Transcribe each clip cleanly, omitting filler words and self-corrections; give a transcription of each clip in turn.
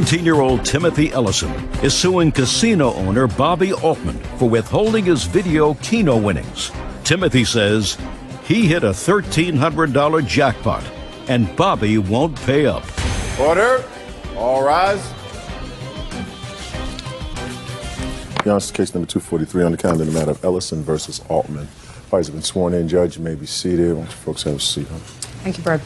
17-year-old Timothy Ellison is suing casino owner Bobby Altman for withholding his video Keno winnings. Timothy says he hit a $1,300 jackpot, and Bobby won't pay up. Order. All rise. Your Honor, case number 243 on the calendar, the matter of Ellison versus Altman. Parties have been sworn in. Judge, you may be seated. Why don't you folks have a seat? Thank you, Bert.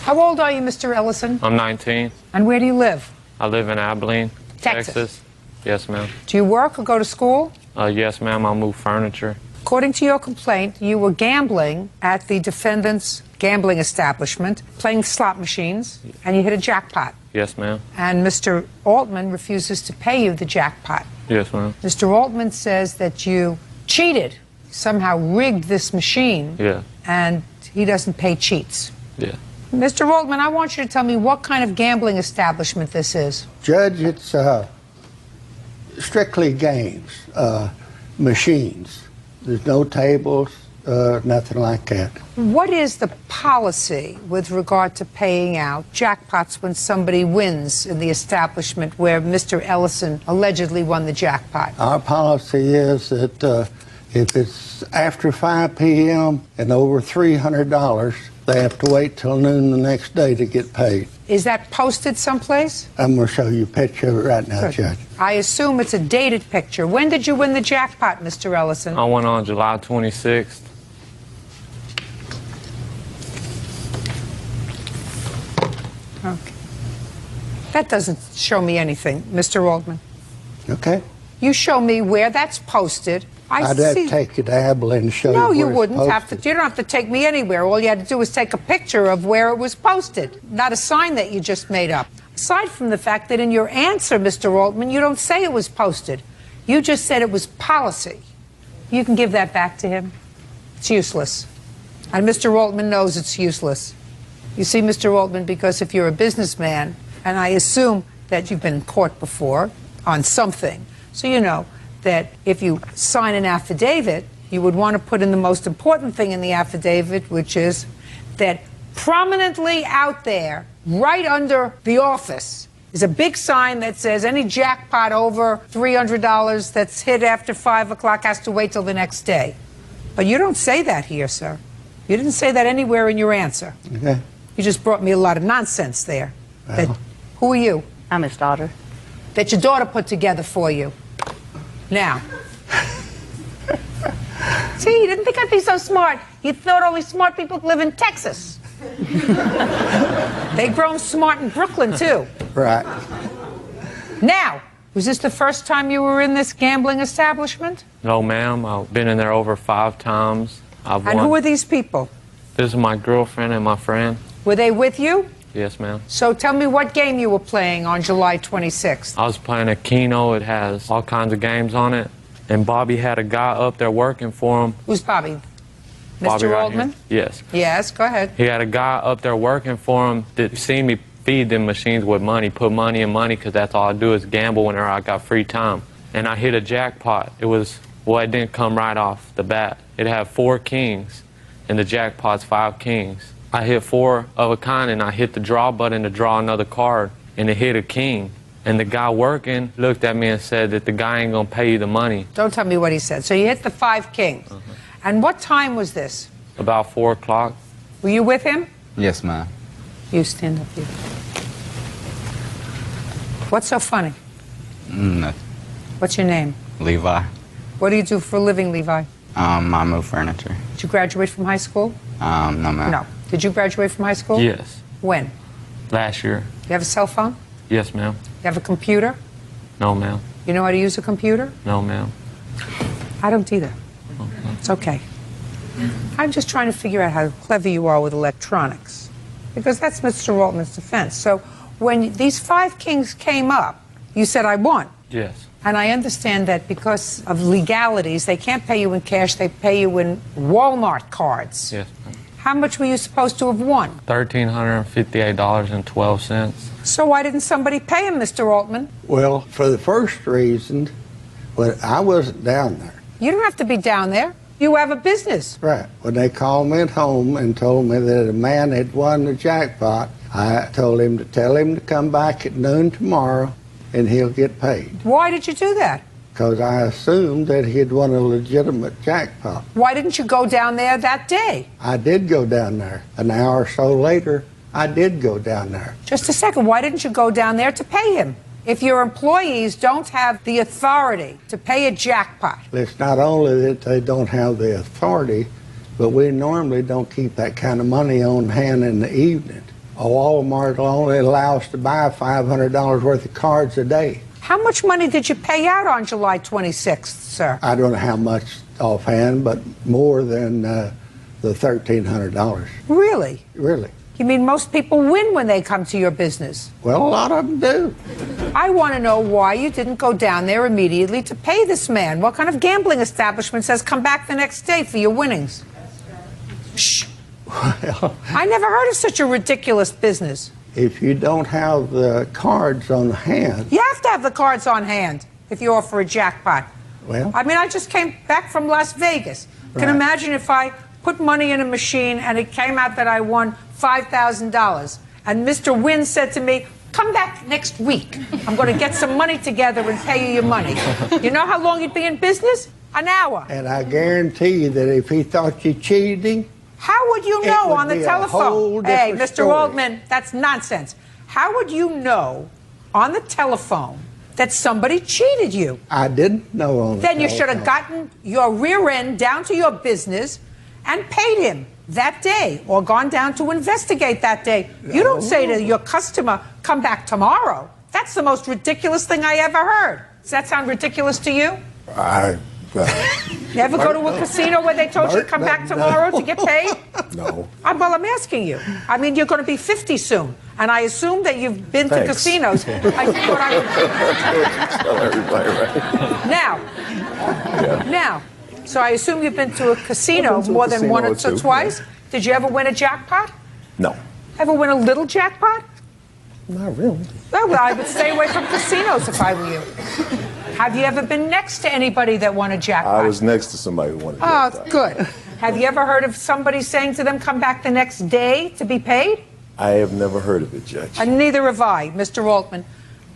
How old are you, Mr. Ellison? I'm 19. And where do you live? I live in Abilene, Texas. Yes, ma'am. Do you work or go to school? Yes, ma'am. I move furniture. According to your complaint, you were gambling at the defendant's gambling establishment, playing slot machines, and you hit a jackpot. Yes, ma'am. And Mr. Altman refuses to pay you the jackpot. Yes, ma'am. Mr. Altman says that you cheated, somehow rigged this machine, Yeah. and he doesn't pay cheats. Yeah. Mr. Altman, I want you to tell me what kind of gambling establishment this is. Judge, it's strictly games, machines. There's no tables, nothing like that. What is the policy with regard to paying out jackpots when somebody wins in the establishment where Mr. Ellison allegedly won the jackpot? Our policy is that if it's after 5 p.m. and over $300, they have to wait till noon the next day to get paid. Is that posted someplace? I'm going to show you a picture of it right now, Good. Judge. I assume it's a dated picture. When did you win the jackpot, Mr. Ellison? I went on July 26th. Okay. That doesn't show me anything, Mr. Altman. Okay. You show me where that's posted. I'd have to take you to Abilene and show you No, where you it's wouldn't have to. posted. You don't have to take me anywhere. All you had to do was take a picture of where it was posted, not a sign that you just made up. Aside from the fact that in your answer, Mr. Altman, you don't say it was posted. You just said it was policy. You can give that back to him. It's useless. And Mr. Altman knows it's useless. You see, Mr. Altman, because if you're a businessman, and I assume that you've been in court before on something, so you know that if you sign an affidavit, you would want to put in the most important thing in the affidavit, which is that prominently out there, right under the office, is a big sign that says any jackpot over $300 that's hit after 5 o'clock has to wait till the next day. But you don't say that here, sir. You didn't say that anywhere in your answer. Okay. You just brought me a lot of nonsense there. Well. Who are you? I'm his daughter. That your daughter put together for you. Now. See, you didn't think I'd be so smart. You thought only smart people live in Texas. They grown smart in Brooklyn, too. Right. Now, was this the first time you were in this gambling establishment? No, ma'am. I've been in there over 5 times. And who are these people? This is my girlfriend and my friend. Were they with you? Yes, ma'am. So tell me what game you were playing on July 26th. I was playing a Keno. It has all kinds of games on it. And Bobby had a guy up there working for him. Who's Bobby? Bobby Mr. right Altman? here. Yes. Yes, go ahead. He had a guy up there working for him that seen me feed them machines with money, put money in money, because that's all I do is gamble whenever I got free time. And I hit a jackpot. It was, well, it didn't come right off the bat. It had 4 kings, and the jackpot's 5 kings. I hit 4 of a kind, and I hit the draw button to draw another card, and it hit a king. And the guy working looked at me and said that the guy ain't gonna pay you the money. Don't tell me what he said. So you hit the 5 kings. And what time was this? About 4 o'clock. Were you with him? Yes, ma'am. You stand up here. What's so funny? Nothing. What's your name? Levi. What do you do for a living, Levi? I move furniture. Did you graduate from high school? No, ma'am. No. Did you graduate from high school? Yes. When? Last year. You have a cell phone? Yes, ma'am. You have a computer? No, ma'am. You know how to use a computer? No, ma'am. I don't either. It's okay. I'm just trying to figure out how clever you are with electronics. Because that's Mr. Altman's defense. So when these 5 kings came up, you said, I won. Yes. And I understand that because of legalities, they can't pay you in cash, they pay you in Walmart cards. Yes, ma'am. How much were you supposed to have won? $1,358.12. So why didn't somebody pay him, Mr. Altman? Well, for the first reason, well, I wasn't down there. You don't have to be down there. You have a business. Right. When they called me at home and told me that a man had won the jackpot, I told him to tell him to come back at noon tomorrow and he'll get paid. Why did you do that? Because I assumed that he'd won a legitimate jackpot. Why didn't you go down there that day? I did go down there. An hour or so later, I did go down there. Just a second, why didn't you go down there to pay him? If your employees don't have the authority to pay a jackpot. It's not only that they don't have the authority, but we normally don't keep that kind of money on hand in the evening. A Walmart will only allow us to buy $500 worth of cards a day. How much money did you pay out on July 26th, sir? I don't know how much offhand, but more than the $1,300. Really? Really. You mean most people win when they come to your business? Well, a lot of them do. I want to know why you didn't go down there immediately to pay this man. What kind of gambling establishment says come back the next day for your winnings? Shh. Well, I never heard of such a ridiculous business. if you don't have the cards on hand, You have to have the cards on hand if you offer a jackpot. well, I mean, I just came back from Las Vegas. Can Right. imagine if I put money in a machine and it came out that I won $5,000 and Mr. Wynn said to me, come back next week. I'm going to get some money together and pay you your money. You know how long you'd be in business? An hour. and I guarantee you that if he thought you cheated him, How would you It know would on the be a whole telephone? Hey, different Mr. story. Waldman, that's nonsense. How would you know on the telephone that somebody cheated you? I didn't know on the Then you should have telephone. gotten your rear end down to your business and paid him that day or gone down to investigate that day. You don't say to your customer, come back tomorrow. That's the most ridiculous thing I ever heard. Does that sound ridiculous to you? I You ever go to a casino where they told you to come back tomorrow to get paid? no. Well, I'm asking you. I mean, you're going to be 50 soon, and I assume that you've been to Thanks. casinos. I thought I would... Tell everybody, right? Now, so I assume you've been to a casino I've been to a more than casino one or or two, twice. Did you ever win a jackpot? No. Ever win a little jackpot? Not really. Oh, well, I would stay away from casinos if I were you. Have you ever been next to anybody that won a jackpot? I was next to somebody who wanted to Oh, get that. good. Have you ever heard of somebody saying to them, come back the next day to be paid? I have never heard of it, Judge. And neither have I, Mr. Altman.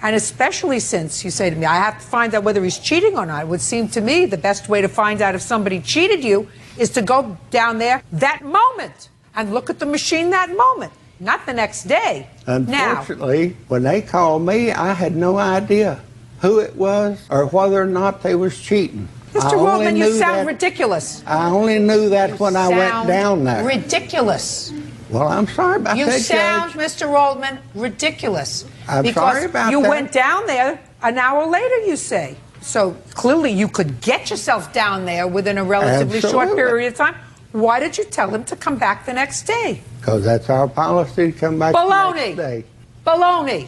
And especially since you say to me, I have to find out whether he's cheating or not. It would seem to me the best way to find out if somebody cheated you is to go down there that moment and look at the machine that moment, not the next day. Now, Unfortunately, when they called me, I had no idea who it was or whether or not they was cheating. I Mr. only Waldman, you knew sound that- ridiculous. I only knew that when I went down there. Ridiculous. Well, I'm sorry about You that, sound, Judge. Mr. Waldman, ridiculous. I'm because sorry about you that. went down there an hour later, you say. So clearly you could get yourself down there within a relatively short Absolutely. period of time. Why did you tell him to come back the next day? Because that's our policy to come back the Baloney. next day. Baloney.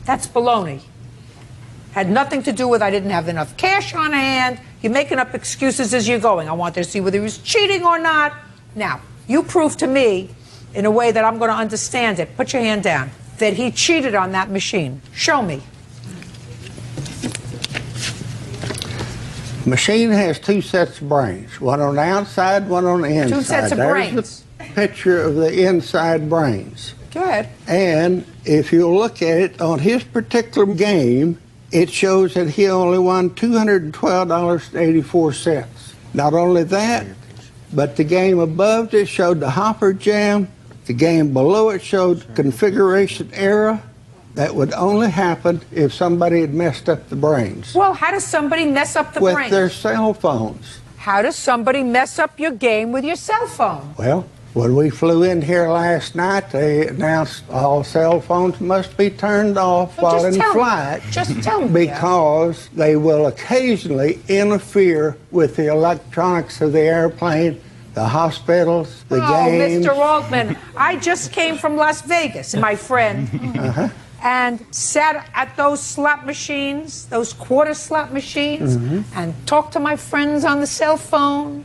That's baloney. Had nothing to do with I didn't have enough cash on hand. You're making up excuses as you're going. I want to see whether he was cheating or not. Now, you prove to me, in a way that I'm going to understand it, put your hand down, that he cheated on that machine. Show me. Machine has two sets of brains, one on the outside, one on the inside. Two sets of There's brains. the picture of the inside brains. Go ahead. And if you look at it on his particular game, it shows that he only won $212.84. Not only that, but the game above it showed the hopper jam. The game below it showed configuration error. That would only happen if somebody had messed up the brains Well, how does somebody mess up the with brain? their cell phones. How does somebody mess up your game with your cell phone? Well, when we flew in here last night, they announced all cell phones must be turned off Well, while just in tell me. flight. Just tell me. Because they will occasionally interfere with the electronics of the airplane, the hospitals, the games. Mr. Altman, I just came from Las Vegas, my friend, and sat at those slot machines, those quarter slot machines, and talked to my friends on the cell phone.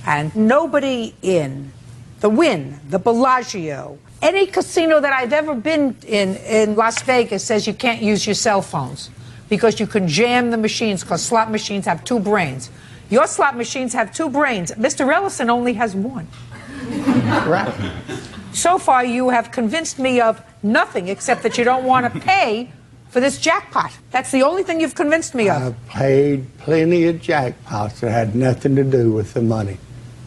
And nobody in the Wynn, the Bellagio, any casino that I've ever been in Las Vegas says you can't use your cell phones because you can jam the machines because slot machines have two brains. Your slot machines have two brains. Mr. Ellison only has one. Right. So far, you have convinced me of nothing except that you don't want to pay for this jackpot. That's the only thing you've convinced me of. I've paid plenty of jackpots that had nothing to do with the money.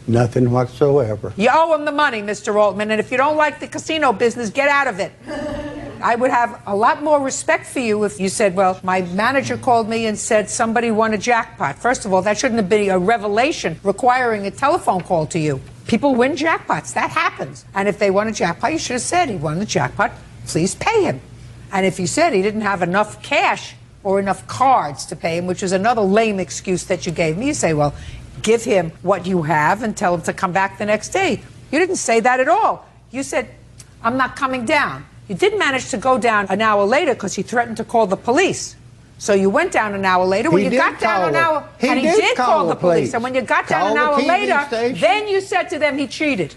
Nothing whatsoever. You owe him the money, Mr. Altman, and if you don't like the casino business, get out of it. I would have a lot more respect for you if you said, well, my manager called me and said somebody won a jackpot. First of all, that shouldn't have been a revelation requiring a telephone call to you. People win jackpots. That happens. And if they won a jackpot, you should have said he won the jackpot. Please pay him. And if you said he didn't have enough cash or enough cards to pay him, which is another lame excuse that you gave me, you say, well, give him what you have and tell him to come back the next day. You didn't say that at all. You said, I'm not coming down. You did manage to go down an hour later because he threatened to call the police. So you went down an hour later. When you got down an hour, and he did call the police. And when you got down an hour later, then you said to them he cheated.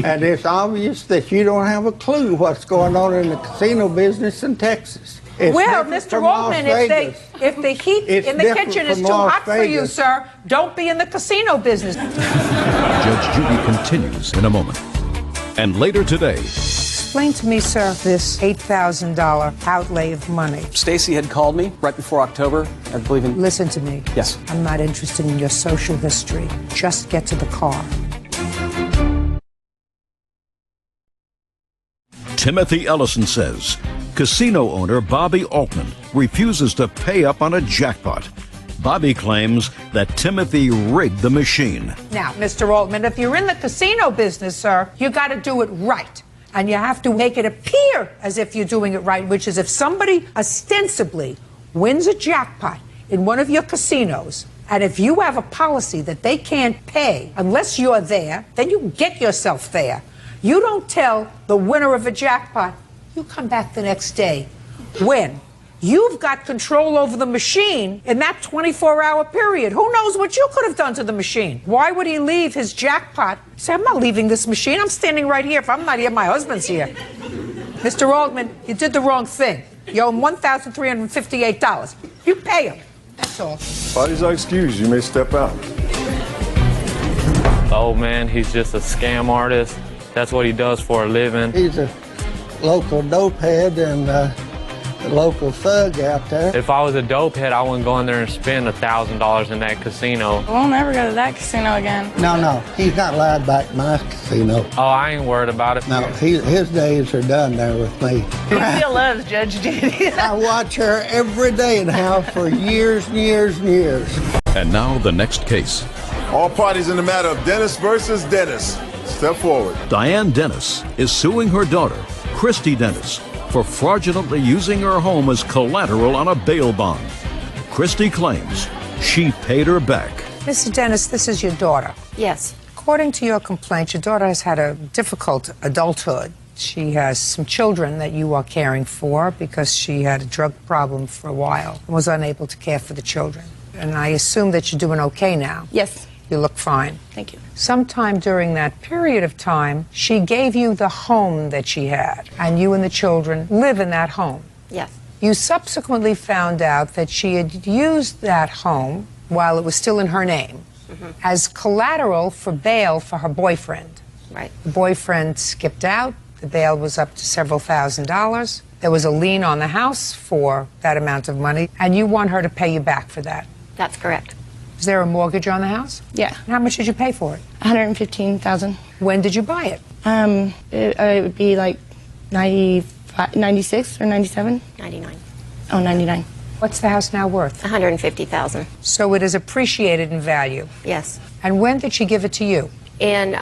And it's obvious that you don't have a clue what's going on in the casino business in Texas. It's well, Mr. Altman, if the heat in the kitchen is too hot for you, sir, don't be in the casino business. Judge Judy continues in a moment. And later today, explain to me, sir, this $8,000 outlay of money. Stacy had called me right before October, I believe in... Listen to me. Yes. I'm not interested in your social history. Just get to the car. Timothy Ellison says casino owner Bobby Altman refuses to pay up on a jackpot. Bobby claims that Timothy rigged the machine. Now, Mr. Altman, if you're in the casino business, sir, you got to do it right. And you have to make it appear as if you're doing it right, which is if somebody ostensibly wins a jackpot in one of your casinos, and if you have a policy that they can't pay unless you're there, then you get yourself there. You don't tell the winner of a jackpot, you come back the next day. When? You've got control over the machine in that 24-hour period. Who knows what you could have done to the machine? Why would he leave his jackpot? Say, I'm not leaving this machine. I'm standing right here. If I'm not here, my husband's here. Mr. Altman, you did the wrong thing. You owe him $1,358. You pay him. That's all. Parties are excused. You may step out. Oh, man, he's just a scam artist. That's what he does for a living. He's a local dopehead and a local thug out there. If I was a dopehead, I wouldn't go in there and spend $1,000 in that casino. We'll never go to that casino again. No, he's not allowed back in my casino. Oh, I ain't worried about it. No, his days are done there with me. He still loves Judge Judy. I watch her every day now for years and years and years. And now the next case. All parties in the matter of Dennis versus Dennis. Step forward. Diane Dennis is suing her daughter, Christy Dennis, for fraudulently using her home as collateral on a bail bond. Christy claims she paid her back. Mr. Dennis, this is your daughter. Yes. According to your complaint, your daughter has had a difficult adulthood. She has some children that you are caring for because she had a drug problem for a while and was unable to care for the children. And I assume that you're doing okay now. Yes. You look fine. Thank you. Sometime during that period of time, she gave you the home that she had, and you and the children live in that home. Yes. You subsequently found out that she had used that home while it was still in her name as collateral for bail for her boyfriend. Right. The boyfriend skipped out. The bail was up to several $1,000s. There was a lien on the house for that amount of money, and you want her to pay you back for that. That's correct. Is there a mortgage on the house? Yeah. How much did you pay for it? $115,000. When did you buy it? It would be like 96 or 97. 99. Oh, 99. What's the house now worth? $150,000. So it is appreciated in value. Yes. And when did she give it to you? In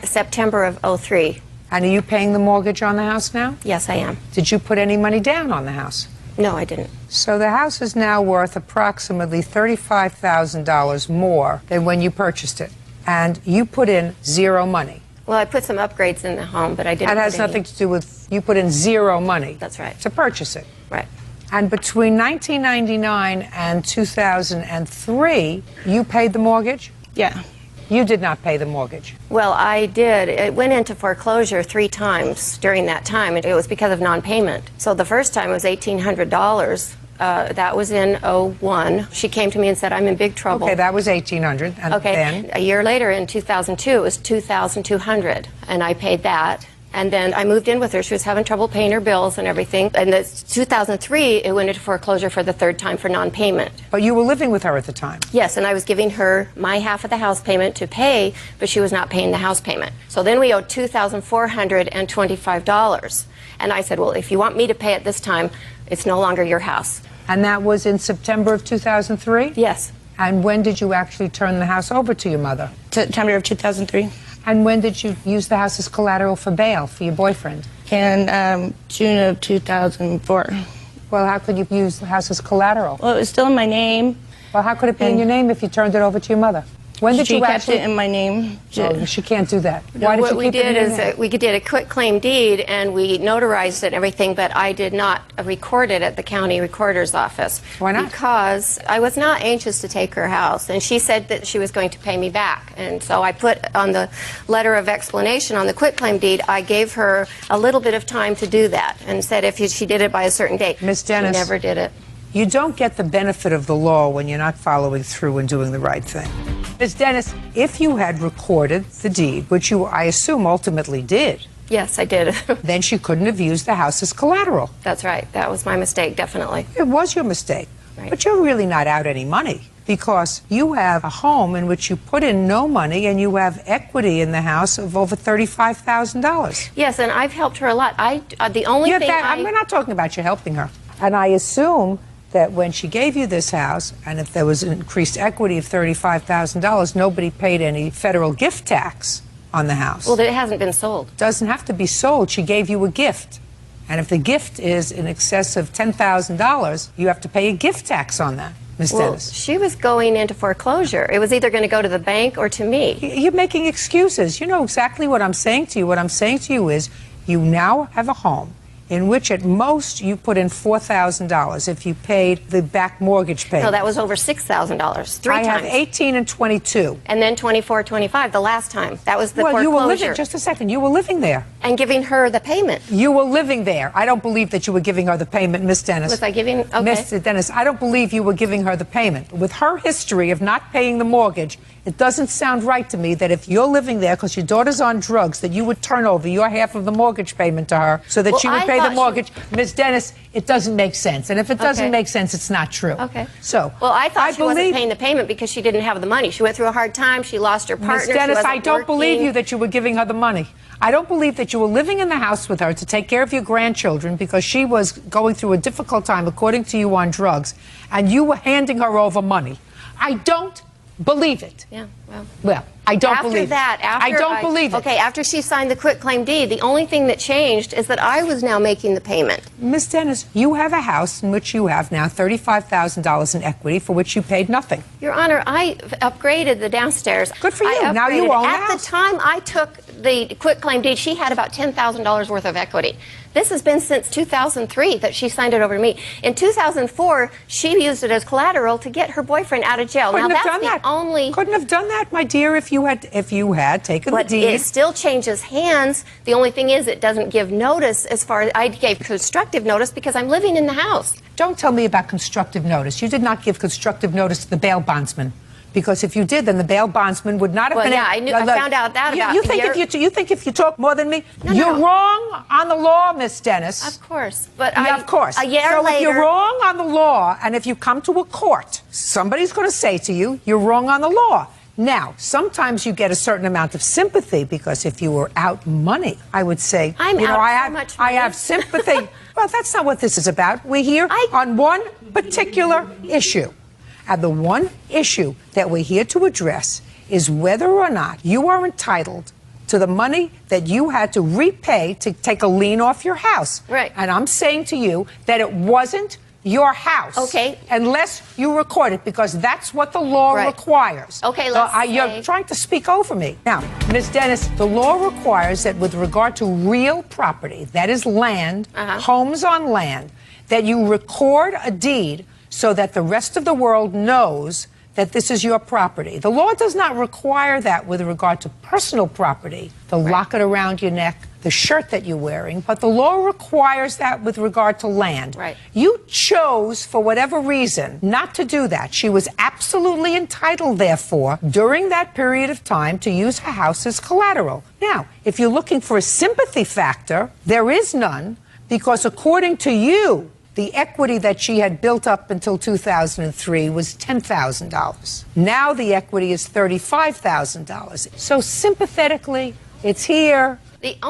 September of '03. And are you paying the mortgage on the house now? Yes, I am. Did you put any money down on the house? No, I didn't. So the house is now worth approximately $35,000 more than when you purchased it. And you put in zero money. Well, I put some upgrades in the home, but I didn't. That has nothing to do with, you put in zero money. That's right. To purchase it. Right. And between 1999 and 2003, you paid the mortgage? Yeah. You did not pay the mortgage. Well, I did. It went into foreclosure 3 times during that time. It was because of non-payment. So the first time was $1,800. That was in '01. She came to me and said, I'm in big trouble. Okay, that was $1,800. And okay. then? A year later, in 2002, it was $2,200. And I paid that. And then I moved in with her. She was having trouble paying her bills and everything. And in 2003, it went into foreclosure for the third time for non-payment. But you were living with her at the time? Yes, and I was giving her my half of the house payment to pay, but she was not paying the house payment. So then we owed $2,425. And I said, well, if you want me to pay it this time, it's no longer your house. And that was in September of 2003? Yes. And when did you actually turn the house over to your mother? September of 2003. And when did you use the house as collateral for bail for your boyfriend? In June of 2004. Well, how could you use the house as collateral? Well, it was still in my name. Well, how could it be in your name if you turned it over to your mother? When did she you kept actually... it in my name. Oh, she can't do that. No, Why did what you we keep it did in your is name? we did a quit claim deed and we notarized it and everything, but I did not record it at the county recorder's office. Why not? Because I was not anxious to take her house, and she said that she was going to pay me back. And so I put on the letter of explanation on the quit claim deed, I gave her a little bit of time to do that and said if she did it by a certain date. Miss Dennis, she never did it. You don't get the benefit of the law when you're not following through and doing the right thing. Ms. Dennis, if you had recorded the deed, which you, I assume, ultimately did. Yes, I did. Then she couldn't have used the house as collateral. That's right. That was my mistake, definitely. It was your mistake. Right. But you're really not out any money because you have a home in which you put in no money and you have equity in the house of over $35,000. Yes, and I've helped her a lot. The only thing I'm not talking about you helping her. And I assume that when she gave you this house, and if there was increased equity of $35,000, nobody paid any federal gift tax on the house. Well, it hasn't been sold. Doesn't have to be sold. She gave you a gift. And if the gift is in excess of $10,000, you have to pay a gift tax on that, Ms. Well, Dennis. she was going into foreclosure. It was either going to go to the bank or to me. You're making excuses. You know exactly what I'm saying to you. What I'm saying to you is you now have a home in which at most you put in $4,000 if you paid the back mortgage payment. No, that was over $6,000, three times. I have 18 and 22. And then 24, 25 the last time. That was the Well, foreclosure. you were living, just a second, you were living there. And giving her the payment. You were living there. I don't believe that you were giving her the payment, Miss Dennis. Was I giving, okay. Miss Dennis, I don't believe you were giving her the payment. With her history of not paying the mortgage, it doesn't sound right to me that if you're living there because your daughter's on drugs, that you would turn over your half of the mortgage payment to her so that she would pay the mortgage. Miss Dennis, it doesn't make sense. And if it doesn't make sense, it's not true. Okay. So, well, I thought she wasn't paying the payment because she didn't have the money. She went through a hard time. She lost her partner. Miss Dennis, she wasn't I don't believe working. you that you were giving her the money. I don't believe that you were living in the house with her to take care of your grandchildren because she was going through a difficult time, according to you, on drugs, and you were handing her over money. I don't believe it. Yeah, well, I don't believe it. I don't believe it. Okay, after she signed the quitclaim deed, the only thing that changed is that I was now making the payment. Miss Dennis, you have a house in which you have now $35,000 in equity for which you paid nothing. Your Honor, I upgraded the downstairs. Good for you. Now you own the house. At the time I took the quitclaim deed, she had about $10,000 worth of equity. This has been since 2003 that she signed it over to me. In 2004, she used it as collateral to get her boyfriend out of jail. Couldn't now have that's done the that. only. Couldn't have done that, my dear, if you had taken the deed. But it still changes hands. The only thing is, it doesn't give notice. As far as I gave constructive notice because I'm living in the house. Don't tell me about constructive notice. You did not give constructive notice to the bail bondsman. Because if you did, then the bail bondsman would not have been. Yeah, I found out that about you think if you talk more than me, No, you're wrong on the law, Miss Dennis. Of course, but of course. A year so later, if you're wrong on the law, and if you come to a court, somebody's going to say to you, you're wrong on the law. Now, sometimes you get a certain amount of sympathy because if you were out money, I would say, I have sympathy. Well, that's not what this is about. We're here on one particular issue. And the one issue that we're here to address is whether or not you are entitled to the money that you had to repay to take a lien off your house. Right. And I'm saying to you that it wasn't your house. Okay. Unless you record it, because that's what the law requires. Okay, You're trying to speak over me. Now, Ms. Dennis, the law requires that with regard to real property, that is land, homes on land, that you record a deed so that the rest of the world knows that this is your property. The law does not require that with regard to personal property, the locket around your neck, the shirt that you're wearing, but the law requires that with regard to land. Right. You chose, for whatever reason, not to do that. She was absolutely entitled, therefore, during that period of time to use her house as collateral. Now, if you're looking for a sympathy factor, there is none, because according to you, the equity that she had built up until 2003 was $10,000. Now the equity is $35,000. So sympathetically, it's here.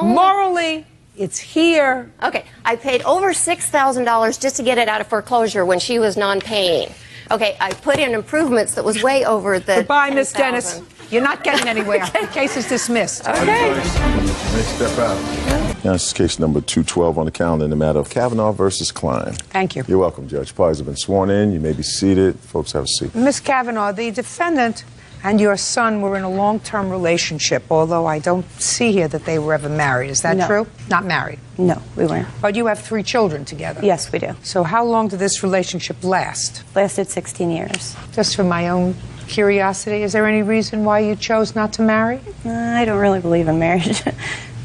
Morally, it's here. Okay, I paid over $6,000 just to get it out of foreclosure when she was non-paying. Okay, I put in improvements that was way over the Goodbye, Miss 10,000. Dennis. You're not getting anywhere. The case is dismissed. Okay. Next step out. Now, this is case number 212 on the calendar in the matter of Kavanaugh versus Klein. Thank you. You're welcome, Judge. Parties have been sworn in. You may be seated. Folks, have a seat. Miss Kavanaugh, the defendant and your son were in a long-term relationship, although I don't see here that they were ever married. Is that No. true? Not married. No, we weren't. But you have 3 children together. Yes, we do. So how long did this relationship last? Lasted 16 years. Just for my own curiosity, is there any reason why you chose not to marry? I don't really believe in marriage.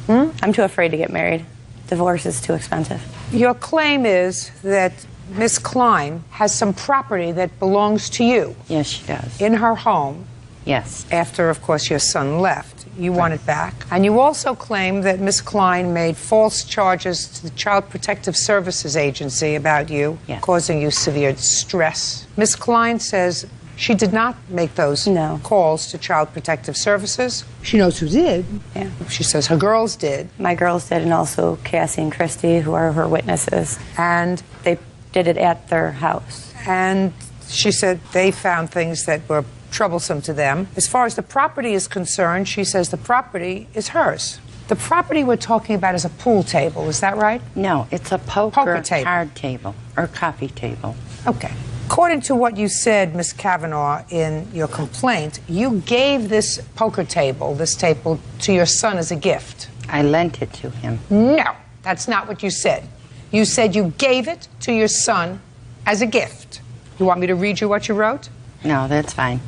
I'm too afraid to get married. Divorce is too expensive. Your claim is that Miss Klein has some property that belongs to you. Yes, she does. In her home. Yes. After, of course, your son left. You want it back. And you also claim that Miss Klein made false charges to the Child Protective Services Agency about you, causing you severe stress. Miss Klein says she did not make those calls to Child Protective Services. She knows who did. Yeah. She says her girls did. My girls did, and also Cassie and Christy, who are her witnesses. And they did it at their house. And she said they found things that were troublesome to them. As far as the property is concerned, she says the property is hers. The property we're talking about is a pool table, is that right? No, it's a poker table. card table or coffee table. Okay. According to what you said, Ms. Kavanaugh, in your complaint, you gave this poker table, this table, to your son as a gift. I lent it to him. No, that's not what you said. You said you gave it to your son as a gift. You want me to read you what you wrote? No, that's fine.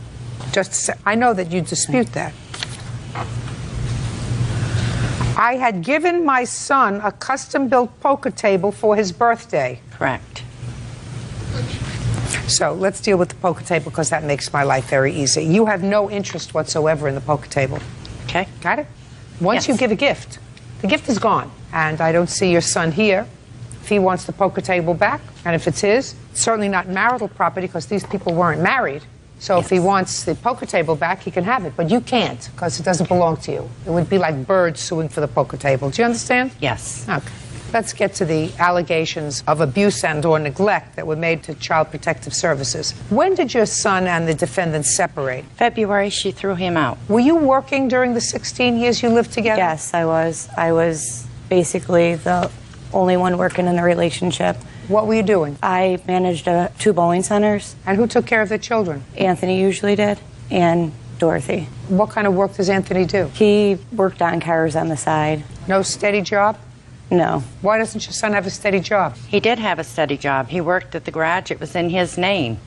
Just say, I know that you dispute that. I had given my son a custom-built poker table for his birthday. Correct. So let's deal with the poker table because that makes my life very easy. You have no interest whatsoever in the poker table. Okay. Got it? Once you give a gift, the gift is gone. And I don't see your son here. If he wants the poker table back, and if it's his, it's certainly not marital property because these people weren't married. So if he wants the poker table back, he can have it. But you can't because it doesn't belong to you. It would be like birds suing for the poker table. Do you understand? Yes. Okay. Let's get to the allegations of abuse and or neglect that were made to Child Protective Services. When did your son and the defendant separate? February, she threw him out. Were you working during the 16 years you lived together? Yes, I was. I was basically the only one working in the relationship. What were you doing? I managed 2 bowling centers. And who took care of the children? Anthony usually did, and Dorothy. What kind of work does Anthony do? He worked on cars on the side. No steady job? No. Why doesn't your son have a steady job? He did have a steady job. He worked at the garage. It was in his name.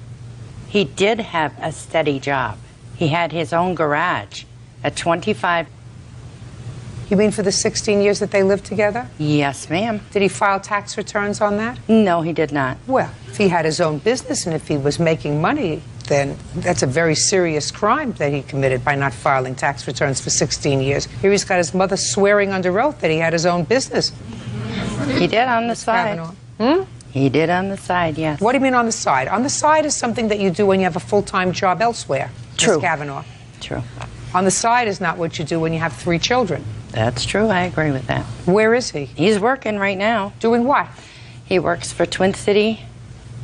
He did have a steady job. He had his own garage at 25. You mean for the 16 years that they lived together? Yes, ma'am. Did he file tax returns on that? No, he did not. Well, if he had his own business and if he was making money, then that's a very serious crime that he committed by not filing tax returns for 16 years. Here he's got his mother swearing under oath that he had his own business. He did on the side. He did on the side, yes. What do you mean on the side? On the side is something that you do when you have a full-time job elsewhere, True. Ms. Kavanaugh. True. On the side is not what you do when you have 3 children. That's true. I agree with that. Where is he? He's working right now. Doing what? He works for Twin City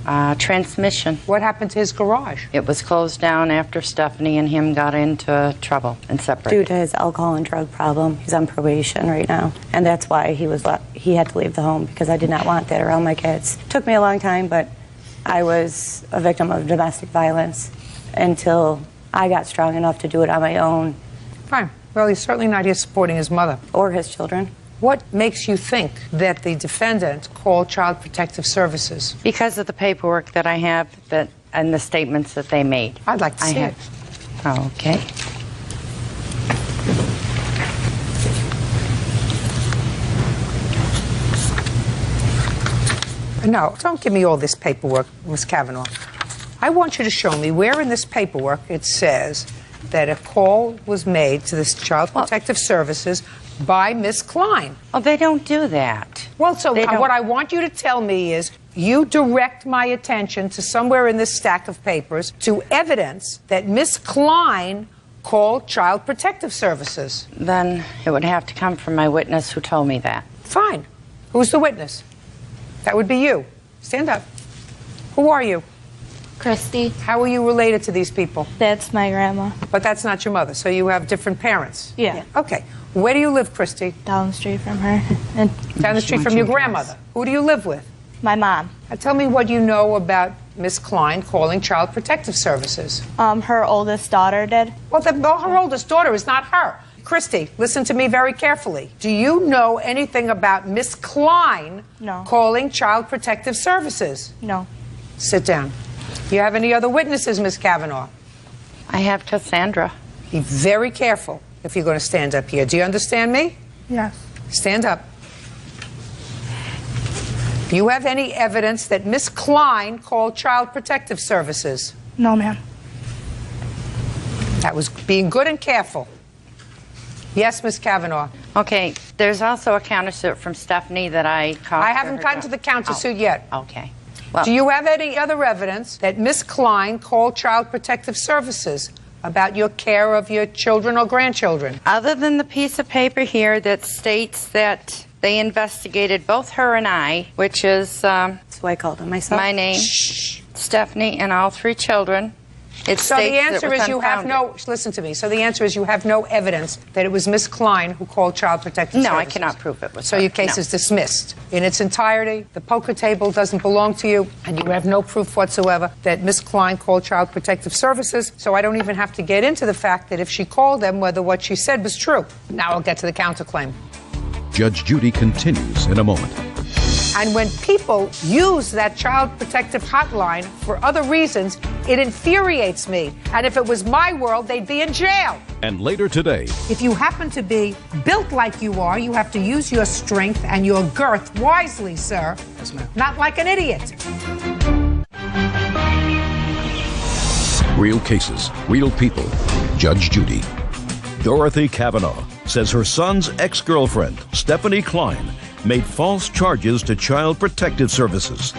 Transmission. What happened to his garage? It was closed down after Stephanie and him got into trouble and separated. Due to his alcohol and drug problem, he's on probation right now. And that's why he had to leave the home, because I did not want that around my kids. It took me a long time, but I was a victim of domestic violence until I got strong enough to do it on my own. Fine. Well, he's certainly not here supporting his mother. Or his children. What makes you think that the defendant called Child Protective Services? Because of the paperwork that I have and the statements that they made. I'd like to see it. Okay. No, don't give me all this paperwork, Ms. Kavanaugh. I want you to show me where in this paperwork it says that a call was made to this Child Protective Services by Miss Klein. Oh, they don't do that. Well, so what I want you to tell me is you direct my attention to somewhere in this stack of papers to evidence that Miss Klein called Child Protective Services. Then it would have to come from my witness who told me that. Fine. Who's the witness? That would be you. Stand up. Who are you? Christy. How are you related to these people? That's my grandma. But that's not your mother, so you have different parents? Yeah. Okay. Where do you live, Christy? Down the street from her. And down the street from your grandmother. Who do you live with? My mom. Now tell me what you know about Miss Klein calling Child Protective Services. Her oldest daughter did. Well, her oldest daughter is not her. Christy, listen to me very carefully. Do you know anything about Miss Klein calling Child Protective Services? No. Sit down. Do you have any other witnesses, Miss Kavanaugh? I have Cassandra. Be very careful if you're going to stand up here. Do you understand me? Yes. Stand up. Do you have any evidence that Miss Klein called Child Protective Services? No, ma'am. That was being good and careful. Yes, Miss Kavanaugh. Okay, there's also a countersuit from Stephanie that I called. I haven't gotten to the countersuit yet. Okay. Well, do you have any other evidence that Miss Klein called Child Protective Services about your care of your children or grandchildren? Other than the piece of paper here that states that they investigated both her and I, which is that's why I called him myself. My name, Stephanie, and all 3 children. So the answer is you have no, listen to me, so the answer is you have no evidence that it was Miss Klein who called Child Protective Services? No, I cannot prove it was So her. your case is dismissed in its entirety. The poker table doesn't belong to you, and you have no proof whatsoever that Miss Klein called Child Protective Services, so I don't even have to get into the fact that if she called them, whether what she said was true. Now I'll get to the counterclaim. Judge Judy continues in a moment. And when people use that child protective hotline for other reasons, it infuriates me. And if it was my world, they'd be in jail. And later today, if you happen to be built like you are, you have to use your strength and your girth wisely, sir. Yes, ma'am. Not like an idiot. real cases, real people. Judge Judy. Dorothy Kavanaugh says her son's ex-girlfriend, Stephanie Klein, made false charges to Child Protective Services.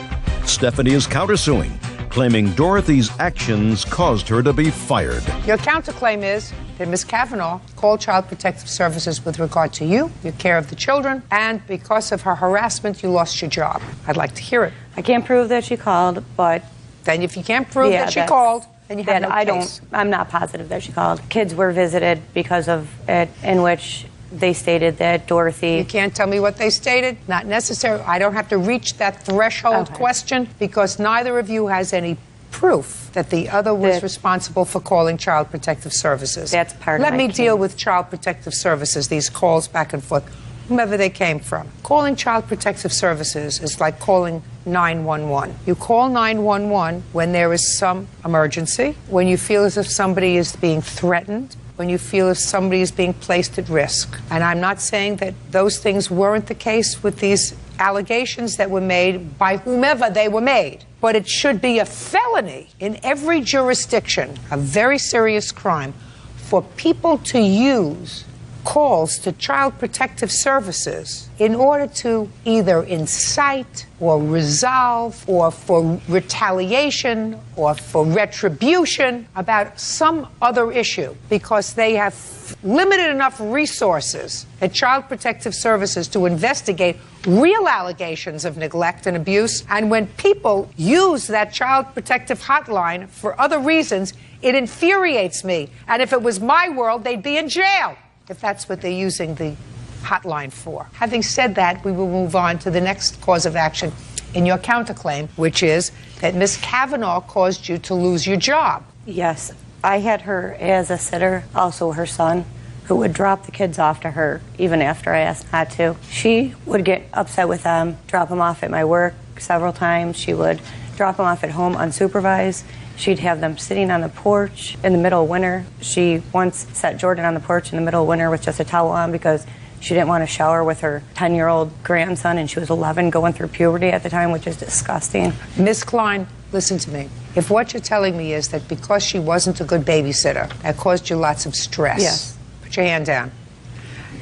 Stephanie is countersuing, claiming Dorothy's actions caused her to be fired. Your counterclaim is that Ms. Kavanaugh called Child Protective Services with regard to you, your care of the children, and because of her harassment, you lost your job. I'd like to hear it. I can't prove that she called, but... Then if you can't prove that she called, then you have no case. I'm not positive that she called. Kids were visited because of it, in which they stated that Dorothy... You can't tell me what they stated? Not necessary. I don't have to reach that threshold question because neither of you has any proof that the other was responsible for calling Child Protective Services. That's part of Let me deal with Child Protective Services, these calls back and forth, whomever they came from. Calling Child Protective Services is like calling 911. You call 911 when there is some emergency, when you feel as if somebody is being threatened, when you feel as somebody is being placed at risk. And I'm not saying that those things weren't the case with these allegations that were made by whomever they were made. But it should be a felony in every jurisdiction, a very serious crime, for people to use calls to Child Protective Services in order to either incite or resolve or for retaliation or for retribution about some other issue because they have limited enough resources at Child Protective Services to investigate real allegations of neglect and abuse. And when people use that Child Protective hotline for other reasons, it infuriates me. And if it was my world, they'd be in jail, if that's what they're using the hotline for. Having said that, we will move on to the next cause of action in your counterclaim, which is that Ms. Kavanaugh caused you to lose your job. Yes. I had her as a sitter, also her son, who would drop the kids off to her even after I asked not to. She would get upset with them, drop them off at my work several times. She would drop them off at home unsupervised. She'd have them sitting on the porch in the middle of winter. She once set Jordan on the porch in the middle of winter with just a towel on because She didn't want to shower with her 10-year-old grandson, and she was 11 going through puberty at the time, which is disgusting. Miss Klein, listen to me. If what you're telling me is that because she wasn't a good babysitter, that caused you lots of stress, Yes. put your hand down,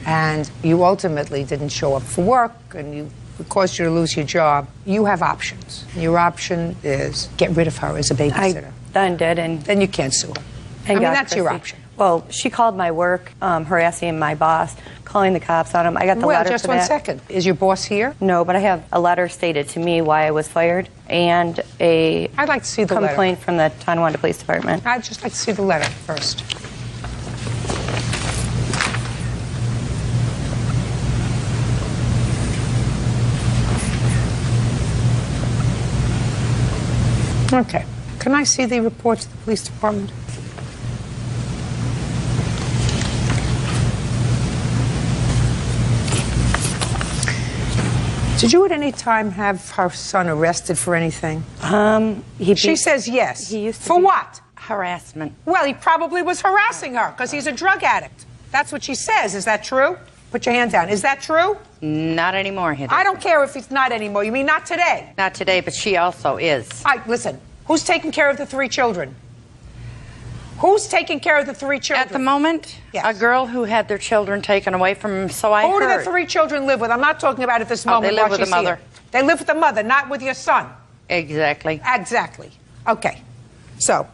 and you ultimately didn't show up for work, and it caused you to lose your job, you have options. Your option is get rid of her as a babysitter. I done did, and then you can't sue her. And that's your option. Well, she called my work, harassing my boss, calling the cops on him. I got the letter just for one that. second. Is your boss here? No, but I have a letter stated to me why I was fired, and I'd like to see the complaint from the Tonawanda Police Department. I'd just like to see the letter first. Okay. Can I see the report to the police department? Did you at any time have her son arrested for anything? She says yes. He used to for be what? Harassment. Well, he probably was harassing her because he's a drug addict. That's what she says. Is that true? Put your hand down. Is that true? Not anymore, Heather. I don't care if it's not anymore. You mean not today? Not today, but she also is. All right, listen. Who's taking care of the 3 children? Who's taking care of the 3 children? At the moment, a girl who had their children taken away from them, so I Who heard. do the 3 children live with? I'm not talking about at this moment. They live while with the she's here. mother. They live with the mother, not with your son. Exactly. Exactly. Okay. So,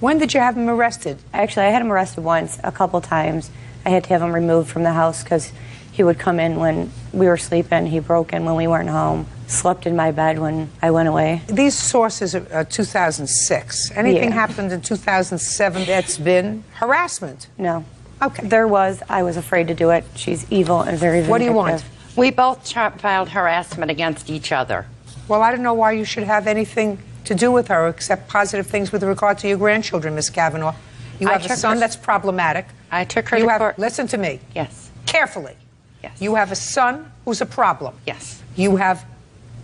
when did you have him arrested? Actually, I had him arrested once, a couple times. I had to have him removed from the house because he would come in when we were sleeping. He broke in when we weren't home. Slept in my bed when I went away. These sources are 2006. Anything Yeah. happened in 2007 that's been harassment? No. Okay. There was. I was afraid to do it. She's evil and very vindictive. What do you want? We both filed harassment against each other. Well, I don't know why you should have anything to do with her except positive things with regard to your grandchildren, Miss Kavanaugh. You I have a took son her- that's problematic. I took her You to have, court. listen to me. Yes. Carefully. Yes. You have a son who's a problem. Yes. You have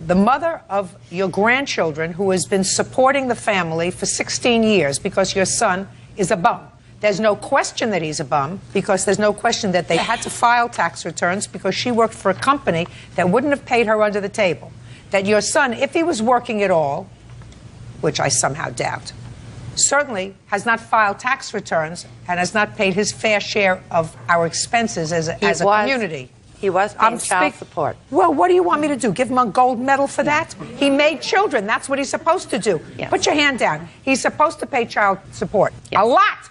the mother of your grandchildren who has been supporting the family for 16 years because your son is a bum. There's no question that he's a bum because there's no question that they had to file tax returns because she worked for a company that wouldn't have paid her under the table. That your son, if he was working at all, which I somehow doubt, certainly has not filed tax returns and has not paid his fair share of our expenses as a community. He was paying child support. Well, what do you want me to do? Give him a gold medal for that? He made children. That's what he's supposed to do. Yes. Put your hand down. He's supposed to pay child support. A lot,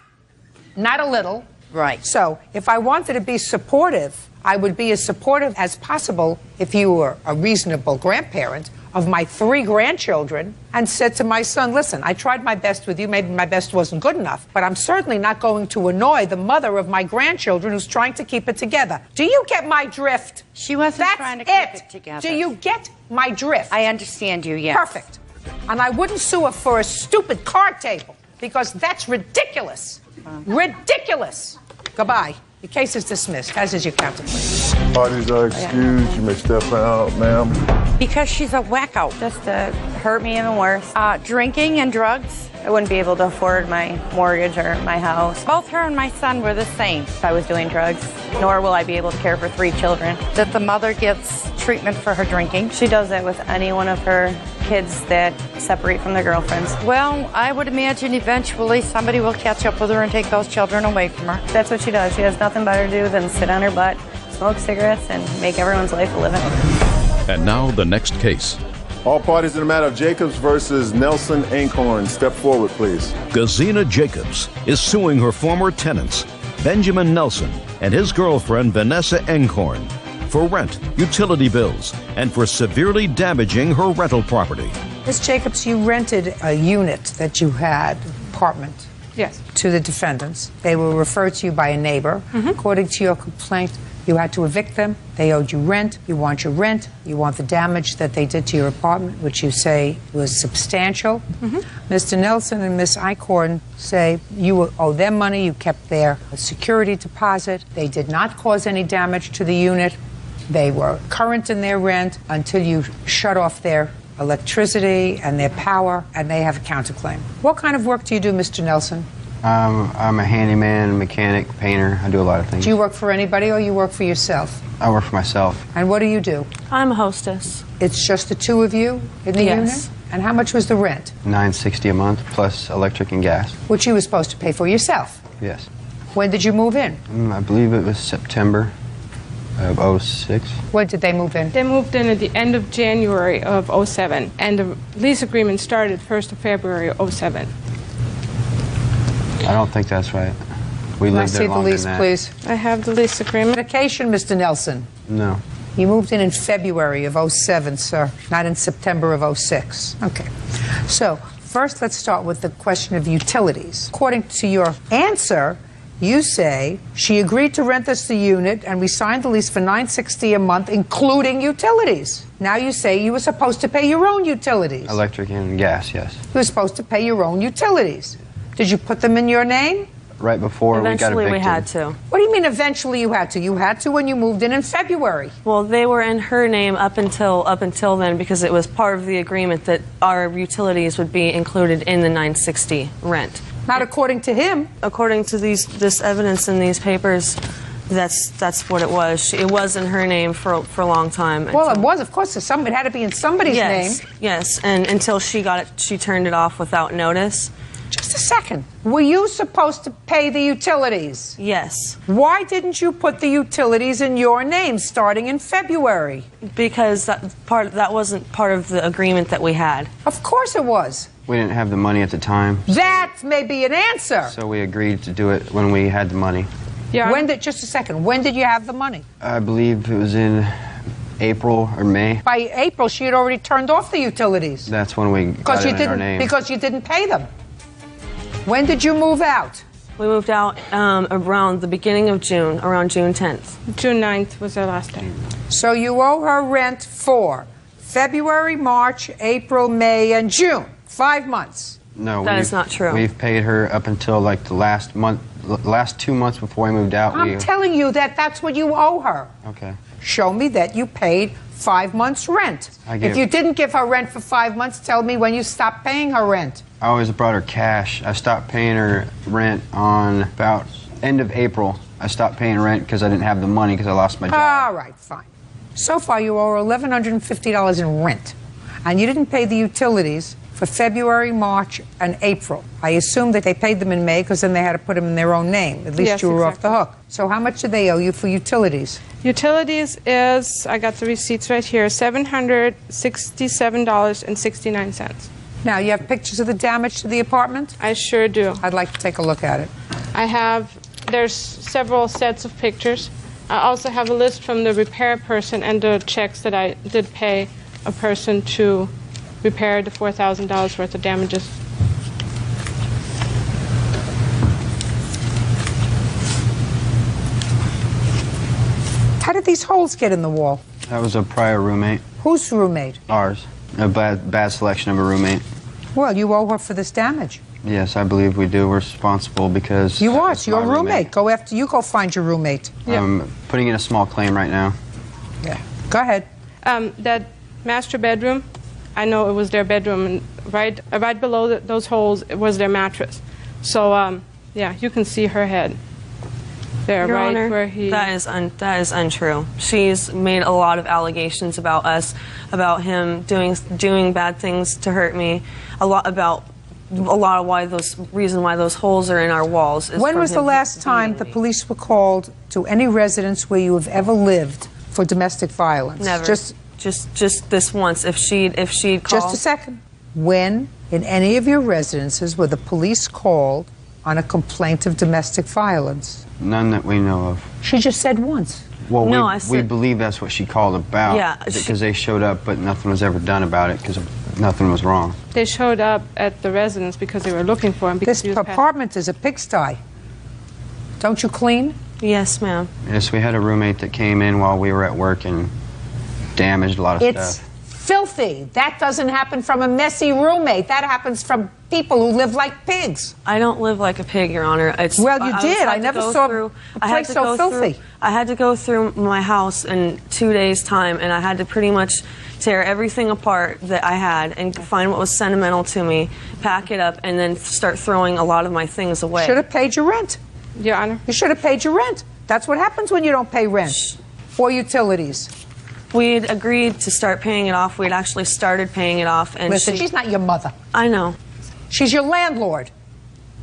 not a little. Right. So if I wanted to be supportive, I would be as supportive as possible if you were a reasonable grandparent of my 3 grandchildren and said to my son, listen, I tried my best with you. Maybe my best wasn't good enough, but I'm certainly not going to annoy the mother of my grandchildren who's trying to keep it together. Do you get my drift? She wasn't That's trying to keep it together. Do you get my drift? I understand you, yes. Perfect. And I wouldn't sue her for a stupid card table because that's ridiculous. Ridiculous. Goodbye. Your case is dismissed, as is your counterclaim. Parties are excused. You may step out, ma'am. Because she's a wacko. Just to hurt me even worse. Drinking and drugs. I wouldn't be able to afford my mortgage or my house Both her and my son were the same. if I was doing drugs, nor will I be able to care for 3 children. That the mother gets treatment for her drinking. She does that with any one of her kids that separate from their girlfriends. Well, I would imagine eventually somebody will catch up with her and take those children away from her. That's what she does. She has nothing better to do than sit on her butt, smoke cigarettes, and make everyone's life a living. And now the next case. All parties in the matter of Jacobs versus Nelson Ankhorn. Step forward, please. Gazina Jacobs is suing her former tenants, Benjamin Nelson and his girlfriend, Vanessa Ankhorn, for rent, utility bills, and for severely damaging her rental property. Ms. Jacobs, you rented a unit that you had, apartment. Yes. To the defendants. They were referred to you by a neighbor. According to your complaint, you had to evict them. They owed you rent. You want your rent. You want the damage that they did to your apartment, which you say was substantial. Mr. Nelson and Ms. Eichhorn say you owe them money. You kept their security deposit. They did not cause any damage to the unit. They were current in their rent until you shut off their electricity and their power, and they have a counterclaim. What kind of work do you do, Mr. Nelson? I'm a handyman, mechanic, painter. I do a lot of things. Do you work for anybody or you work for yourself? I work for myself. And what do you do? I'm a hostess. It's just the two of you in the unit? And how much was the rent? $960 a month plus electric and gas. Which you were supposed to pay for yourself. Yes. When did you move in? I believe it was September of 06. When did they move in? They moved in at the end of January of 07, and the lease agreement started 1st of February of 07. I don't think that's right. We lived there longer than that. Can I see the lease, please? I have the lease agreement. Vacation, Mr. Nelson. No. You moved in February of 07, sir, not in September of 06. Okay. So, first let's start with the question of utilities. According to your answer, you say she agreed to rent us the unit and we signed the lease for $960 a month, including utilities. Now you say you were supposed to pay your own utilities. Electric and gas, yes. You were supposed to pay your own utilities. Did you put them in your name? Right before we got evicted. Eventually we had to. What do you mean eventually you had to? You had to when you moved in February. Well, they were in her name up until then because it was part of the agreement that our utilities would be included in the $960 rent. Not according to him. According to this evidence in these papers, that's what it was. It was in her name for a long time. Well, it was, of course. It had to be in somebody's name. Yes, and until she turned it off without notice. Just a second. Were you supposed to pay the utilities? Yes. Why didn't you put the utilities in your name starting in February? Because that wasn't part of the agreement that we had. Of course it was. We didn't have the money at the time. That may be an answer. So we agreed to do it when we had the money. Yeah. Just a second. When did you have the money? I believe it was in April or May. By April, she had already turned off the utilities. That's when we got it in our name. Because you didn't pay them. When did you move out? We moved out around the beginning of June, around June 10th. June 9th was our last day. So you owe her rent for February, March, April, May, and June. 5 months. No, that is not true. We've paid her up until like the last 2 months before we moved out. I'm telling you that's what you owe her. Okay. Show me that you paid 5 months rent. If you didn't give her rent for 5 months, tell me when you stopped paying her rent. I always brought her cash. I stopped paying her rent on about end of April. I stopped paying rent because I didn't have the money because I lost my job. All right, fine. So far, you owe her $1,150 in rent, and you didn't pay the utilities for February, March, and April. I assume that they paid them in May because then they had to put them in their own name. At least yes, you were exactly. off the hook. So how much did they owe you for utilities? Utilities is, I got the receipts right here, $767.69. Now, you have pictures of the damage to the apartment? I sure do. I'd like to take a look at it. There's several sets of pictures. I also have a list from the repair person and the checks that I did pay a person to repair the $4,000 worth of damages. How did these holes get in the wall? That was a prior roommate. Whose roommate? Ours. A bad selection of a roommate. Well, you owe her for this damage. Yes, I believe we do. We're responsible because you are. It's your roommate. Go find your roommate. I'm putting in a small claim right now. Yeah. Go ahead. That master bedroom, I know it was their bedroom, and right below those holes was their mattress. So yeah, you can see her head there, Your right Honor, where he. That is untrue. She's made a lot of allegations about us, about him doing bad things to hurt me. A lot of why those holes are in our walls. When was the last time the police were called to any residence where you have ever lived for domestic violence? Never. Just this once. If she'd called. Just a second. When in any of your residences were the police called on a complaint of domestic violence? None that we know of. She just said once. Well, we believe that's what she called about. Yeah. Because they showed up, but nothing was ever done about it because nothing was wrong. They showed up at the residence because they were looking for him. This apartment is a pigsty. Don't you clean? Yes, ma'am. Yes, we had a roommate that came in while we were at work and damaged a lot of stuff. It's Filthy. That doesn't happen from a messy roommate. That happens from people who live like pigs. I don't live like a pig, Your Honor. Well, you did. I never saw a place so filthy. I had to go through my house in 2 days' time, and I had to pretty much tear everything apart that I had and find what was sentimental to me, pack it up, and then start throwing a lot of my things away. Should have paid your rent. Your Honor. You should have paid your rent. That's what happens when you don't pay rent or utilities. We had agreed to start paying it off. We had actually started paying it off. And listen, she's not your mother. I know. She's your landlord.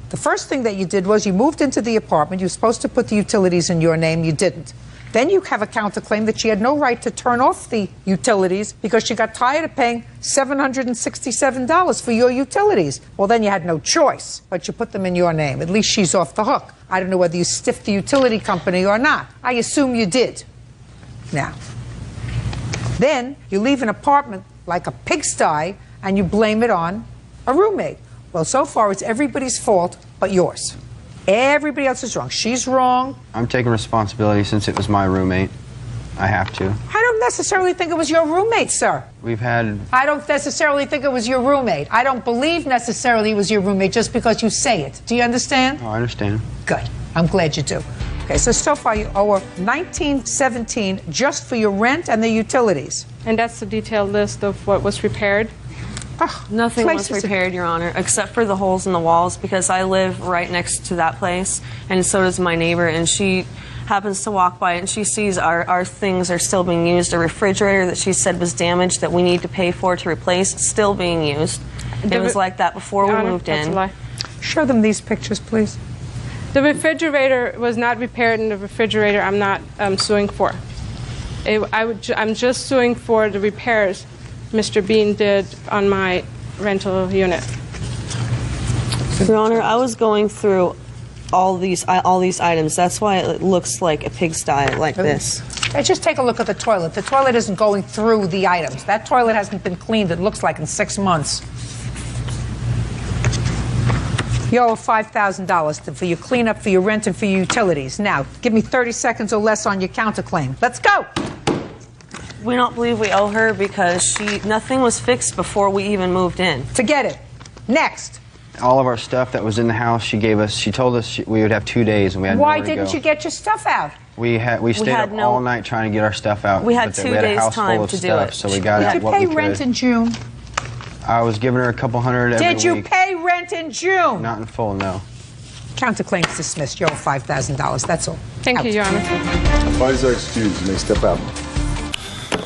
The first thing that you did was you moved into the apartment. You were supposed to put the utilities in your name. You didn't. Then you have a counterclaim that she had no right to turn off the utilities because she got tired of paying $767 for your utilities. Well, then you had no choice, but you put them in your name. At least she's off the hook. I don't know whether you stiffed the utility company or not. I assume you did. Now, then you leave an apartment like a pigsty and you blame it on a roommate. Well, so far it's everybody's fault but yours. Everybody else is wrong. She's wrong. I'm taking responsibility since it was my roommate. I have to. I don't necessarily think it was your roommate, sir. I don't necessarily think it was your roommate. I don't believe necessarily it was your roommate just because you say it. Do you understand? Oh, I understand. Good. I'm glad you do. Okay, so far you owe her $19.17 just for your rent and the utilities. And that's the detailed list of what was repaired? Nothing was repaired, Your Honor, except for the holes in the walls, because I live right next to that place, and so does my neighbor, and she happens to walk by and she sees our things are still being used. A refrigerator that she said was damaged that we need to pay for to replace, still being used. It was like that before we moved in. That's a lie. Show them these pictures, please. The refrigerator was not repaired, and the refrigerator I'm not suing for. I'm just suing for the repairs Mr. Bean did on my rental unit. Your Honor, I was going through all these items. That's why it looks like a pigsty like this. Hey, just take a look at the toilet. The toilet isn't going through the items. That toilet hasn't been cleaned, it looks like, in 6 months. You owe $5,000 for your cleanup, for your rent, and for your utilities. Now, give me 30 seconds or less on your counterclaim. Let's go! We don't believe we owe her because nothing was fixed before we even moved in. Forget it. Next. All of our stuff that was in the house, she told us we would have 2 days and we had nowhere to go. Why didn't you get your stuff out? We stayed up all night trying to get our stuff out. We had 2 days time to do it. So we got Did you pay rent in June? I was giving her a couple hundred every week. Did you pay rent in June? Not in full, no. Counterclaim's dismissed. You owe $5,000. That's all. Thank you, Your Honor. Advisor excused. You may step out.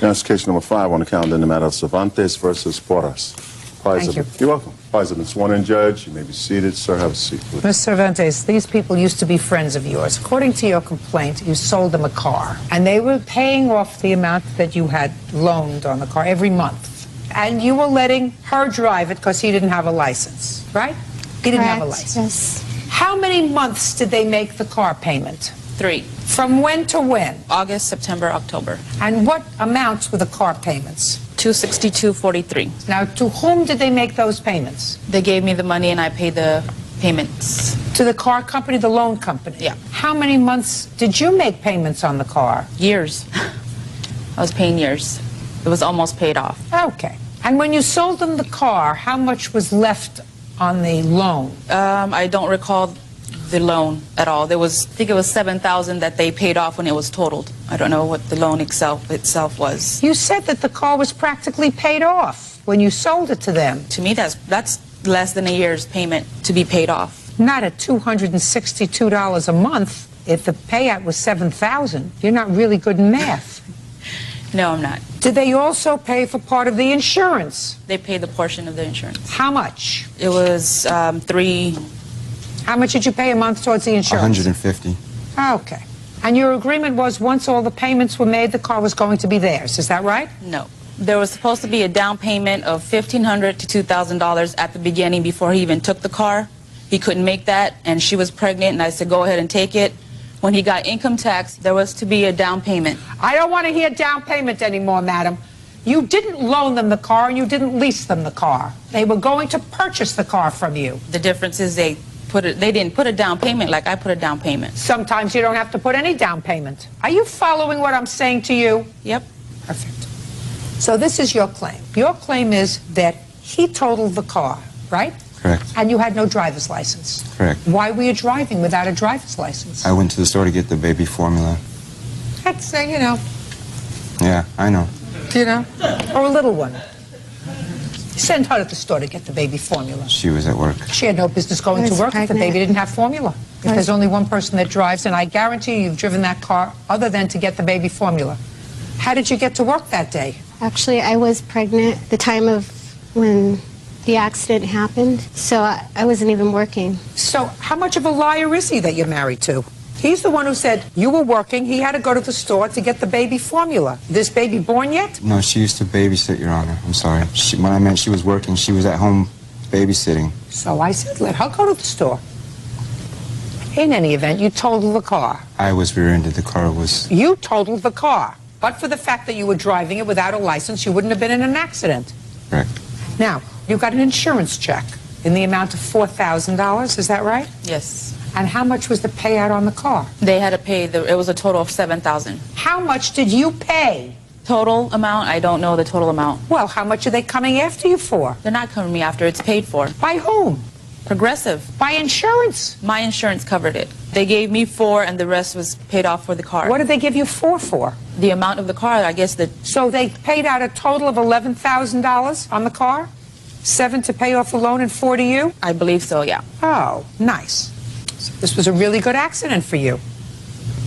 Next case number 5 on the calendar in the matter of Cervantes versus Porras. Thank you. You're welcome. Parties have been sworn in, Judge. You may be seated. Sir, have a seat, please. Ms. Cervantes, these people used to be friends of yours. According to your complaint, you sold them a car, and they were paying off the amount that you had loaned on the car every month. And you were letting her drive it because he didn't have a license, right? He didn't have a license. Yes. How many months did they make the car payment? 3. From when to when? August, September, October. And what amounts were the car payments? $262.43. Now, to whom did they make those payments? They gave me the money and I paid the payments. To the car company, the loan company? Yeah. How many months did you make payments on the car? Years. I was paying years. It was almost paid off. Okay. And when you sold them the car, how much was left on the loan? I don't recall the loan at all. I think it was $7,000 that they paid off when it was totaled. I don't know what the loan itself was. You said that the car was practically paid off when you sold it to them. To me, that's less than a year's payment to be paid off. Not at $262 a month. If the payout was $7,000, you're not really good in math. No, I'm not. Did they also pay for part of the insurance? They paid the portion of the insurance. How much? It was $3. How much did you pay a month towards the insurance? $150. Okay. And your agreement was once all the payments were made, the car was going to be theirs. Is that right? No. There was supposed to be a down payment of $1,500 to $2,000 at the beginning before he even took the car. He couldn't make that, and she was pregnant, and I said, go ahead and take it. When he got income tax, there was to be a down payment. I don't want to hear down payment anymore, madam. You didn't loan them the car, and you didn't lease them the car. They were going to purchase the car from you. The difference is they didn't put a down payment like I put a down payment. Sometimes you don't have to put any down payment. Are you following what I'm saying to you? Yep. Perfect. So this is your claim. Your claim is that he totaled the car, right? Correct. And you had no driver's license. Correct. Why were you driving without a driver's license? I went to the store to get the baby formula. That's, you know. Yeah, I know. You know? Or a little one. Send her to the store to get the baby formula. She was at work. She had no business going to work if the baby didn't have formula. If there's only one person that drives, and I guarantee you've driven that car other than to get the baby formula. How did you get to work that day? Actually, I was pregnant at the time of when the accident happened, so I wasn't even working. So how much of a liar is he that you're married to? He's the one who said you were working, he had to go to the store to get the baby formula. This baby born yet? No, she used to babysit, Your Honor. I'm sorry. When I meant she was working, she was at home babysitting. So I said, let her go to the store. In any event, you totaled the car. I was rear-ended. The car was... You totaled the car. But for the fact that you were driving it without a license, you wouldn't have been in an accident. Correct. Now, you got an insurance check in the amount of $4,000, is that right? Yes. And how much was the payout on the car? They had to pay, it was a total of $7,000. How much did you pay? Total amount? I don't know the total amount. Well, how much are they coming after you for? They're not coming me after, it's paid for. By whom? Progressive. By insurance? My insurance covered it. They gave me $4,000 and the rest was paid off for the car. What did they give you $4,000 for? The amount of the car, I guess that... So they paid out a total of $11,000 on the car? $7,000 to pay off the loan and $4,000 to you? I believe so, yeah. Oh, nice. So this was a really good accident for you.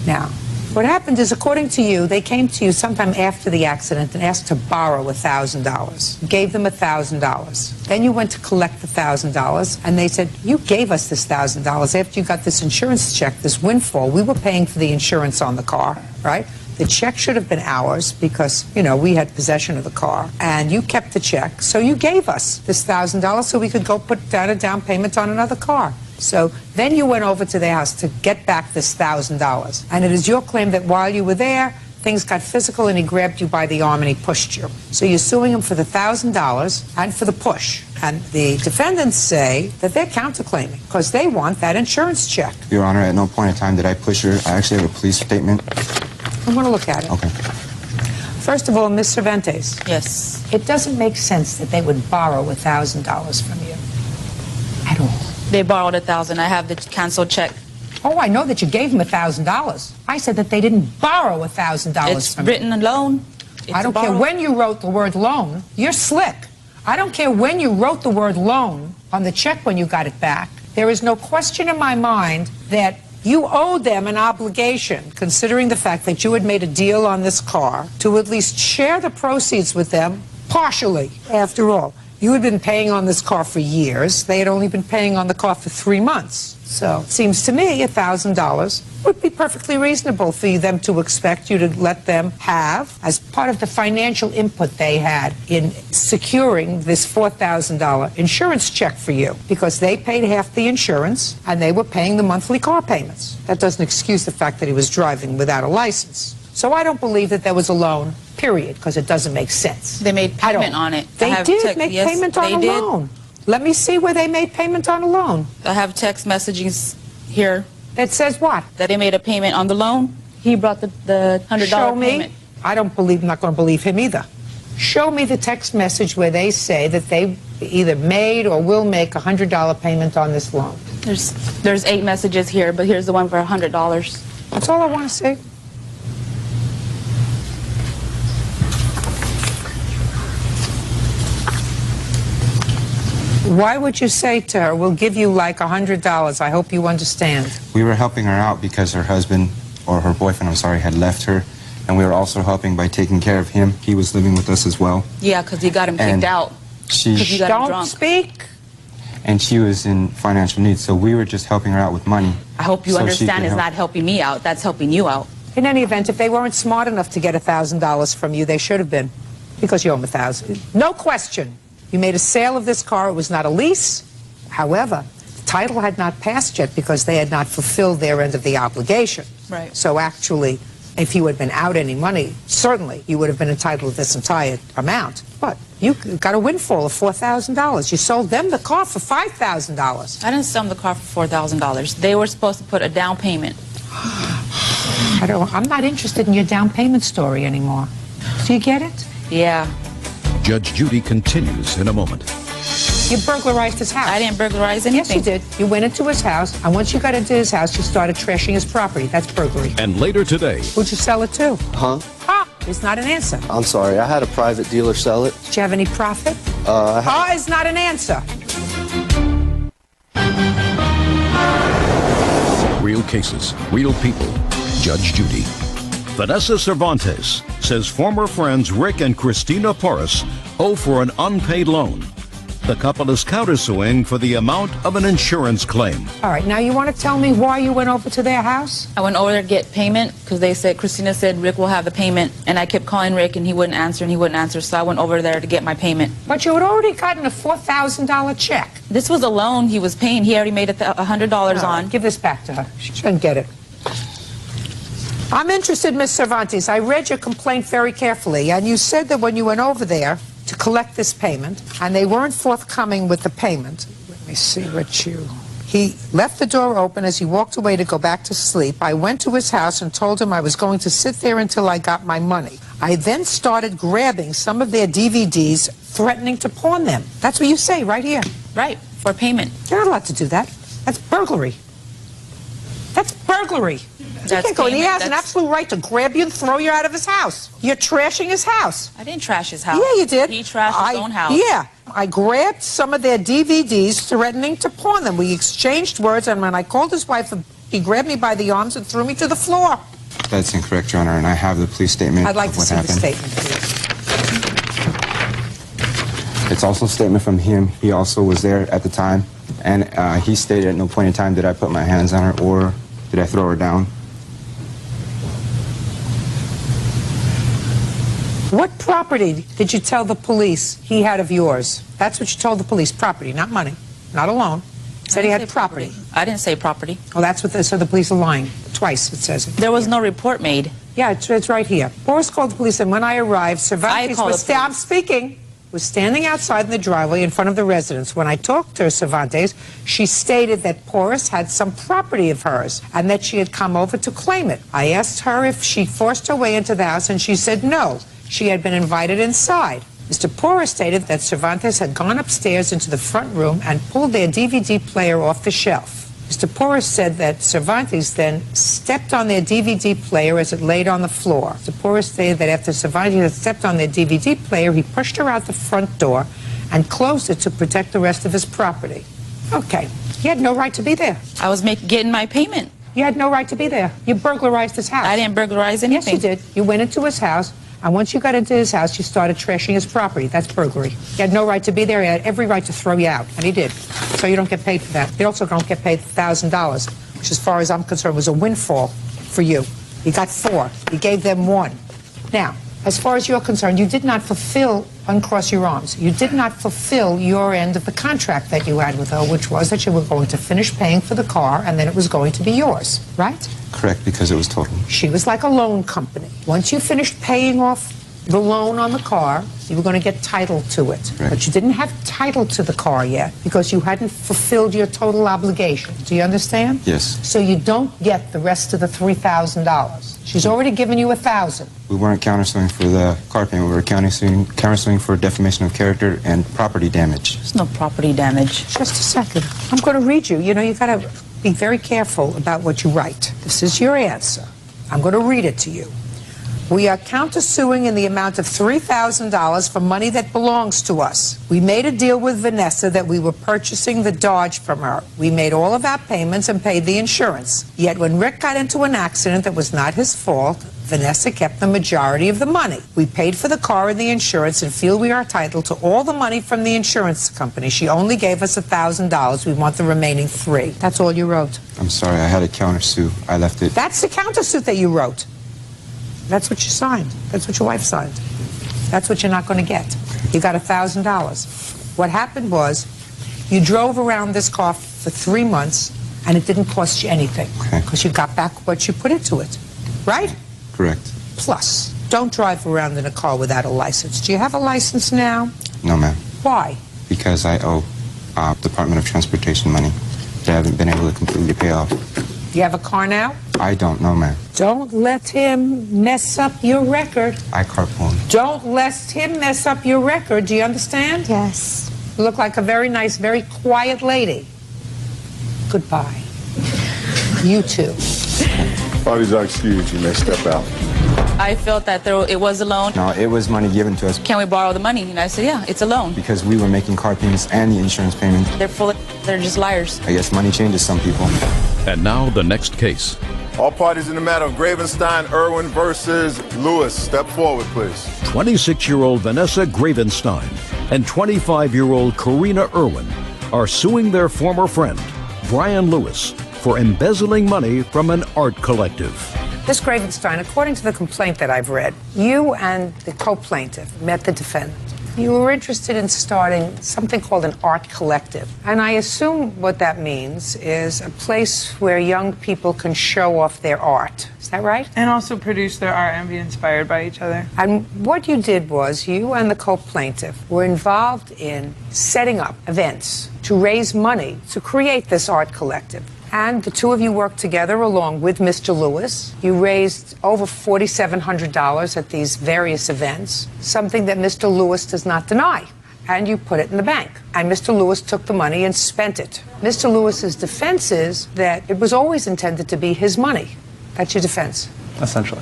Now, what happened is, according to you, they came to you sometime after the accident and asked to borrow $1,000. You gave them $1,000. Then you went to collect the $1,000, and they said, you gave us this $1,000 after you got this insurance check, this windfall. We were paying for the insurance on the car, right? The check should have been ours because, you know, we had possession of the car. And you kept the check, so you gave us this $1,000 so we could go put down a down payment on another car. So then you went over to their house to get back this $1,000. And it is your claim that while you were there, things got physical and he grabbed you by the arm and he pushed you. So you're suing him for the $1,000 and for the push. And the defendants say that they're counterclaiming because they want that insurance check. Your Honor, at no point in time did I push her. I actually have a police statement. I want to look at it. Okay. First of all, Ms. Cervantes. Yes. It doesn't make sense that they would borrow $1,000 from you at all. They borrowed $1,000. I have the canceled check. Oh, I know that you gave them $1,000. I said that they didn't borrow $1,000 from you. It's written a loan. I don't care when you wrote the word loan. You're slick. I don't care when you wrote the word loan on the check when you got it back. There is no question in my mind that you owed them an obligation, considering the fact that you had made a deal on this car, to at least share the proceeds with them partially. After all, you had been paying on this car for years. They had only been paying on the car for 3 months. So it seems to me $1,000 would be perfectly reasonable for them to expect you to let them have as part of the financial input they had in securing this $4,000 insurance check for you, because they paid half the insurance and they were paying the monthly car payments. That doesn't excuse the fact that he was driving without a license. So I don't believe that there was a loan, period, because it doesn't make sense. They made payment on it. They did make payment on a loan. Let me see where they made payment on a loan. I have text messages here. That says what? That they made a payment on the loan. He brought the $100 Show me. payment. I don't believe, I'm not going to believe him either. Show me the text message where they say that they either made or will make a $100 payment on this loan. There's 8 messages here, but here's the one for $100. That's all I want to see. Why would you say to her, we'll give you like $100? I hope you understand. We were helping her out because her husband, or her boyfriend, I'm sorry, had left her. And we were also helping by taking care of him. He was living with us as well. Yeah, because you got him kicked out. She don't speak. And she was in financial need, so we were just helping her out with money. I hope you understand it's not helping me out. That's helping you out. In any event, if they weren't smart enough to get $1,000 from you, they should have been, because you owe them $1,000. No question. You made a sale of this car. It was not a lease. However, the title had not passed yet because they had not fulfilled their end of the obligation. Right. So actually, if you had been out any money, certainly you would have been entitled to this entire amount. But you got a windfall of $4,000. You sold them the car for $5,000. I didn't sell them the car for $4,000. They were supposed to put a down payment. I'm not interested in your down payment story anymore. Do you get it? Yeah. Judge Judy continues in a moment. You burglarized his house. I didn't burglarize anything. Yes, you did. You went into his house, and once you got into his house, you started trashing his property. That's burglary. And later today. Who'd you sell it to? Huh? It's not an answer. I'm sorry. I had a private dealer sell it. Did you have any profit? Is not an answer. Real cases, real people. Judge Judy. Vanessa Cervantes says former friends Rick and Christina Porras owe for an unpaid loan. The couple is countersuing for the amount of an insurance claim. All right, now you want to tell me why you went over to their house? I went over there to get payment because Christina said Rick will have the payment, and I kept calling Rick and he wouldn't answer, so I went over there to get my payment. But you had already gotten a $4,000 check. This was a loan he was paying. He already made $100 on. Give this back to her. She shouldn't get it. I'm interested, Miss Cervantes. I read your complaint very carefully, and you said that when you went over there to collect this payment, and they weren't forthcoming with the payment. Let me see what you... He left the door open as he walked away to go back to sleep. I went to his house and told him I was going to sit there until I got my money. I then started grabbing some of their DVDs, threatening to pawn them. That's what you say right here. Right, for payment. You're not allowed to do that. That's burglary. That's burglary. He has an absolute right to grab you and throw you out of his house. You're trashing his house. I didn't trash his house. Yeah, you did. He trashed his own house. Yeah. I grabbed some of their DVDs, threatening to pawn them. We exchanged words, and when I called his wife, he grabbed me by the arms and threw me to the floor. That's incorrect, Your Honor, and I have the police statement. I'd like to see happened. the statement, please. It's also a statement from him. He also was there at the time, and he stated at no point in time did I put my hands on her or did I throw her down. What property did you tell the police he had of yours? That's what you told the police, property, not money, not a loan. Said he had property. I didn't say property. Oh, that's what so the police are lying. Twice, it says it. There was no report made. Yeah, it's right here. Boris called the police, and when I arrived, Cervantes was standing outside in the driveway in front of the residence. When I talked to Cervantes, she stated that Porras had some property of hers and that she had come over to claim it. I asked her if she forced her way into the house, and she said no. She had been invited inside. Mr. Porras stated that Cervantes had gone upstairs into the front room and pulled their DVD player off the shelf. Mr. Porras said that Cervantes then stepped on their DVD player as it laid on the floor. Mr. Porras stated that after Cervantes had stepped on their DVD player, he pushed her out the front door and closed it to protect the rest of his property. Okay. He had no right to be there. I was getting my payment. You had no right to be there. You burglarized his house. I didn't burglarize anything. Yes, you did. You went into his house, and once you got into his house, you started trashing his property. That's burglary. He had no right to be there. He had every right to throw you out, and he did. So you don't get paid for that. You also don't get paid $1,000, which, as far as I'm concerned, was a windfall for you. You got 4. You gave them 1. Now, as far as you're concerned, you did not uncross your arms. You did not fulfill your end of the contract that you had with her, which was that you were going to finish paying for the car, and then it was going to be yours, right? Correct, because it was totaled. She was like a loan company. Once you finished paying off the loan on the car, you were going to get title to it. Right. But you didn't have title to the car yet because you hadn't fulfilled your total obligation. Do you understand? Yes. So you don't get the rest of the $3,000. She's already given you $1,000. We weren't countersuing for the car payment. We were countersuing for defamation of character and property damage. There's no property damage. Just a second. I'm going to read you. You know, you've got to be very careful about what you write. This is your answer. I'm going to read it to you. We are countersuing in the amount of $3,000 for money that belongs to us. We made a deal with Vanessa that we were purchasing the Dodge from her. We made all of our payments and paid the insurance. Yet when Rick got into an accident that was not his fault, Vanessa kept the majority of the money. We paid for the car and the insurance and feel we are entitled to all the money from the insurance company. She only gave us $1,000. We want the remaining $3,000. That's all you wrote. I'm sorry, I had a countersue. I left it. That's the countersuit that you wrote. That's what you signed. That's what your wife signed. That's what you're not going to get. You got $1,000. What happened was you drove around this car for 3 months and it didn't cost you anything because you got back what you put into it, right? Correct. Plus, don't drive around in a car without a license. Do you have a license now? No, ma'am. Why? Because I owe Department of Transportation money that I haven't been able to completely pay off. You have a car now? I don't know, ma'am. Don't let him mess up your record. I carpool. Don't let him mess up your record. Do you understand? Yes. You look like a very nice, very quiet lady. Goodbye. You too. Parties are excused. You may step out. I felt that it was a loan. No, it was money given to us Can we borrow the money? And I said, yeah, it's a loan. because we were making car payments and the insurance payment. They're just liars. I guess money changes some people. And now the next case. All parties in the matter of Gravenstein, Irwin versus Lewis. Step forward, please. 26-year-old Vanessa Gravenstein and 25-year-old Karina Irwin are suing their former friend, Brian Lewis, for embezzling money from an art collective. Miss Gravenstein, according to the complaint that I've read, you and the co-plaintiff met the defendant. You were interested in starting something called an art collective. And I assume what that means is a place where young people can show off their art. Is that right? And also produce their art and be inspired by each other. And what you did was you and the co-plaintiff were involved in setting up events to raise money to create this art collective. And the two of you worked together along with Mr. Lewis. You raised over $4,700 at these various events, something that Mr. Lewis does not deny. And you put it in the bank. And Mr. Lewis took the money and spent it. Mr. Lewis's defense is that it was always intended to be his money. That's your defense. Essentially.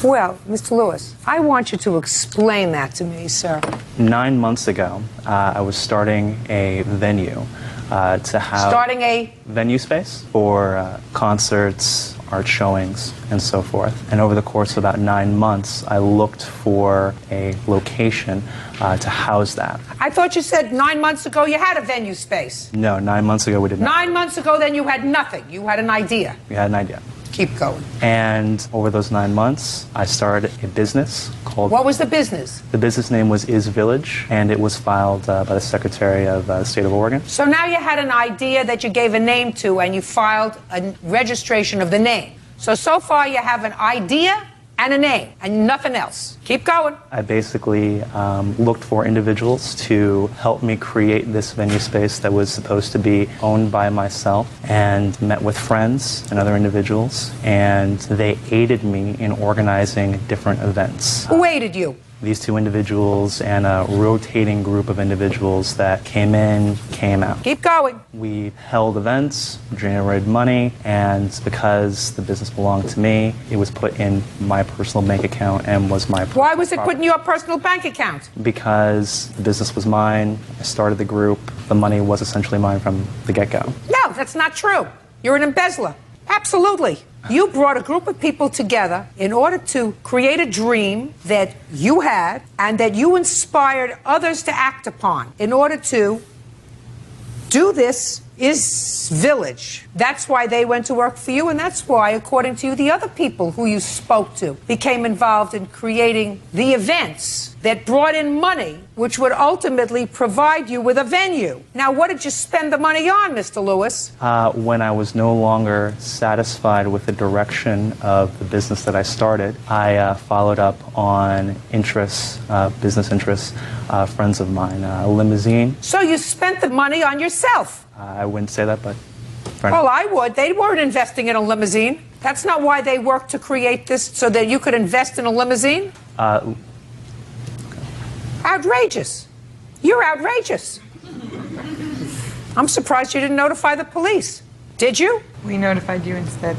Well, Mr. Lewis, I want you to explain that to me, sir. 9 months ago, I was starting a venue to have Starting a venue space for concerts, art showings, and so forth. And over the course of about 9 months, I looked for a location to house that. I thought you said 9 months ago you had a venue space. No, 9 months ago we did not. 9 months ago, then you had nothing. You had an idea. We had an idea. Keep going. And over those 9 months, I started a business called... What was the business? The business name was Is Village, and it was filed by the Secretary of the State of Oregon. So now you had an idea that you gave a name to, and you filed a registration of the name. So far you have an idea and a name, and nothing else. Keep going. I basically looked for individuals to help me create this venue space that was supposed to be owned by myself, and met with friends and other individuals, and they aided me in organizing different events. Who aided you? These two individuals and a rotating group of individuals that came in, came out. Keep going. We held events, generated money, and because the business belonged to me, it was put in my personal bank account and was my personal Why was it put in property. your personal bank account? Because the business was mine, I started the group, the money was essentially mine from the get-go. No, that's not true. You're an embezzler. Absolutely. You brought a group of people together in order to create a dream that you had and that you inspired others to act upon in order to do this Is Village. That's why they went to work for you, and that's why, according to you, the other people who you spoke to became involved in creating the events that brought in money, which would ultimately provide you with a venue. Now, what did you spend the money on, Mr. Lewis? When I was no longer satisfied with the direction of the business that I started, I followed up on interests, business interests, friends of mine, a limousine. So you spent the money on yourself? I wouldn't say that, but... Well, I would. They weren't investing in a limousine. That's not why they worked to create this, so that you could invest in a limousine? Outrageous. You're outrageous. I'm surprised you didn't notify the police. Did you? We notified you instead.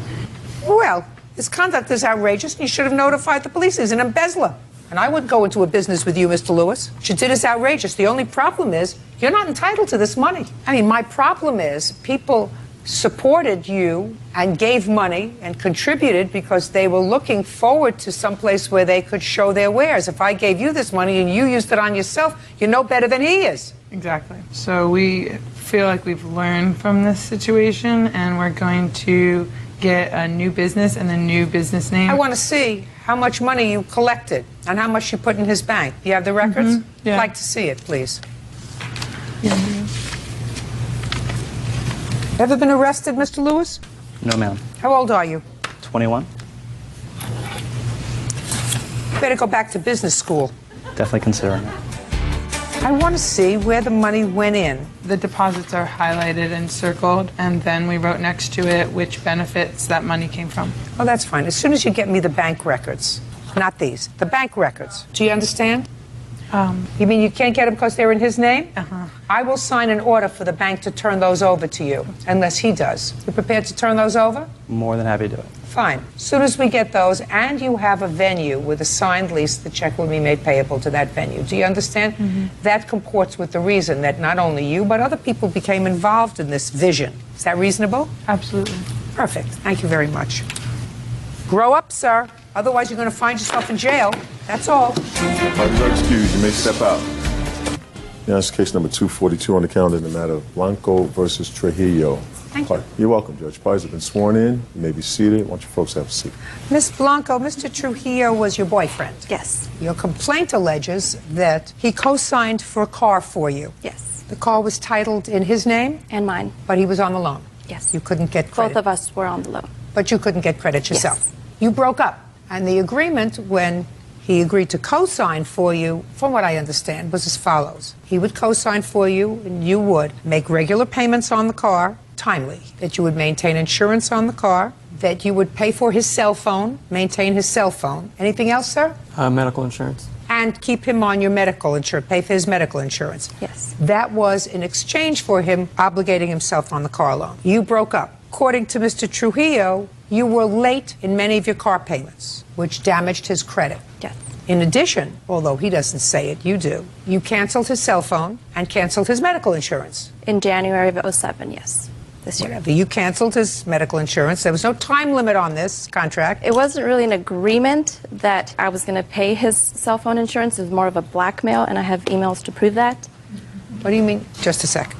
Well, his conduct is outrageous, and you should have notified the police. He's an embezzler. And I wouldn't go into a business with you, Mr. Lewis. What you did is outrageous. The only problem is you're not entitled to this money. I mean, my problem is people supported you and gave money and contributed because they were looking forward to some place where they could show their wares. If I gave you this money and you used it on yourself, you're no better than he is. Exactly. So we feel like we've learned from this situation, and we're going to get a new business and a new business name. I want to see how much money you collected and how much you put in his bank. Do you have the records? Yeah. I'd like to see it, please. Ever been arrested, Mr. Lewis? No, ma'am. How old are you? 21. Better go back to business school. Definitely considering it. I want to see where the money went in. The deposits are highlighted and circled, and then we wrote next to it which benefits that money came from. Oh, that's fine. As soon as you get me the bank records, not these, the bank records. Do you understand? You mean you can't get them because they're in his name? I will sign an order for the bank to turn those over to you, unless he does. You prepared to turn those over? More than happy to do it. Fine. As soon as we get those and you have a venue with a signed lease, the check will be made payable to that venue. Do you understand? That comports with the reason that not only you, but other people became involved in this vision. Is that reasonable? Absolutely. Perfect. Thank you very much. Grow up, sir. Otherwise, you're going to find yourself in jail. That's all. Parties are excused. You may step out. Now, it's case number 242 on the calendar in the matter of Blanco versus Trujillo. Thank you. You're welcome, Judge. Parties have been sworn in. You may be seated. Why don't you folks have a seat? Miss Blanco, Mr. Trujillo was your boyfriend. Yes. Your complaint alleges that he co-signed for a car for you. Yes. The car was titled in his name? And mine. But he was on the loan? Yes. You couldn't get credit? Both of us were on the loan. But you couldn't get credit yourself? Yes. You broke up. And the agreement, when he agreed to co-sign for you, from what I understand, was as follows. He would co-sign for you, and you would make regular payments on the car, timely, that you would maintain insurance on the car, that you would pay for his cell phone, maintain his cell phone. Anything else, sir? Medical insurance. And keep him on your medical insurance, pay for his medical insurance. Yes. That was in exchange for him obligating himself on the car loan. You broke up. According to Mr. Trujillo, you were late in many of your car payments, which damaged his credit. Yes. In addition, although he doesn't say it, you do, you canceled his cell phone and canceled his medical insurance. In January of 2007, yes. This year. Whatever. You canceled his medical insurance. There was no time limit on this contract. It wasn't really an agreement that I was going to pay his cell phone insurance. It was more of a blackmail, and I have emails to prove that. What do you mean? Just a second.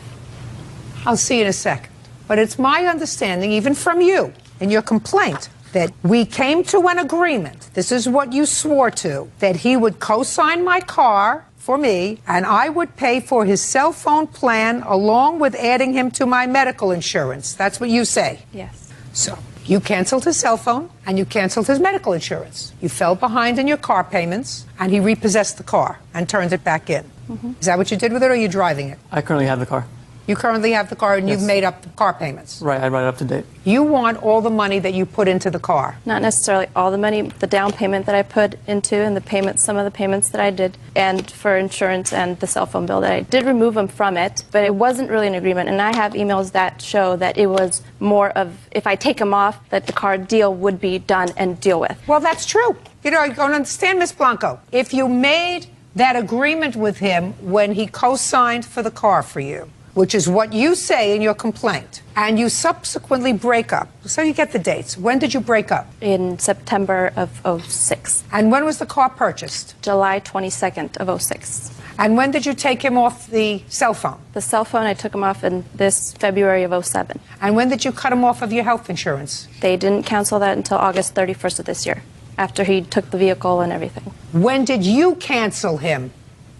I'll see you in a second. But it's my understanding, even from you, in your complaint, that we came to an agreement, this is what you swore to, that he would co-sign my car for me, and I would pay for his cell phone plan along with adding him to my medical insurance. That's what you say. Yes. So you canceled his cell phone and you canceled his medical insurance. You fell behind in your car payments, and he repossessed the car and turned it back in. Is that what you did with it, or are you driving it? I currently have the car. You currently have the car, and Yes. you've made up the car payments. Right, I write it up to date. You want all the money that you put into the car. Not necessarily all the money, the down payment that I put into and the payments, some of the payments that I did, and for insurance and the cell phone bill that I did remove them from it, but it wasn't really an agreement. And I have emails that show that it was more of, if I take them off, that the car deal would be done and deal with. Well, that's true. You know, you don't understand, Miss Blanco. If you made that agreement with him when he co-signed for the car for you, which is what you say in your complaint, and you subsequently break up. So you get the dates. When did you break up? In September of 06. And when was the car purchased? July 22nd of 06. And when did you take him off the cell phone? The cell phone, I took him off in this February of 07. And when did you cut him off of your health insurance? They didn't cancel that until August 31st of this year, after he took the vehicle and everything. When did you cancel him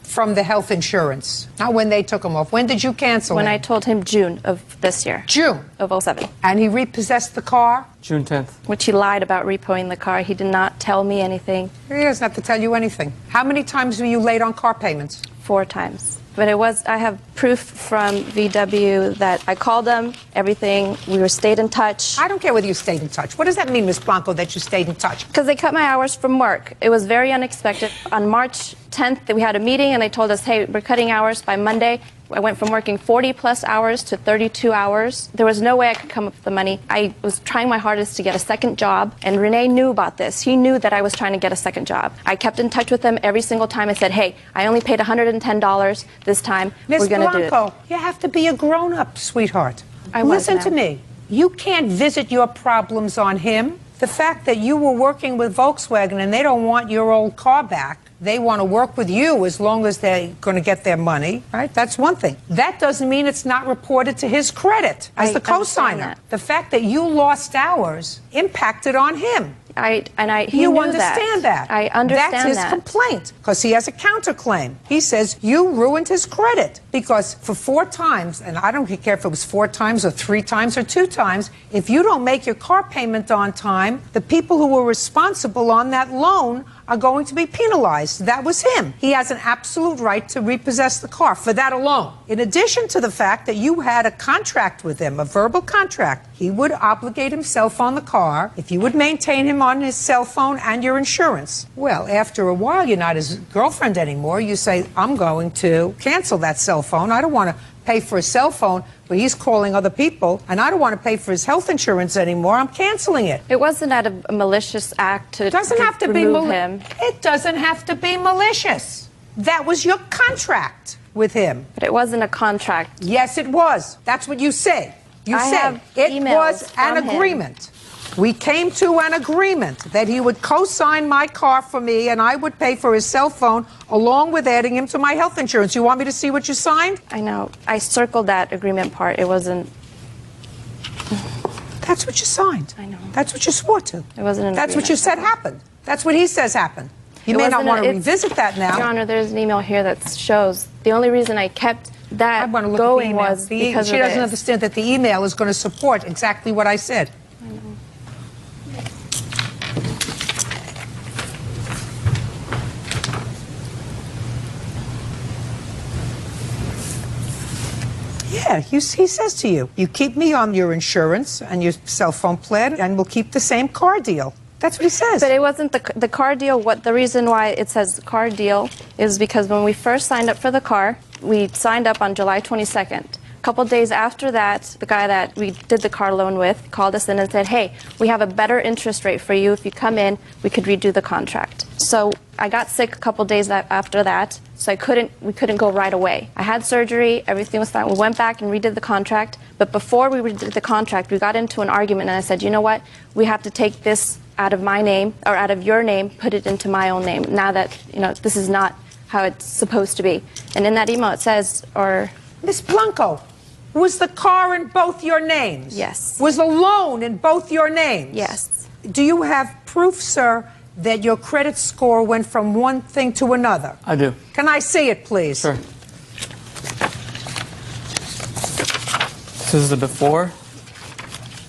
from the health insurance? Not when they took him off. When did you cancel him? When I told him June of this year. June? Of 07. And he repossessed the car? June 10th. Which he lied about repoing the car. He did not tell me anything. He doesn't have to tell you anything. How many times were you late on car payments? 4 times. But I have proof from VW that I called them, everything, we stayed in touch. I don't care whether you stayed in touch. What does that mean, Miss Blanco, that you stayed in touch? Because they cut my hours from work. It was very unexpected. On March 10th, we had a meeting and they told us, hey, we're cutting hours by Monday. I went from working 40 plus hours to 32 hours. There was no way I could come up with the money. I was trying my hardest to get a second job, and Renee knew about this. He knew that I was trying to get a second job. I kept in touch with him every single time. I said, hey, I only paid $110 this time. Miss We're going to do it. Blanco, you have to be a grown-up, sweetheart. I was Listen now. to me. You can't visit your problems on him. The fact that you were working with Volkswagen and they don't want your old car back, they want to work with you as long as they're going to get their money, right? That's one thing. That doesn't mean it's not reported to his credit as I the co-signer. understand that. The fact that you lost hours impacted on him. He You knew understand that. I understand That's his that. complaint, because he has a counterclaim. He says you ruined his credit because for 4 times, and I don't care if it was 4 times or 3 times or 2 times, if you don't make your car payment on time, the people who were responsible on that loan are going to be penalized. That was him. He has an absolute right to repossess the car for that alone. In addition to the fact that you had a contract with him, a verbal contract, he would obligate himself on the car if you would maintain him on his cell phone and your insurance. Well, after a while, you're not his girlfriend anymore. You say, I'm going to cancel that cell phone. I don't want to pay for a cell phone, but he's calling other people, and I don't want to pay for his health insurance anymore. I'm canceling it. It wasn't out of a malicious act to It doesn't have to be remove him. It doesn't have to be malicious. That was your contract with him. But it wasn't a contract. Yes, it was. That's what you said. You I said have it emails was an from him. agreement. We came to an agreement that he would co-sign my car for me and I would pay for his cell phone along with adding him to my health insurance. You want me to see what you signed? I know. I circled that agreement part. It wasn't... That's what you signed. I know. That's what you swore to. It wasn't an That's what you said happened. That's what he says happened. You may not want to revisit that now. Your Honor, there's an email here that shows the only reason I kept that going was because she of doesn't this. understand that the email is going to support exactly what I said. I know. Yeah, he says to you, you keep me on your insurance and your cell phone plan, and we'll keep the same car deal. That's what he says. But it wasn't the car deal. The reason why it says car deal is because when we first signed up for the car, we signed up on July 22nd. A couple days after that, the guy that we did the car loan with called us in and said, hey, we have a better interest rate for you. If you come in, we could redo the contract. So I got sick a couple days after that, so we couldn't go right away. I had surgery, everything was fine. We went back and redid the contract, but before we redid the contract, we got into an argument, and I said, you know what, we have to take this out of my name, or out of your name, put it into my own name, now that, you know, this is not how it's supposed to be. And in that email it says, or... Miss Blanco, was the car in both your names? Yes. Was the loan in both your names? Yes. Do you have proof, sir, that your credit score went from one thing to another? I do. Can I see it, please? Sure. This is the before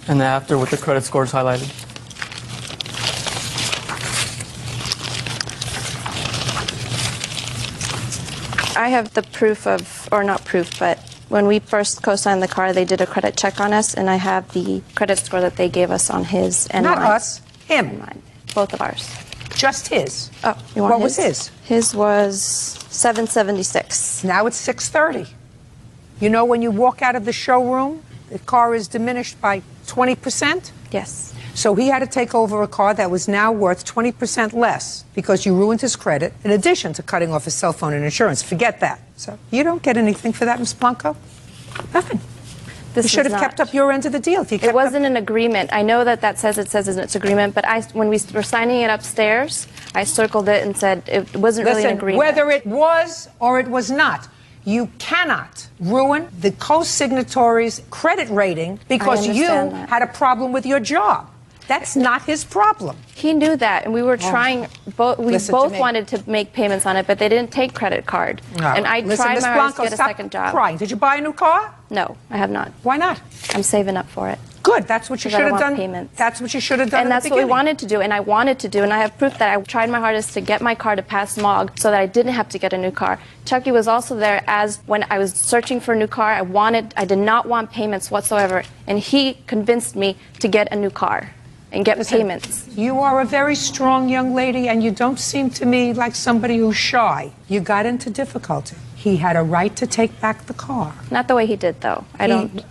and the after with the credit scores highlighted. I have the proof of, or not proof, but when we first co-signed the car, they did a credit check on us, and I have the credit score that they gave us on his and Not mine. us, him. And mine. Both of ours. Just his. Oh, you want What was his? His was 776. Now it's 630. You know, when you walk out of the showroom, the car is diminished by 20%? Yes. So he had to take over a car that was now worth 20% less because you ruined his credit, in addition to cutting off his cell phone and insurance. Forget that. So you don't get anything for that, Ms. Blanco? Nothing. This you should is have not. kept up your end of the deal. If you kept It wasn't an agreement. I know that says it says it's agreement, but when we were signing it upstairs, I circled it and said it wasn't really an agreement. Whether it was or it was not, you cannot ruin the co-signatory's credit rating because you had a problem with your job. That's not his problem. He knew that, and we were trying. We both wanted to make payments on it, but they didn't take credit card. No. And I Listen, tried Ms. my hardest to Blanco, get a stop second job. crying. Did you buy a new car? No, I have not. Why not? I'm saving up for it. Good. That's what you should have done. Payments. That's what you should have done. And that's what we wanted to do, and I wanted to do, and I have proof that I tried my hardest to get my car to pass smog so that I didn't have to get a new car. Chucky was also there as when I was searching for a new car. I did not want payments whatsoever, and he convinced me to get a new car and get payments. You are a very strong young lady, and you don't seem to me like somebody who's shy. You got into difficulty. He had a right to take back the car. Not the way he did, though.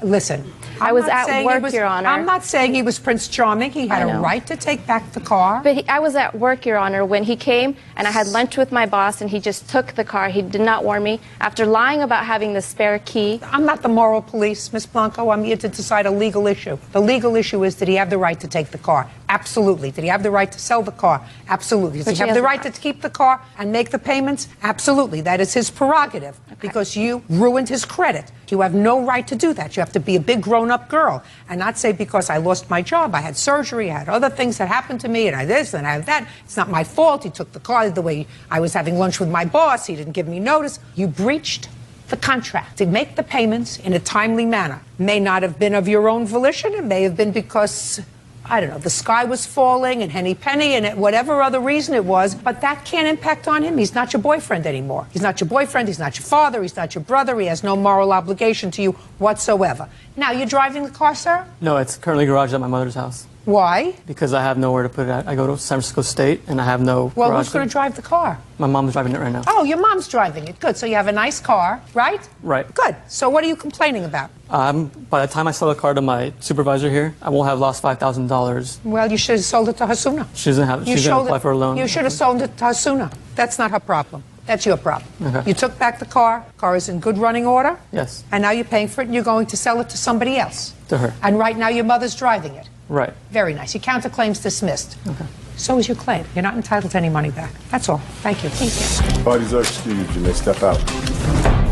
Listen. I was at work, Your Honor. I'm not saying he was Prince Charming. He had a right to take back the car. But I was at work, Your Honor, when he came, and I had lunch with my boss, and he just took the car. He did not warn me. After lying about having the spare key. I'm not the moral police, Ms. Blanco. I'm here to decide a legal issue. The legal issue is, did he have the right to take the car? Absolutely. Did he have the right to sell the car? Absolutely. Does he have the right to keep the car and make the payments? Absolutely. That is his prerogative because you ruined his credit. You have no right to do that. You have to be a big grown-up girl and not say, because I lost my job, I had surgery, I had other things that happened to me, and I this and I have that. It's not my fault. He took the car the way I was having lunch with my boss. He didn't give me notice. You breached the contract to make the payments in a timely manner. May not have been of your own volition. It may have been because I don't know, the sky was falling and Henny Penny and whatever other reason it was, but that can't impact on him. He's not your boyfriend anymore. He's not your boyfriend, he's not your father, he's not your brother, he has no moral obligation to you whatsoever. Now, you're driving the car, sir? No, it's currently garaged at my mother's house. Why? Because I have nowhere to put it. I go to San Francisco State and I have no Well, garage. who's going to drive the car? My mom's driving it right now. Oh, your mom's driving it. Good. So you have a nice car, right? Right. Good. So what are you complaining about? By the time I sell the car to my supervisor here, I will have lost $5,000. Well, you should have sold it to her sooner. She's going to apply for a loan. You should have sold it to her sooner. That's not her problem. That's your problem. Okay. You took back the car. Car is in good running order. Yes. And now you're paying for it and you're going to sell it to somebody else. To her. And right now your mother's driving it. Right. Very nice. Your counterclaim's dismissed. Okay. So is your claim. You're not entitled to any money back. That's all. Thank you. Thank you. Parties are excused. You may step out.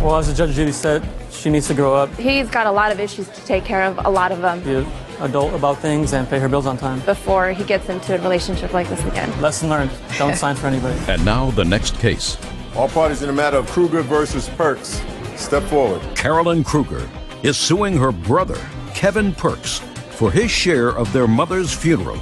Well, as the Judge Judy said, she needs to grow up, He's got a lot of issues to take care of, a lot of them, be an adult about things, and pay her bills on time. before he gets into a relationship like this again. Lesson learned. Don't sign for anybody. And now the next case. All parties in the matter of Kruger versus Perks, step forward. Carolyn Kruger is suing her brother, Kevin Perks, for his share of their mother's funeral.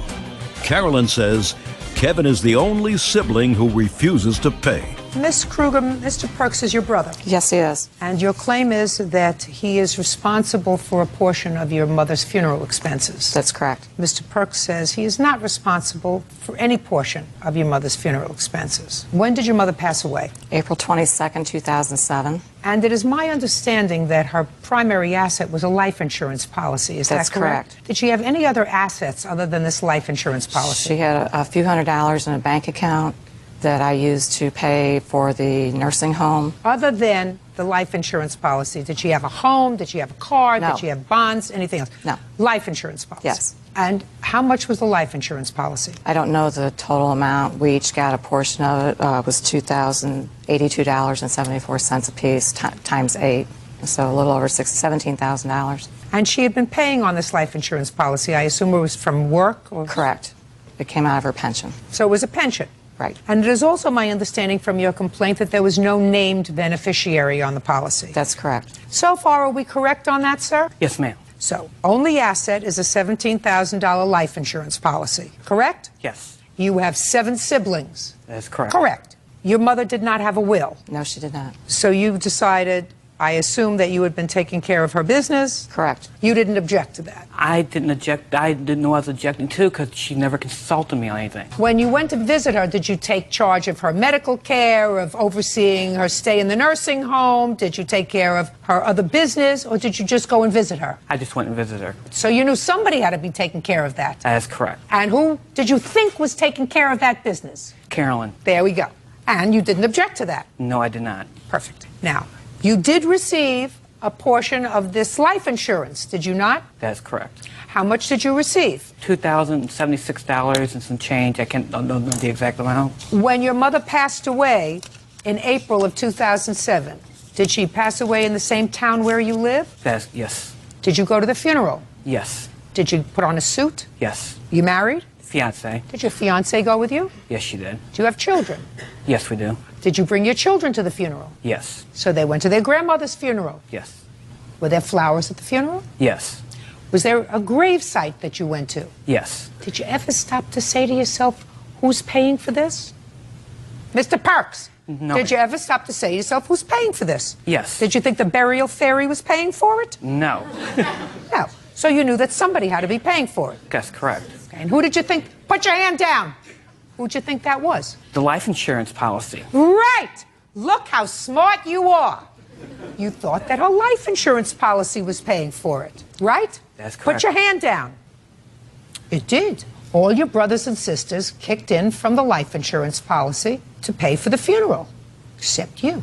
Carolyn says Kevin is the only sibling who refuses to pay. Miss Kruger, Mr. Perks is your brother. Yes, he is. And your claim is that he is responsible for a portion of your mother's funeral expenses. That's correct. Mr. Perks says he is not responsible for any portion of your mother's funeral expenses. When did your mother pass away? April 22nd, 2007. And it is my understanding that her primary asset was a life insurance policy. Is That's that correct? correct. Did she have any other assets other than this life insurance policy? She had a few $100s in a bank account that I used to pay for the nursing home. Other than the life insurance policy, did she have a home? Did she have a car? No. Did she have bonds? Anything else? No. Life insurance policy? Yes. And how much was the life insurance policy? I don't know the total amount. We each got a portion of it. It was $2,082.74 a piece times 8. So a little over $17,000. And she had been paying on this life insurance policy. I assume it was from work? Or... Correct. It came out of her pension. So it was a pension? Right. And it is also my understanding from your complaint that there was no named beneficiary on the policy. That's correct. So far, are we correct on that, sir? Yes, ma'am. So, only asset is a $17,000 life insurance policy, correct? Yes. You have 7 siblings. That's correct. Correct. Your mother did not have a will. No, she did not. So you decided, I assume, that you had been taking care of her business? Correct. You didn't object to that? I didn't object. I didn't know I was objecting to because she never consulted me on anything. When you went to visit her, did you take charge of her medical care, of overseeing her stay in the nursing home? Did you take care of her other business, or did you just go and visit her? I just went and visited her. So you knew somebody had to be taking care of that? That is correct. And who did you think was taking care of that business? Carolyn. There we go. And you didn't object to that? No, I did not. Perfect. Now, you did receive a portion of this life insurance, did you not? That's correct. How much did you receive? $2,076 and some change. I don't know the exact amount. When your mother passed away in April of 2007, did she pass away in the same town where you live? Yes. Did you go to the funeral? Yes. Did you put on a suit? Yes. You married? Fiance. Did your fiance go with you? Yes, she did. Do you have children? Yes, we do. Did you bring your children to the funeral? Yes. So they went to their grandmother's funeral. Yes. Were there flowers at the funeral? Yes. Was there a grave site that you went to? Yes. Did you ever stop to say to yourself, who's paying for this? Mr. Perks, No. did you ever stop to say to yourself, who's paying for this? Yes. Did you think the burial fairy was paying for it? No. No. So you knew that somebody had to be paying for it. That's correct. And who did you think? Put your hand down. Who'd you think that was? The life insurance policy. Right. Look how smart you are. You thought that her life insurance policy was paying for it, right? That's correct. Put your hand down. It did. All your brothers and sisters kicked in from the life insurance policy to pay for the funeral, except you.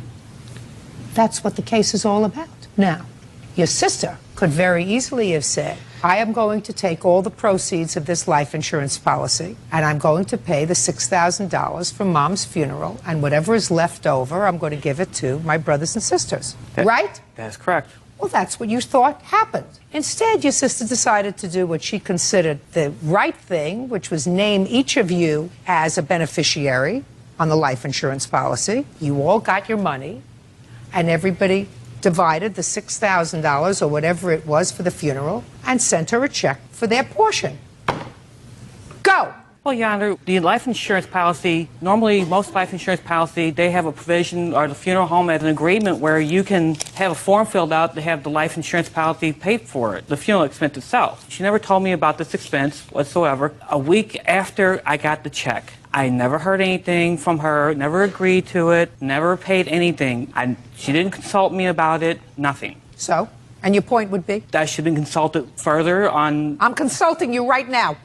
That's what the case is all about. Now, your sister could very easily have said, I am going to take all the proceeds of this life insurance policy, and I'm going to pay the $6,000 for Mom's funeral, and whatever is left over, I'm going to give it to my brothers and sisters. Right? That's correct. Well, that's what you thought happened. Instead, your sister decided to do what she considered the right thing, which was name each of you as a beneficiary on the life insurance policy. You all got your money, and everybody divided the $6,000 or whatever it was for the funeral and sent her a check for their portion. Well, Your Honor, the life insurance policy, normally most life insurance policy, they have a provision, or the funeral home has an agreement where you can have a form filled out to have the life insurance policy paid for it, the funeral expense itself. She never told me about this expense whatsoever. A week after I got the check, I never heard anything from her, never agreed to it, never paid anything. She didn't consult me about it, nothing. So? And your point would be? I should have been consulted further on... I'm consulting you right now.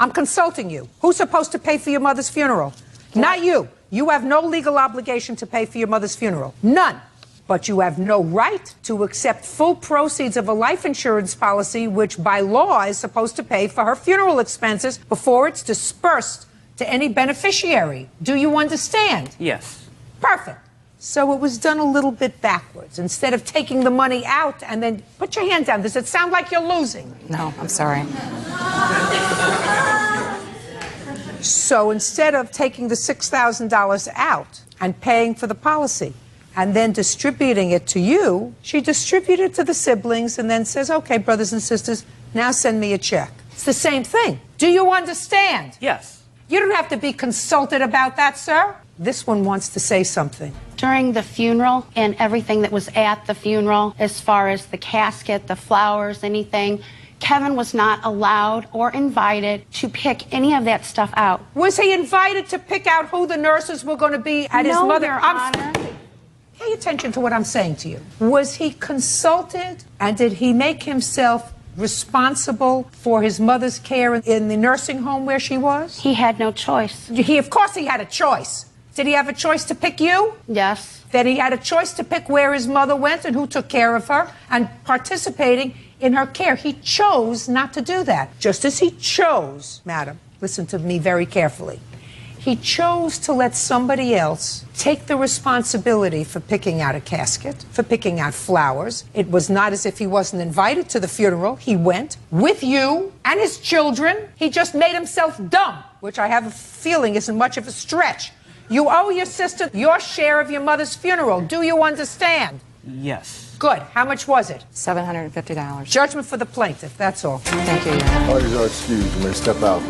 I'm consulting you. Who's supposed to pay for your mother's funeral? Not you. You have no legal obligation to pay for your mother's funeral. None. But you have no right to accept full proceeds of a life insurance policy, which by law is supposed to pay for her funeral expenses before it's dispersed to any beneficiary. Do you understand? Yes. Perfect. So it was done a little bit backwards. Instead of taking the money out and then put your hand down. Does it sound like you're losing? No, I'm sorry. So instead of taking the $6,000 out and paying for the policy and then distributing it to you, she distributed it to the siblings and then says, okay, brothers and sisters, now send me a check. It's the same thing. Do you understand? Yes. You don't have to be consulted about that, sir. This one wants to say something. During the funeral and everything that was at the funeral, as far as the casket, the flowers, anything, Kevin was not allowed or invited to pick any of that stuff out. Was he invited to pick out who the nurses were going to be at his mother? Your Honor. Pay attention to what I'm saying to you. Was he consulted, and did he make himself responsible for his mother's care in the nursing home where she was? He had no choice. Of course he had a choice. Did he have a choice to pick you? Yes. That he had a choice to pick where his mother went and who took care of her and participating in her care. He chose not to do that. Just as he chose, madam, listen to me very carefully. He chose to let somebody else take the responsibility for picking out a casket, for picking out flowers. It was not as if he wasn't invited to the funeral. He went with you and his children. He just made himself dumb, which I have a feeling isn't much of a stretch. You owe your sister your share of your mother's funeral. Do you understand? Yes. Good. How much was it? $750. Judgment for the plaintiff. That's all. Thank you, Your Honor. Parties are excused. You may step out.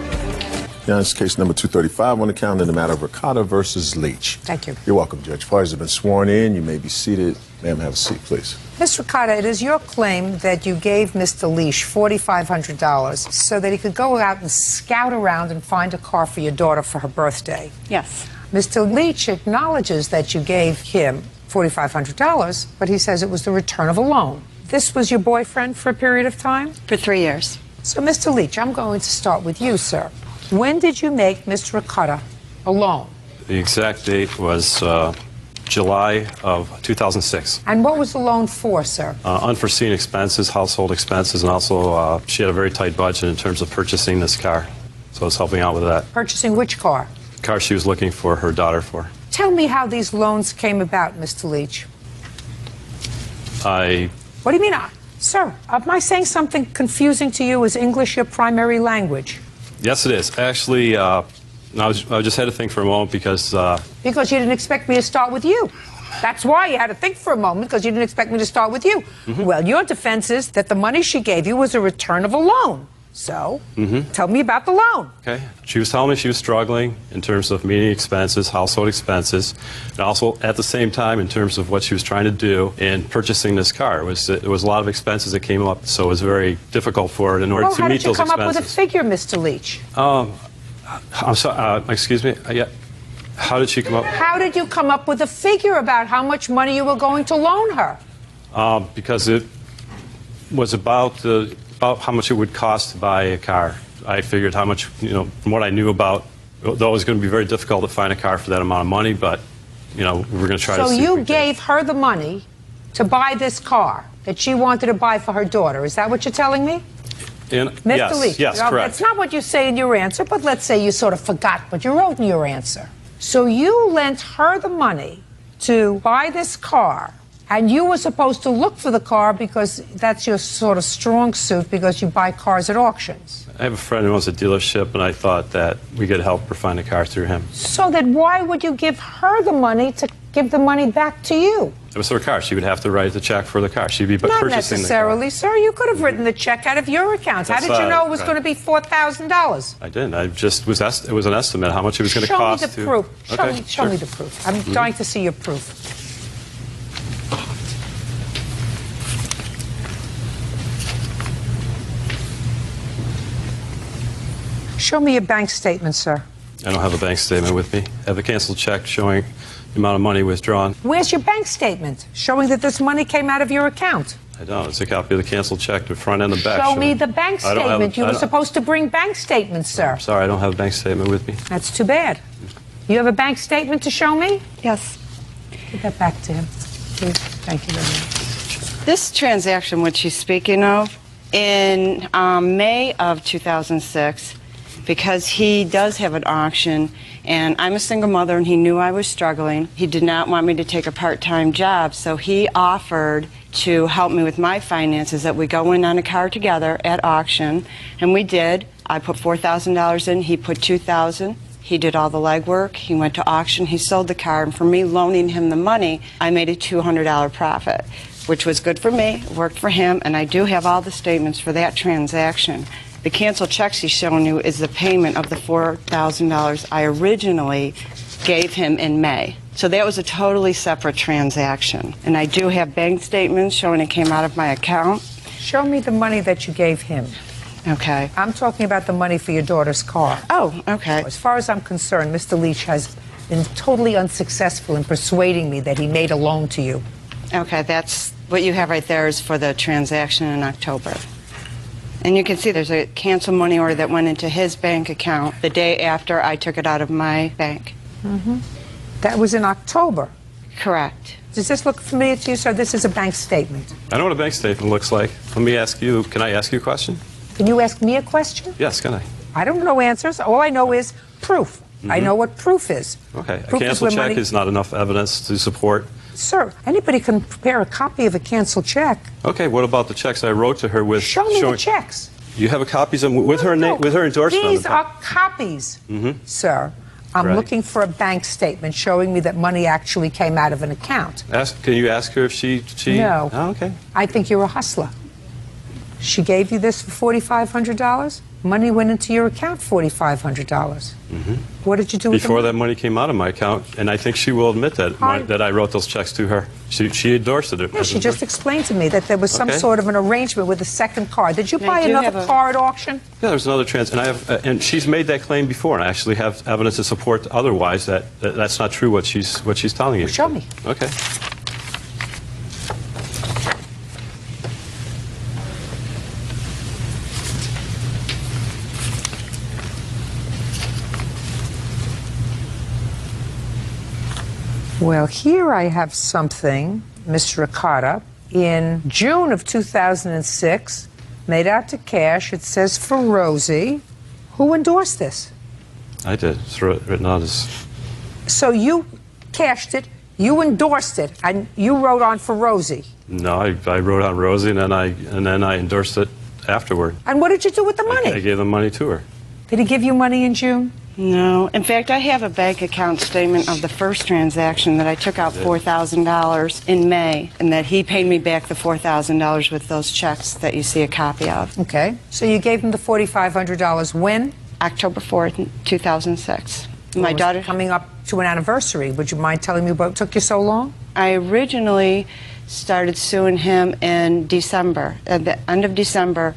This case number 235 on the calendar in the matter of Ricotta versus Leach. Thank you. You're welcome, Judge. Parties have been sworn in. You may be seated. Ma'am, have a seat, please. Ms. Ricotta, it is your claim that you gave Mr. Leach $4,500 so that he could go out and scout around and find a car for your daughter for her birthday. Yes. Mr. Leach acknowledges that you gave him $4,500, but he says it was the return of a loan. This was your boyfriend for a period of time? For 3 years. So, Mr. Leach, I'm going to start with you, sir. When did you make Mr. Ricotta a loan? The exact date was July of 2006. And what was the loan for, sir? Unforeseen expenses, household expenses, and also she had a very tight budget in terms of purchasing this car. So I was helping out with that. Purchasing which car? The car she was looking for her daughter for. Tell me how these loans came about, Mr. Leach. What do you mean? Sir, am I saying something confusing to you? Is English your primary language? Yes, it is. Actually, I just had to think for a moment because... Because you didn't expect me to start with you. That's why you had to think for a moment, because you didn't expect me to start with you. Mm-hmm. Well, your defense is that the money she gave you was a return of a loan. So, tell me about the loan. Okay. She was telling me she was struggling in terms of meeting expenses, household expenses, and also at the same time in terms of what she was trying to do in purchasing this car. It was a lot of expenses that came up, so it was very difficult for her in order to meet those expenses. How did you come up with a figure, Mr. Leach? I'm sorry, excuse me? Yeah. How did she come up? How did you come up with a figure about how much money you were going to loan her? Because it was about how much it would cost to buy a car. I figured how much, from what I knew about, though it was going to be very difficult to find a car for that amount of money, but, we're going to try to see. So you gave her the money to buy this car that she wanted to buy for her daughter. Is that what you're telling me? Mr. Leach. Yes, correct. It's not what you say in your answer, but let's say you sort of forgot what you wrote in your answer. So you lent her the money to buy this car, and you were supposed to look for the car because that's your sort of strong suit, because you buy cars at auctions. I have a friend who owns a dealership, and I thought that we could help her find a car through him. So then why would you give her the money to give the money back to you? It was her car. She would have to write the check for the car. She'd be Not purchasing necessarily, sir. You could have written the check out of your account. How That's did you know it was right. going to be $4,000? I didn't. I just was. It was an estimate how much it was going to cost. Show me the proof. Okay, Show me the proof. I'm dying to see your proof. Show me your bank statement, sir. I don't have a bank statement with me. I have a canceled check showing the amount of money withdrawn. Where's your bank statement showing that this money came out of your account? I don't. It's a copy of the canceled check, the front and the back. Show me the bank I don't have statement. a- You I were don't- supposed to bring bank statements, sir. Sorry, I don't have a bank statement with me. That's too bad. You have a bank statement to show me? Yes. Give that back to him, please. Thank you very much. This transaction, which she's speaking of, in May of 2006, because he does have an auction, and I'm a single mother, and he knew I was struggling. He did not want me to take a part-time job, so he offered to help me with my finances, that we go in on a car together at auction, and we did. I put $4,000 in, he put $2,000. He did all the legwork. He went to auction. He sold the car. And for me loaning him the money, I made a $200 profit, which was good for me, worked for him, and I do have all the statements for that transaction. The canceled checks he's showing you is the payment of the $4,000 I originally gave him in May. So that was a totally separate transaction. And I do have bank statements showing it came out of my account. Show me the money that you gave him. Okay. I'm talking about the money for your daughter's car. Oh, okay. As far as I'm concerned, Mr. Leach has been totally unsuccessful in persuading me that he made a loan to you. Okay, that's what you have right there is for the transaction in October. And you can see there's a cancel money order that went into his bank account the day after I took it out of my bank. Mm-hmm. That was in October. Correct. Does this look familiar to you, sir? This is a bank statement. I know what a bank statement looks like. Let me ask you, can I ask you a question? Can you ask me a question? Yes, can I? I don't know answers. All I know is proof. I know what proof is. Okay. Proof A is canceled where check money- is not enough evidence to support. Sir, anybody can prepare a copy of a canceled check. Okay, what about the checks I wrote to her with Show me showing the checks. You have a copies of with her name with her endorsement on These the are back. copies, Mhm. sir. I'm Right. looking for a bank statement showing me that money actually came out of an account. Can you ask her if she No. Oh, okay. I think you're a hustler. She gave you this for $4,500. Money went into your account, $4,500. Mhm. What did you do with the Before money? that money came out of my account, and I think she will admit that that I wrote those checks to her. She endorsed it. Yeah, she just explained to me that there was some Okay. sort of an arrangement with a second car. Did you I buy do another have a- car at auction? Yeah, there's another and I have, and she's made that claim before, and I actually have evidence to support otherwise that's not true what she's telling you. Show me. Okay. Well, here I have something, Mr. Ricotta, in June of 2006, made out to cash. It says for Rosie. Who endorsed this? I did. It's written on as. So you cashed it, you endorsed it, and you wrote on for Rosie. No, I wrote on Rosie, and then I endorsed it afterward. And what did you do with the money? I gave the money to her. Did he give you money in June? No. In fact, I have a bank account statement of the first transaction that I took out $4,000 in May, and that he paid me back the $4,000 with those checks that you see a copy of. Okay. So you gave him the $4,500 when? October 4th, 2006. Well, My it was daughter coming up to an anniversary. Would you mind telling me what took you so long? I originally started suing him in December. At the end of December,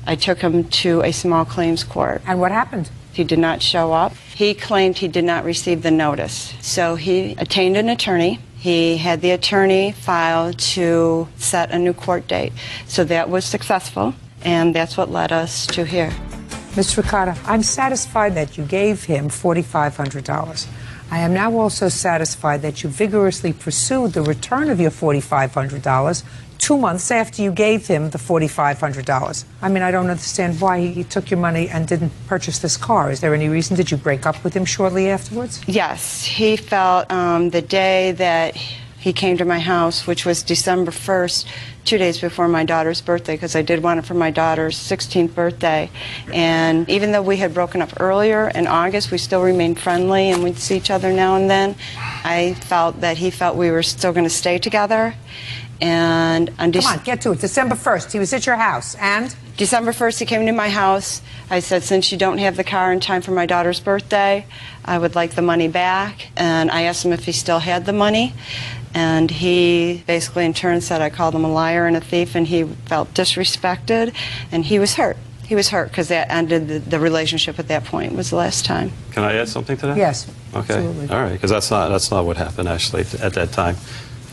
I took him to a small claims court. And what happened? He did not show up. He claimed he did not receive the notice. So he attained an attorney. He had the attorney file to set a new court date. So that was successful, and that's what led us to here. Ms. Ricotta, I'm satisfied that you gave him $4,500. I am now also satisfied that you vigorously pursued the return of your $4,500 2 months after you gave him the $4,500. I mean, I don't understand why he took your money and didn't purchase this car. Is there any reason? Did you break up with him shortly afterwards? Yes, he felt the day that he came to my house, which was December 1st, 2 days before my daughter's birthday, because I did want it for my daughter's 16th birthday. And even though we had broken up earlier in August, we still remained friendly and we'd see each other now and then. I felt that he felt we were still going to stay together. And on Come on, get to it. December 1st, he was at your house, and? December 1st, he came to my house. I said, since you don't have the car in time for my daughter's birthday, I would like the money back. And I asked him if he still had the money. And he basically in turn said I called him a liar and a thief, and he felt disrespected, and he was hurt. He was hurt because that ended the relationship at that point, was the last time. Can I add something to that? Yes. Okay. Absolutely. All right, because that's not what happened actually at that time.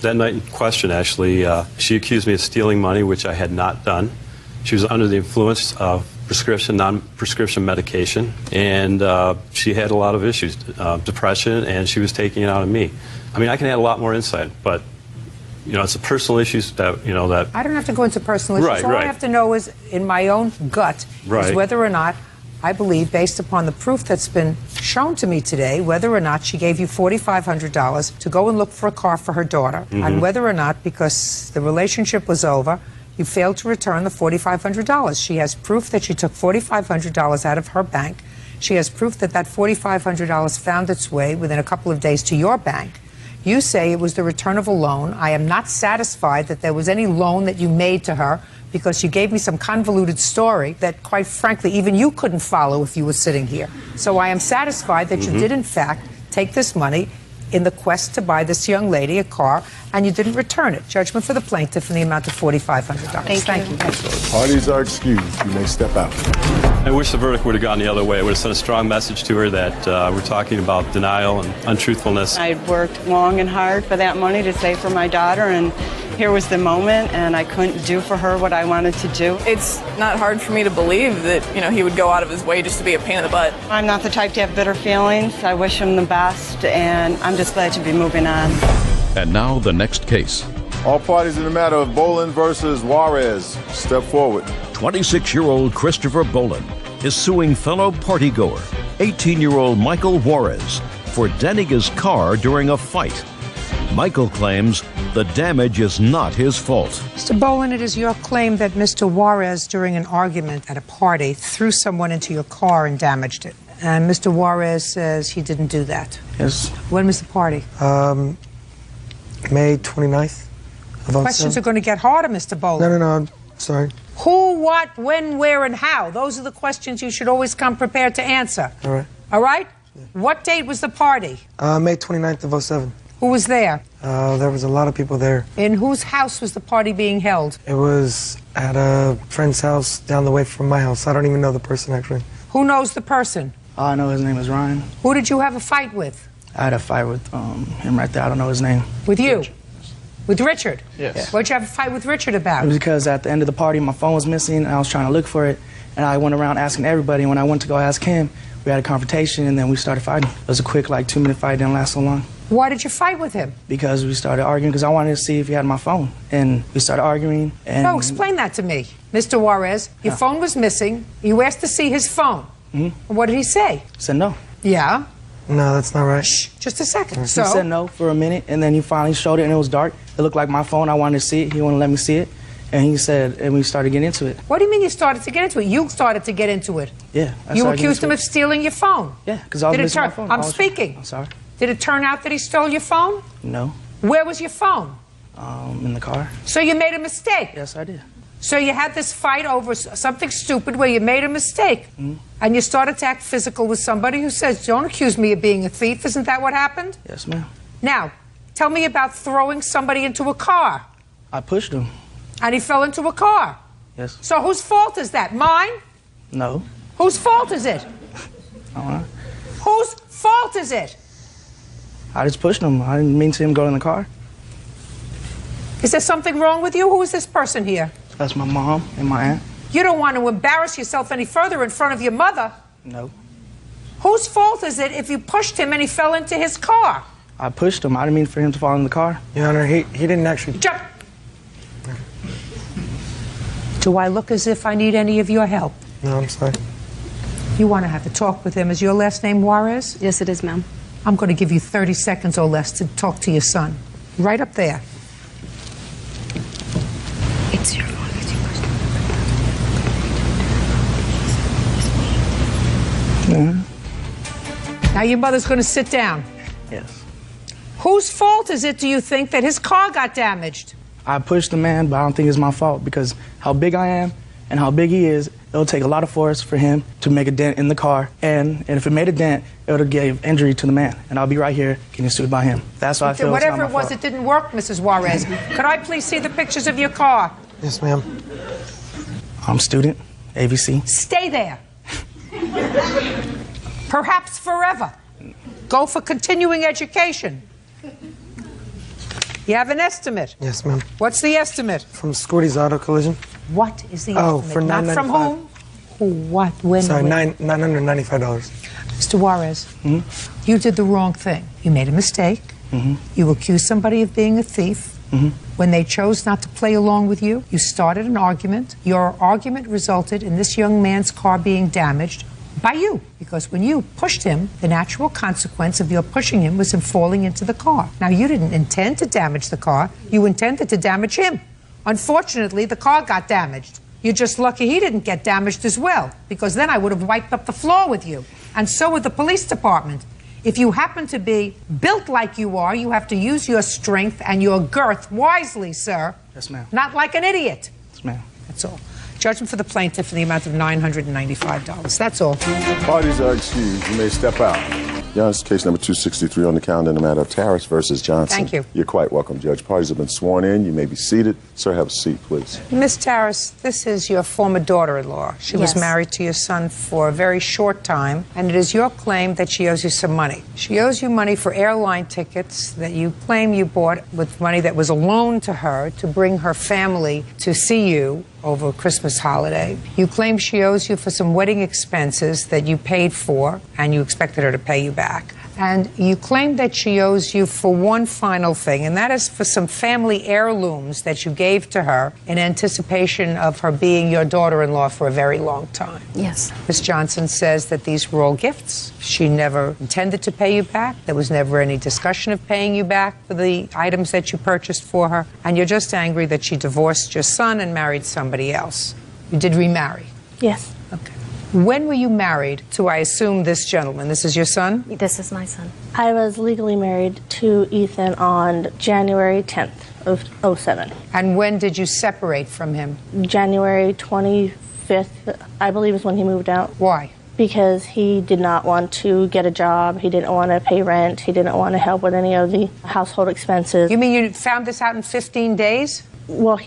That night in question, actually, she accused me of stealing money, which I had not done. She was under the influence of prescription, non-prescription medication, and she had a lot of issues, depression, and she was taking it out of me. I mean, I can add a lot more insight, but you know, it's the personal issues that that. I don't have to go into personal issues. All I have to know is, in my own gut, is whether or not I believe, based upon the proof that's been shown to me today, whether or not she gave you $4,500 to go and look for a car for her daughter, and whether or not, because the relationship was over, you failed to return the $4,500. She has proof that she took $4,500 out of her bank. She has proof that that $4,500 found its way within a couple of days to your bank. You say it was the return of a loan. I am not satisfied that there was any loan that you made to her, because you gave me some convoluted story that, quite frankly, even you couldn't follow if you were sitting here. So I am satisfied that you did, in fact, take this money in the quest to buy this young lady a car, and you didn't return it. Judgment for the plaintiff in the amount of $4,500. Thank you. Parties are excused. You may step out. I wish the verdict would have gone the other way. I would have sent a strong message to her that we're talking about denial and untruthfulness. I'd worked long and hard for that money to save for my daughter, and here was the moment, and I couldn't do for her what I wanted to do. It's not hard for me to believe that, you know, he would go out of his way just to be a pain in the butt. I'm not the type to have bitter feelings. I wish him the best, and I'm just glad to be moving on. And now the next case. All parties in the matter of Bolin versus Juarez, step forward. 26-year-old Christopher Bolin is suing fellow partygoer, 18-year-old Michael Juarez, for denting his car during a fight. Michael claims the damage is not his fault. Mr. Bolin, it is your claim that Mr. Juarez, during an argument at a party, threw someone into your car and damaged it. And Mr. Juarez says he didn't do that. Yes. When was the party? May 29th. Questions are going to get harder, Mr. Bolin. No, I'm sorry. Who, what, when, where, and how? Those are the questions you should always come prepared to answer. All right. All right? Yeah. What date was the party? May 29th of 07. Who was there? There was a lot of people there. In whose house was the party being held? It was at a friend's house down the way from my house. I don't even know the person, actually. Who knows the person? I know his name is Ryan. Who did you have a fight with? I had a fight with him right there. I don't know his name. With you? With Richard? Yes. What'd you have a fight with Richard about? It was because at the end of the party, my phone was missing, and I was trying to look for it, and I went around asking everybody, and when I went to go ask him, we had a confrontation, and then we started fighting. It was a quick, like, 2-minute fight. It didn't last so long. Why did you fight with him? Because we started arguing, because I wanted to see if he had my phone, and we started arguing, and... No, explain that to me. Mr. Juarez, your phone was missing. You asked to see his phone. What did he say? He said no. Yeah? No, that's not right. Shh, just a second. So? He said no for a minute, and then he finally showed it, and it was dark. It looked like my phone. I wanted to see it. He wouldn't let me see it. And he said, and we started getting into it. What do you mean you started to get into it? You started to get into it. Yeah. You accused him of stealing your phone. Yeah, because I was missing my phone. I'm speaking. I'm sorry. Did it turn out that he stole your phone? No. Where was your phone? In the car. So you made a mistake? Yes, I did. So you had this fight over something stupid where you made a mistake. And you started to act physical with somebody who says, don't accuse me of being a thief. Isn't that what happened? Yes, ma'am. Now, tell me about throwing somebody into a car. I pushed him. And he fell into a car? Yes. So whose fault is that? Mine? No. Whose fault is it? Whose fault is it? I just pushed him. I didn't mean to him go in the car. Is there something wrong with you? Who is this person here? That's my mom and my aunt. You don't want to embarrass yourself any further in front of your mother. No. Whose fault is it if you pushed him and he fell into his car? I pushed him. I didn't mean for him to fall in the car. Your Honor, he didn't actually... Jump! Do I look as if I need any of your help? No, I'm sorry. You want to have a talk with him. Is your last name Juarez? Yes, it is, ma'am. I'm going to give you 30 seconds or less to talk to your son. Right up there. It's your phone. It's your Mm-hmm. Now your mother's going to sit down. Yes. Whose fault is it, do you think, that his car got damaged? I pushed the man, but I don't think it's my fault because how big I am and how big he is, it'll take a lot of force for him to make a dent in the car. And if it made a dent, it would have gave injury to the man. And I'll be right here getting sued by him. That's why I feel Whatever it's it not my was, fault. it didn't work, Mrs. Juarez. Could I please see the pictures of your car? Yes, ma'am. I'm student, AVC. Stay there. Perhaps forever. Go for continuing education. You have an estimate? Yes, ma'am. What's the estimate? From Scooty's Auto Collision. What is the Oh, estimate? for Not $995. from whom? What? When? Sorry, when? $995. Mr. Juarez, you did the wrong thing. You made a mistake. You accused somebody of being a thief. When they chose not to play along with you, you started an argument. Your argument resulted in this young man's car being damaged by you. Because when you pushed him, the natural consequence of your pushing him was him falling into the car. Now, you didn't intend to damage the car. You intended to damage him. Unfortunately, the car got damaged. You're just lucky he didn't get damaged as well, because then I would have wiped up the floor with you. And so would the police department. If you happen to be built like you are, you have to use your strength and your girth wisely, sir. Yes, ma'am. Not like an idiot. Yes, ma'am. That's all. Judgment for the plaintiff in the amount of $995. That's all. Parties are excused. You may step out. Your Honor, case number 263 on the calendar in the matter of Terrace versus Johnson. Thank you. You're quite welcome, Judge. Parties have been sworn in. You may be seated. Sir, have a seat, please. Miss Terrace, this is your former daughter-in-law. She was Yes. married to your son for a very short time, and it is your claim that she owes you some money. She owes you money for airline tickets that you claim you bought with money that was a loan to her to bring her family to see you over Christmas holiday. You claim she owes you for some wedding expenses that you paid for, and you expected her to pay you back. And you claim that she owes you for one final thing, and that is for some family heirlooms that you gave to her in anticipation of her being your daughter-in-law for a very long time. Yes. Ms. Johnson says that these were all gifts. She never intended to pay you back. There was never any discussion of paying you back for the items that you purchased for her. And you're just angry that she divorced your son and married somebody else. You did remarry. Yes. Okay. When were you married to, I assume, this gentleman? This is your son? This is my son. I was legally married to Ethan on January 10th of '07. And when did you separate from him? January 25th, I believe, is when he moved out. Why? Because he did not want to get a job. He didn't want to pay rent. He didn't want to help with any of the household expenses. You mean you found this out in 15 days? Well,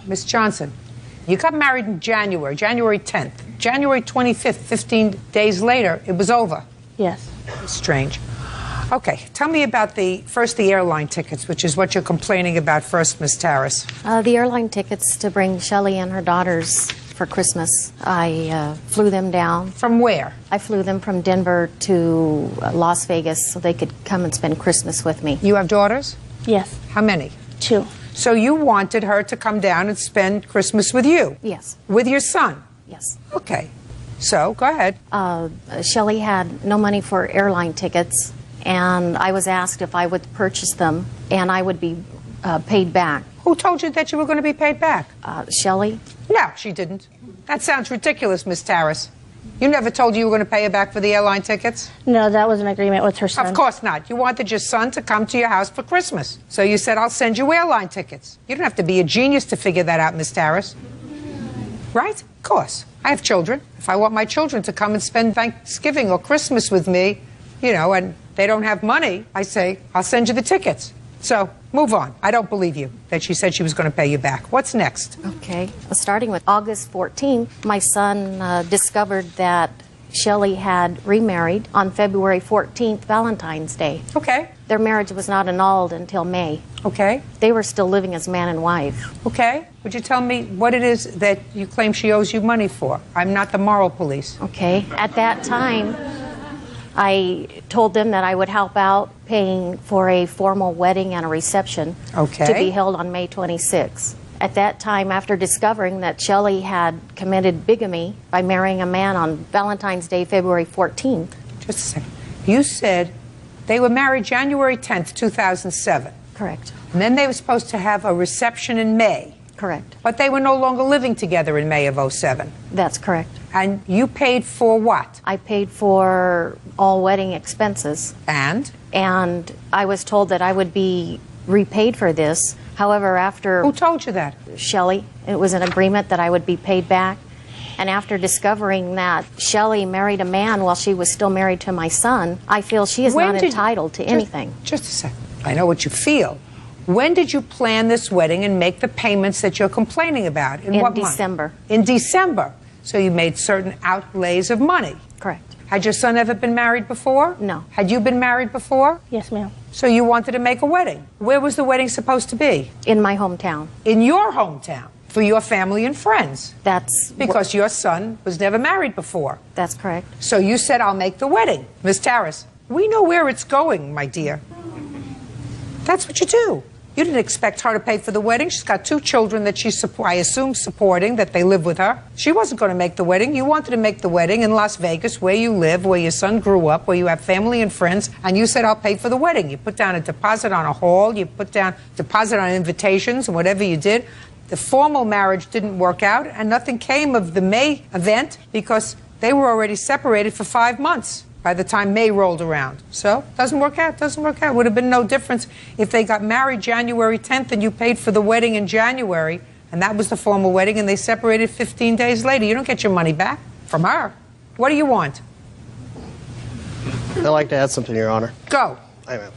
Miss Johnson, you got married in January 10th. January 25th, 15 days later, it was over. Yes. Strange. Okay, tell me about the airline tickets, which is what you're complaining about first, Miss Terrace. The airline tickets to bring Shelley and her daughters for Christmas. I flew them down. From where? I flew them from Denver to Las Vegas so they could come and spend Christmas with me. You have daughters? Yes. How many? 2. So you wanted her to come down and spend Christmas with you? Yes. With your son? Yes. Okay. So, go ahead. Shelley had no money for airline tickets, and I was asked if I would purchase them, and I would be paid back. Who told you that you were going to be paid back? Shelley. No, she didn't. That sounds ridiculous, Miss Terrace. You never told you were going to pay her back for the airline tickets? No, that was an agreement with her son. Of course not. You wanted your son to come to your house for Christmas. So you said, I'll send you airline tickets. You don't have to be a genius to figure that out, Miss Terrace. Right? Of course. I have children. If I want my children to come and spend Thanksgiving or Christmas with me, and they don't have money, I say, I'll send you the tickets. So, move on. I don't believe you that she said she was going to pay you back. What's next? Okay. Starting with August 14th, my son discovered that Shelley had remarried on February 14th, Valentine's Day. Okay. Their marriage was not annulled until May. Okay. They were still living as man and wife. Okay. Would you tell me what it is that you claim she owes you money for? I'm not the moral police. Okay. At that time, I told them that I would help out paying for a formal wedding and a reception to be held on May 26th. At that time, after discovering that Shelley had committed bigamy by marrying a man on Valentine's Day, February 14th. Just a second. You said they were married January 10th, 2007. Correct. And then they were supposed to have a reception in May. Correct. But they were no longer living together in May of '07. That's correct. And you paid for what? I paid for all wedding expenses. And? And I was told that I would be repaid for this. However, after... Who told you that? Shelley. It was an agreement that I would be paid back. And after discovering that Shelley married a man while she was still married to my son, I feel she is not entitled to anything. Just a second. I know what you feel. When did you plan this wedding and make the payments that you're complaining about? In what December. Month? In December. So you made certain outlays of money. Correct. Had your son ever been married before? No. Had you been married before? Yes, ma'am. So you wanted to make a wedding. Where was the wedding supposed to be? In my hometown. In your hometown. For your family and friends. That's... Because your son was never married before. That's correct. So you said, I'll make the wedding. Ms. Tarras, we know where it's going, my dear. That's what you do. You didn't expect her to pay for the wedding. She's got 2 children that she's, I assume, supporting, that they live with her. She wasn't going to make the wedding. You wanted to make the wedding in Las Vegas, where you live, where your son grew up, where you have family and friends, and you said, I'll pay for the wedding. You put down a deposit on a hall, you put down deposit on invitations, and whatever you did. The formal marriage didn't work out, and nothing came of the May event because they were already separated for 5 months by the time May rolled around. So, doesn't work out, doesn't work out. Would have been no difference if they got married January 10th and you paid for the wedding in January, and that was the formal wedding, and they separated 15 days later. You don't get your money back from her. What do you want? I'd like to add something, Your Honor. Go. Amen.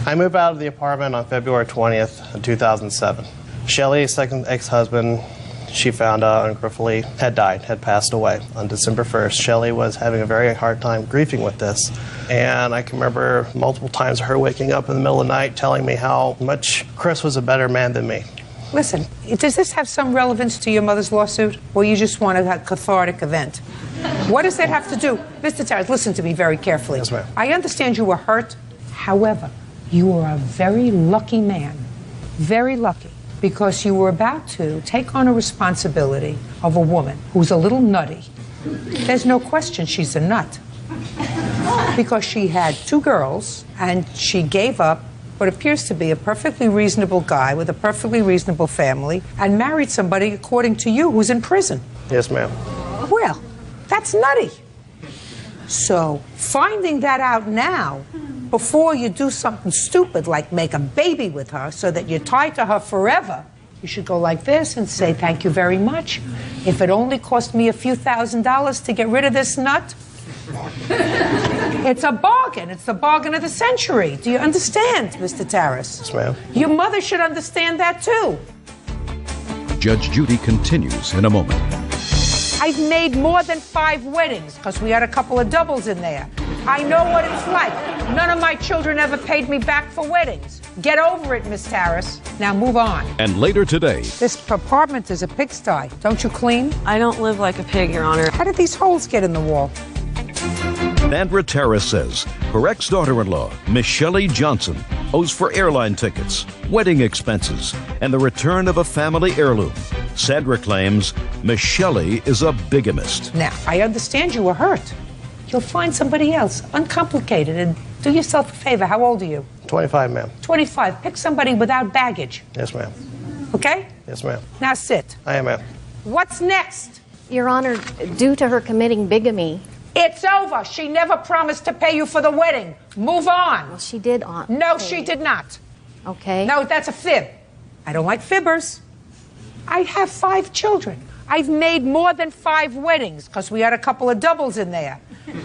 I moved out of the apartment on February 20th of 2007. Shelley's second ex-husband, she found out unfortunately had died, had passed away on December 1st. Shelley was having a very hard time grieving with this. And I can remember multiple times her waking up in the middle of the night telling me how much Chris was a better man than me. Listen, does this have some relevance to your mother's lawsuit, or you just want a cathartic event? What does that have to do? Mr. Tarras, listen to me very carefully. Yes, ma'am. I understand you were hurt. However, you are a very lucky man. Very lucky. Because you were about to take on a responsibility of a woman who's a little nutty. There's no question she's a nut. Because she had 2 girls, and she gave up what appears to be a perfectly reasonable guy with a perfectly reasonable family, and married somebody, according to you, who's in prison. Yes, ma'am. Well, that's nutty. So, finding that out now, before you do something stupid like make a baby with her so that you're tied to her forever, you should go like this and say, thank you very much. If it only cost me a few $1,000s to get rid of this nut, it's a bargain. It's the bargain of the century. Do you understand, Mr. Tarras? Yes, ma'am. Your mother should understand that, too. Judge Judy continues in a moment. I've made more than 5 weddings because we had a couple of doubles in there. I know what it's like. None of my children ever paid me back for weddings. Get over it, Miss Tarras. Now move on. And later today, this apartment is a pigsty. Don't you clean? I don't live like a pig, Your Honor. How did these holes get in the wall? Sandra Tarras says her ex-daughter-in-law, Miss Shelley Johnson, owes for airline tickets, wedding expenses, and the return of a family heirloom. Sandra claims Miss Shelley is a bigamist. Now, I understand you were hurt. You'll find somebody else, uncomplicated, and do yourself a favor. How old are you? 25, ma'am. 25. Pick somebody without baggage. Yes, ma'am. Okay? Yes, ma'am. Now sit. I am, ma'am. What's next? Your Honor, due to her committing bigamy... It's over. She never promised to pay you for the wedding. Move on. Well, she did No, she did not. Okay. No, that's a fib. I don't like fibbers. I have 5 children. I've made more than 5 weddings because we had a couple of doubles in there.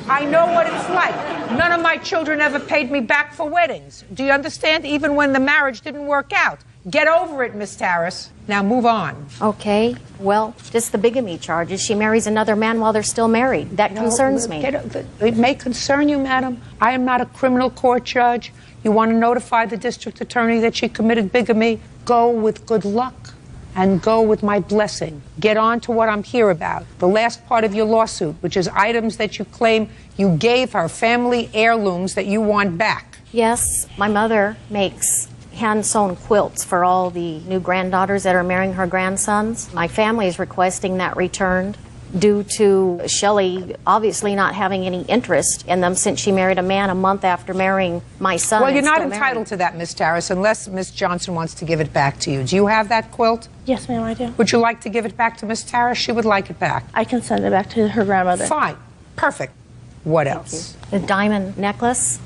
I know what it's like. None of my children ever paid me back for weddings. Do you understand? Even when the marriage didn't work out. Get over it, Miss Tarras. Now move on. Okay. Well, just the bigamy charges. She marries another man while they're still married. That concerns me. It may concern you, madam. I am not a criminal court judge. You want to notify the district attorney that she committed bigamy? Go with good luck and go with my blessing. Get on to what I'm here about. The last part of your lawsuit, which is items that you claim you gave her, family heirlooms that you want back. Yes, my mother makes hand-sewn quilts for all the new granddaughters that are marrying her grandsons. My family is requesting that returned. due to Shelley obviously not having any interest in them since she married a man a month after marrying my son. Well, you're and not still entitled married. to that, Miss Harris, unless Miss Johnson wants to give it back to you. Do you have that quilt? Yes, ma'am, I do. Would you like to give it back to Miss Harris? She would like it back. I can send it back to her grandmother. Fine. Perfect. What else? A diamond necklace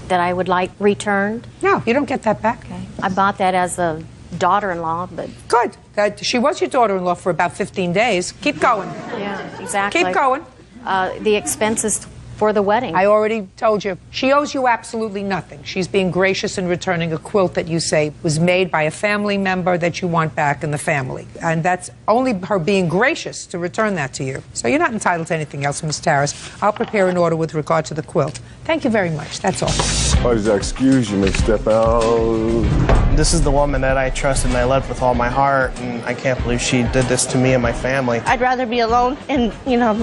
that I would like returned. No, you don't get that back. Okay. I bought that as a daughter-in-law, but... Good. She was your daughter-in-law for about 15 days. Keep going. Yeah, exactly. Keep going. The expenses for the wedding. I already told you. She owes you absolutely nothing. She's being gracious in returning a quilt that you say was made by a family member that you want back in the family. And that's only her being gracious to return that to you. So you're not entitled to anything else, Miss Harris. I'll prepare an order with regard to the quilt. Thank you very much. That's all. Parties are excused. You may step out. This is the woman that I trusted and I loved with all my heart, and I can't believe she did this to me and my family. I'd rather be alone and,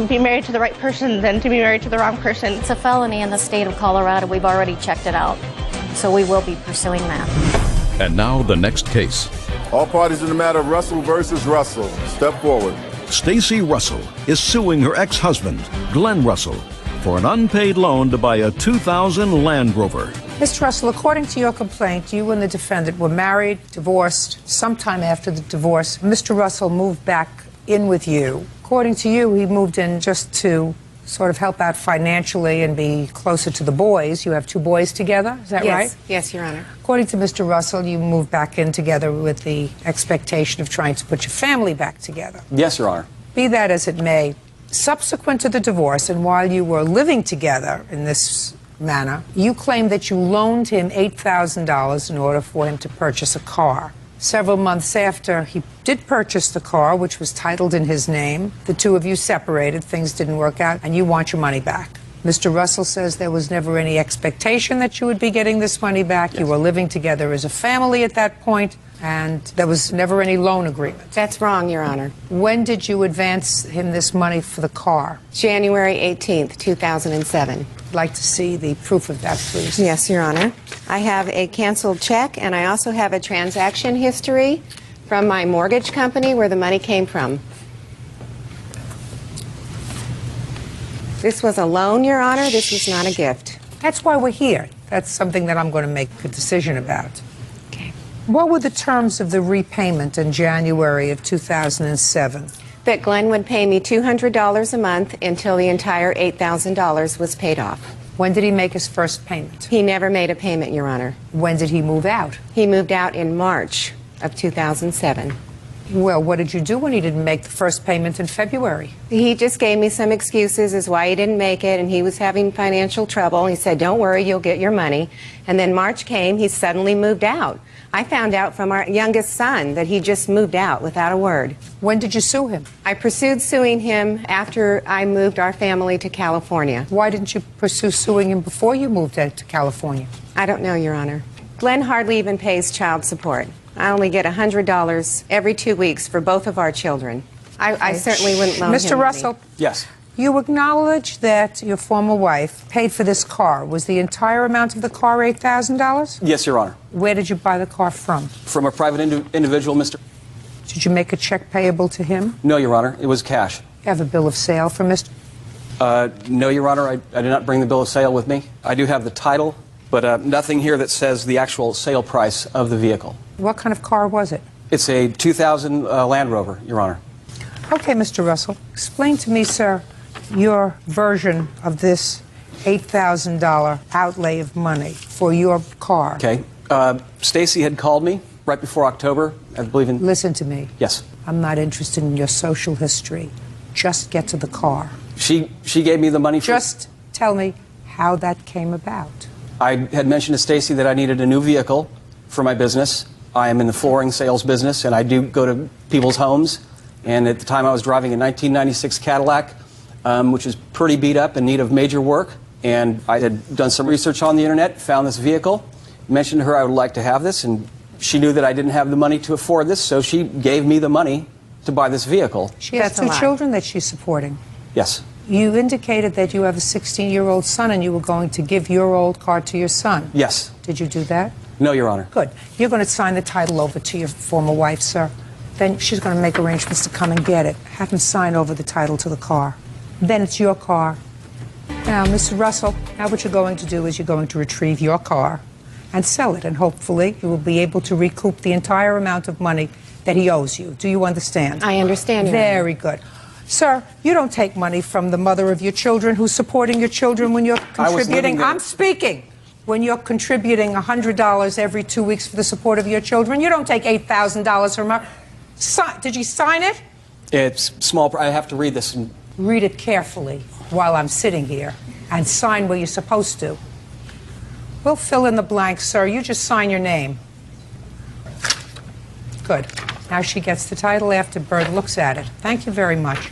be married to the right person than to be married to the wrong person. It's a felony in the state of Colorado. We've already checked it out. So we will be pursuing that. And now the next case. All parties in the matter of Russell versus Russell. Step forward. Stacy Russell is suing her ex-husband, Glenn Russell, for an unpaid loan to buy a 2000 Land Rover. Mr. Russell, according to your complaint, you and the defendant were married, divorced. Sometime after the divorce, Mr. Russell moved back in with you. According to you, he moved in just to sort of help out financially and be closer to the boys. You have 2 boys together, is that right? Yes, Your Honor. According to Mr. Russell, you moved back in together with the expectation of trying to put your family back together. Yes, Your Honor. Be that as it may, subsequent to the divorce and while you were living together in this manner, you claim that you loaned him $8,000 in order for him to purchase a car. Several months after he did purchase the car, which was titled in his name, the 2 of you separated, things didn't work out, and you want your money back. Mr. Russell says there was never any expectation that you would be getting this money back. Yes. You were living together as a family at that point, and there was never any loan agreement. That's wrong, Your Honor. When did you advance him this money for the car? January 18th, 2007. I'd like to see the proof of that, please. Yes, Your Honor. I have a canceled check, and I also have a transaction history from my mortgage company where the money came from. This was a loan, Your Honor. This was not a gift. That's why we're here. That's something that I'm going to make a decision about. Okay. What were the terms of the repayment in January of 2007? That Glenn would pay me $200 a month until the entire $8,000 was paid off. When did he make his first payment? He never made a payment, Your Honor. When did he move out? He moved out in March of 2007. Well, what did you do when he didn't make the first payment in February? He just gave me some excuses as why he didn't make it, and he was having financial trouble. He said, don't worry, you'll get your money. And then March came, he suddenly moved out. I found out from our youngest son that he just moved out without a word. When did you sue him? I pursued suing him after I moved our family to California. Why didn't you pursue suing him before you moved out to California? I don't know, Your Honor. Glenn hardly even pays child support. I only get $100 every 2 weeks for both of our children. I certainly wouldn't loan him Mr. Russell? money. Yes. You acknowledge that your former wife paid for this car. Was the entire amount of the car $8,000? Yes, Your Honor. Where did you buy the car from? From a private individual, Mr. Did you make a check payable to him? No, Your Honor. It was cash. You have a bill of sale for Mr. No, Your Honor. I did not bring the bill of sale with me. I do have the title, but nothing here that says the actual sale price of the vehicle. What kind of car was it? It's a 2000 Land Rover, Your Honor. Okay, Mr. Russell. Explain to me, sir, your version of this $8,000 outlay of money for your car. Okay. Stacy had called me right before October, I believe in... Listen to me. Yes. I'm not interested in your social history. Just get to the car. She gave me the money for... Just tell me how that came about. I had mentioned to Stacy that I needed a new vehicle for my business. I am in the flooring sales business, and I do go to people's homes. And at the time, I was driving a 1996 Cadillac, which is pretty beat up in need of major work. And I had done some research on the internet, found this vehicle, mentioned to her I would like to have this, and she knew that I didn't have the money to afford this, so she gave me the money to buy this vehicle. She has two children that she's supporting. Yes. You indicated that you have a 16-year-old son and you were going to give your old car to your son. Yes. Did you do that? No, Your Honor. Good. You're going to sign the title over to your former wife, sir. Then she's going to make arrangements to come and get it. Have him sign over the title to the car. Then it's your car. Now, Mr. Russell, now what you're going to do is you're going to retrieve your car and sell it, and hopefully you will be able to recoup the entire amount of money that he owes you. Do you understand? I understand. Very good. Sir, you don't take money from the mother of your children woo's supporting your children when you're contributing. I'm speaking. When you're contributing $100 every 2 weeks for the support of your children, you don't take $8,000 from her. Did you sign it? It's small. I have to read this. Read it carefully while I'm sitting here and sign where you're supposed to. We'll fill in the blanks, sir. You just sign your name. Good. Now she gets the title after Bert looks at it. Thank you very much.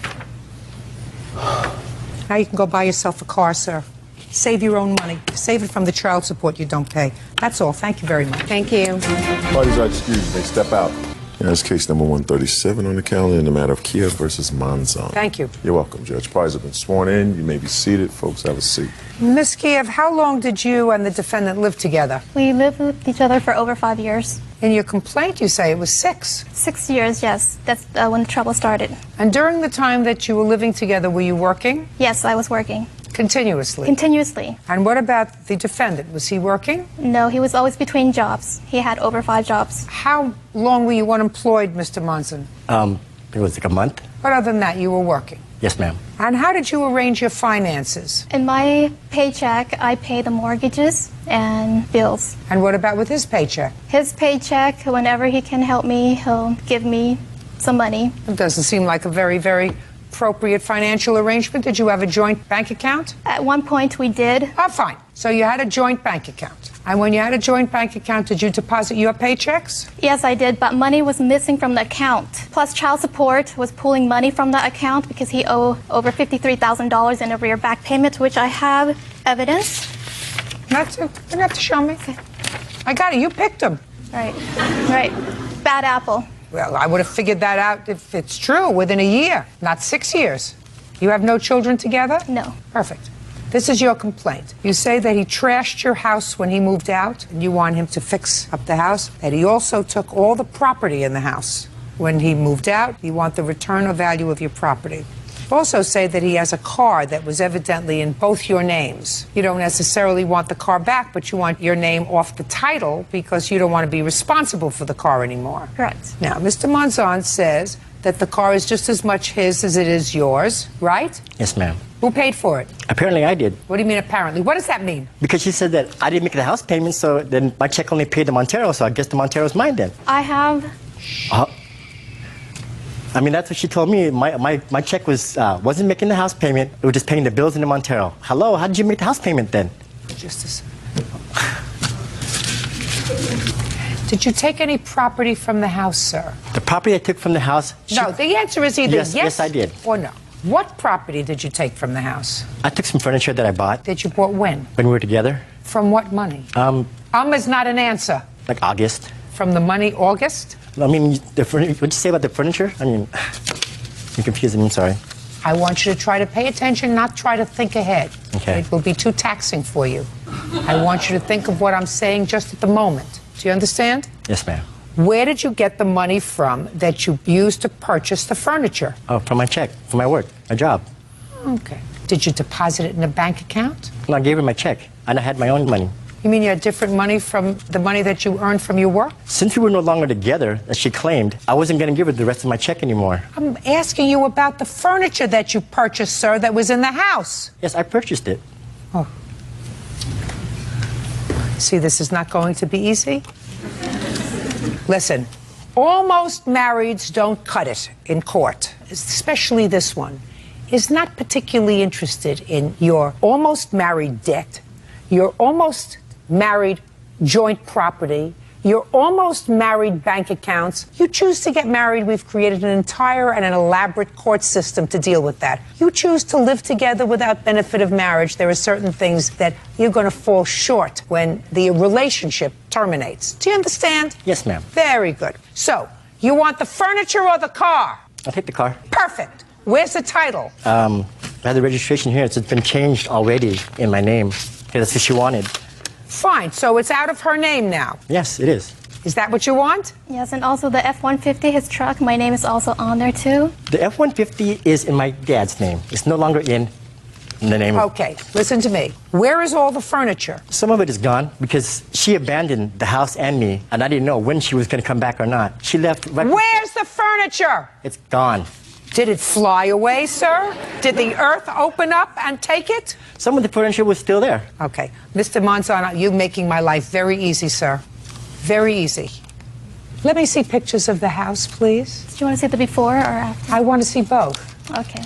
Now you can go buy yourself a car, sir. Save your own money. Save it from the child support you don't pay. That's all. Thank you very much. Thank you. Parties are excused. They step out. That's case number 137 on the calendar in the matter of Kiev versus Monzon. Thank you. You're welcome, Judge. Parties have been sworn in. You may be seated. Folks, have a seat. Miss Kiev, how long did you and the defendant live together? We lived with each other for over 5 years. In your complaint, you say it was 6. 6 years, yes. That's when the trouble started. And during the time that you were living together, were you working? Yes, I was working. Continuously? Continuously. And what about the defendant? Was he working? No, he was always between jobs. He had over 5 jobs. How long were you unemployed, Mr. Monson? It was like a month. But other than that, you were working? Yes, ma'am. And how did you arrange your finances? In my paycheck, I pay the mortgages and bills. And what about with his paycheck? His paycheck, whenever he can help me, he'll give me some money. It doesn't seem like a very, very appropriate financial arrangement. Did you have a joint bank account? At one point, we did. Oh, fine. So you had a joint bank account. And when you had a joint bank account, did you deposit your paychecks? Yes, I did, but money was missing from the account. Plus, child support was pulling money from the account because he owed over $53,000 in arrear back payments, which I have evidence. You don't have to show me. Okay. I got it. You picked him. Right. Right. Bad apple. Well, I would have figured that out if it's true within a year, not 6 years. You have no children together? No. Perfect. This is your complaint. You say that he trashed your house when he moved out, and you want him to fix up the house, that he also took all the property in the house. When he moved out, you want the return of value of your property. You also say that he has a car that was evidently in both your names. You don't necessarily want the car back, but you want your name off the title because you don't want to be responsible for the car anymore. Correct. Now, Mr. Monzon says that the car is just as much his as it is yours, right? Yes, ma'am. Who paid for it? Apparently I did. What do you mean apparently? What does that mean? Because she said that I didn't make the house payment, so then my check only paid the Montero, so I guess the Montero's mine then. I have... I mean, that's what she told me. My check wasn't making the house payment. It was just paying the bills in the Montero. Hello, how did you make the house payment then? Just a second. Did you take any property from the house, sir? The property I took from the house... No, the answer is either yes, I did. Or no. What property did you take from the house? I took some furniture that I bought. That you bought when? When we were together. From what money? Is not an answer. Like August. From the money August? I mean, what'd you say about the furniture? I mean, you're confusing me, I'm sorry. I want you to try to pay attention, not try to think ahead. Okay. It will be too taxing for you. I want you to think of what I'm saying just at the moment. Do you understand? Yes, ma'am. Where did you get the money from that you used to purchase the furniture? Oh, from my check, from my work, my job. Okay. Did you deposit it in a bank account? No, I gave her my check, and I had my own money. You mean you had different money from the money that you earned from your work? Since we were no longer together, as she claimed, I wasn't going to give her the rest of my check anymore. I'm asking you about the furniture that you purchased, sir, that was in the house. Yes, I purchased it. Oh. See, this is not going to be easy. Listen, almost marrieds don't cut it in court, especially this one. Is not particularly interested in your almost married debt, your almost married joint property, your almost married bank accounts. You choose to get married, we've created an entire and an elaborate court system to deal with that. You choose to live together without benefit of marriage. There are certain things that you're going to fall short when the relationship terminates. Do you understand? Yes, ma'am. Very good. So, you want the furniture or the car? I'll take the car. Perfect. Where's the title? I have the registration here. It's been changed already in my name. Okay, that's what she wanted. Fine, so it's out of her name now. Yes, it is. Is that what you want? Yes, and also the F-150, his truck, my name is also on there too. The F-150 is in my dad's name. It's no longer in the name of... Okay, listen to me. Where is all the furniture? Some of it is gone because she abandoned the house and me, and I didn't know when she was going to come back or not. She left right... Where's the furniture? It's gone. Did it fly away, sir? Did the earth open up and take it? Some of the furniture was still there. Okay. Mr. Monzano, you're making my life very easy, sir. Very easy. Let me see pictures of the house, please. Do you want to see the before or after? I want to see both. Okay.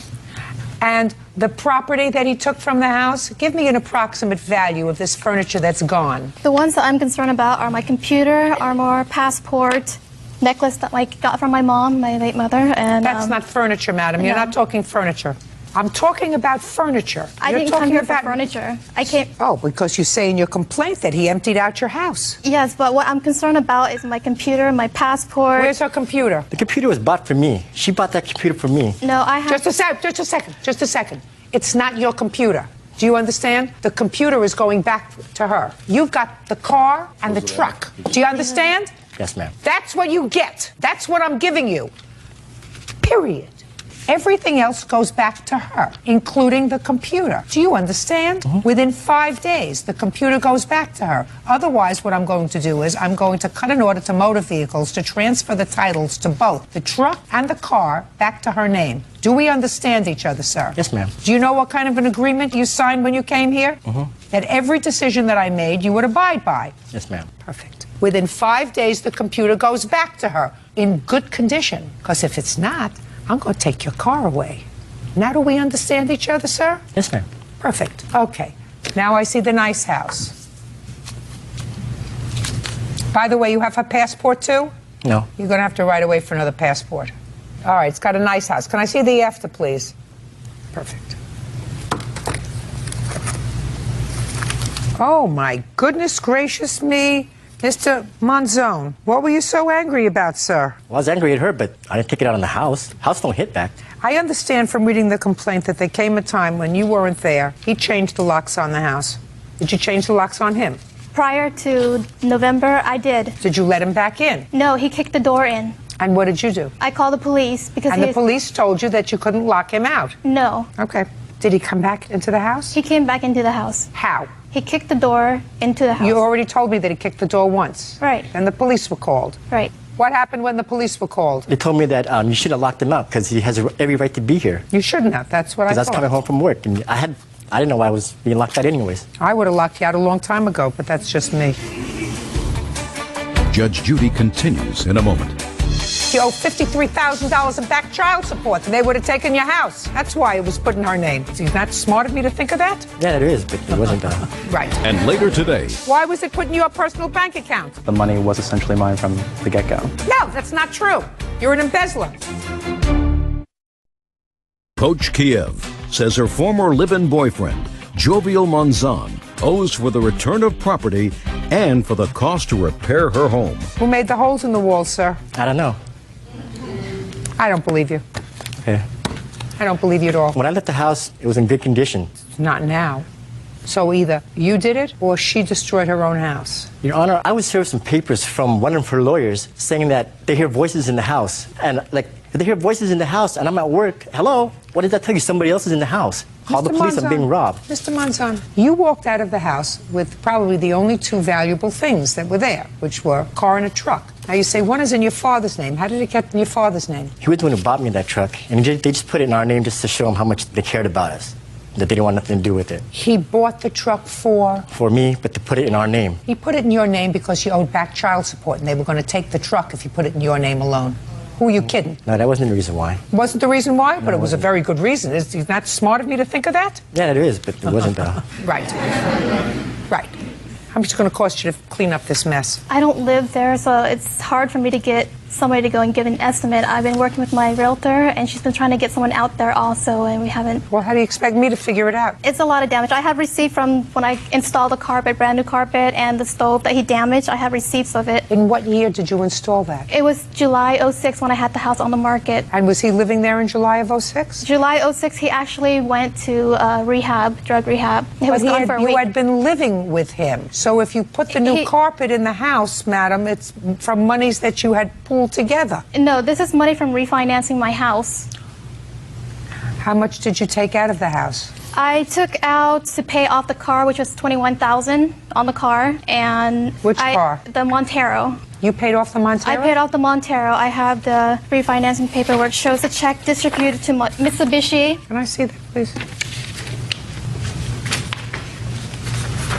And the property that he took from the house, give me an approximate value of this furniture that's gone. The ones that I'm concerned about are my computer, armor, passport, necklace that I got from my mom, my late mother, and... That's not furniture, madam. You're not talking furniture. I'm talking about furniture. I didn't come here for furniture. I came... Oh, because you say in your complaint that he emptied out your house. Yes, but what I'm concerned about is my computer, my passport. Where's her computer? The computer was bought for me. She bought that computer for me. No, I have... Just a second. It's not your computer. Do you understand? The computer is going back to her. You've got the car and the truck. Do you understand? Yes, ma'am. That's what you get. That's what I'm giving you. Period. Everything else goes back to her, including the computer. Do you understand? Within 5 days, the computer goes back to her. Otherwise, what I'm going to do is I'm going to cut an order to motor vehicles to transfer the titles to both the truck and the car back to her name. Do we understand each other, sir? Yes, ma'am. Do you know what kind of an agreement you signed when you came here? That every decision that I made, you would abide by. Yes, ma'am. Perfect. Within 5 days, the computer goes back to her in good condition. Because if it's not, I'm going to take your car away. Now do we understand each other, sir? Yes, ma'am. Perfect. Okay. Now I see the nice house. By the way, you have her passport too? No. You're going to have to write away for another passport. All right, it's got a nice house. Can I see the after, please? Perfect. Oh, my goodness gracious me. Mr. Monzone, what were you so angry about, sir? Well, I was angry at her, but I didn't take it out on the house. House don't hit back. I understand from reading the complaint that there came a time when you weren't there. He changed the locks on the house. Did you change the locks on him? Prior to November, I did. Did you let him back in? No, he kicked the door in. And what did you do? I called the police because And the police told you that you couldn't lock him out? No. Okay. Did he come back into the house? He came back into the house. How? He kicked the door into the house. You already told me that he kicked the door once. Right. And the police were called. Right. What happened when the police were called? They told me that you shouldn't have locked him out because he has every right to be here. You shouldn't have. That's what I thought. Because I was coming home from work, and I didn't know why I was being locked out anyways. I would have locked you out a long time ago, but that's just me. Judge Judy continues in a moment. You owe $53,000 in back child support, and they would have taken your house. That's why it was put in her name. Isn't that smart of me to think of that? Yeah, it is, but it wasn't. Right. And later today, Why was it put in your personal bank account? The money was essentially mine from the get-go. No, that's not true. You're an embezzler. Coach Kiev says her former live-in boyfriend, Jovial Monzon, owes for the return of property and for the cost to repair her home. Who made the holes in the walls, sir? I don't know. I don't believe you. Okay. I don't believe you at all. When I left the house, it was in good condition. Not now. So either you did it or she destroyed her own house. Your Honor, I was served some papers from one of her lawyers saying that they hear voices in the house. And, if they hear voices in the house and I'm at work, hello, what does that tell you? Somebody else is in the house. Call the police, I'm being robbed. Mr. Monzon, you walked out of the house with probably the only two valuable things that were there, which were a car and a truck. Now you say one is in your father's name. How did it get in your father's name? He was the one who bought me that truck, and they just put it in our name just to show him how much they cared about us, that they didn't want nothing to do with it. He bought the truck for? For me, but to put it in our name. He put it in your name because you owed back child support, and they were going to take the truck if you put it in your name alone. Who are you kidding? No, that wasn't the reason why. Wasn't the reason why? But No, it was a very good reason. Is that smart of me to think of that? Yeah, it is, but it wasn't. Right. Right. How much is it going to cost you to clean up this mess? I don't live there, so it's hard for me to get somebody to go and give an estimate. I've been working with my realtor, and she's been trying to get someone out there also, and we haven't. Well, how do you expect me to figure it out? It's a lot of damage. I have receipts from when I installed the carpet, brand new carpet, and the stove that he damaged. I have receipts of it. In what year did you install that? It was July 06 when I had the house on the market. And was he living there in July of 06? July 06, he actually went to rehab, drug rehab. He was gone for a week. You had been living with him. So if you put the new carpet in the house, madam, it's from monies that you had pooled together. No, this is money from refinancing my house. How much did you take out of the house? I took out to pay off the car, which was $21,000 on the car, and which car? The Montero. You paid off the Montero? I paid off the Montero. I have the refinancing paperwork. Shows the check distributed to Mitsubishi. Can I see that, please?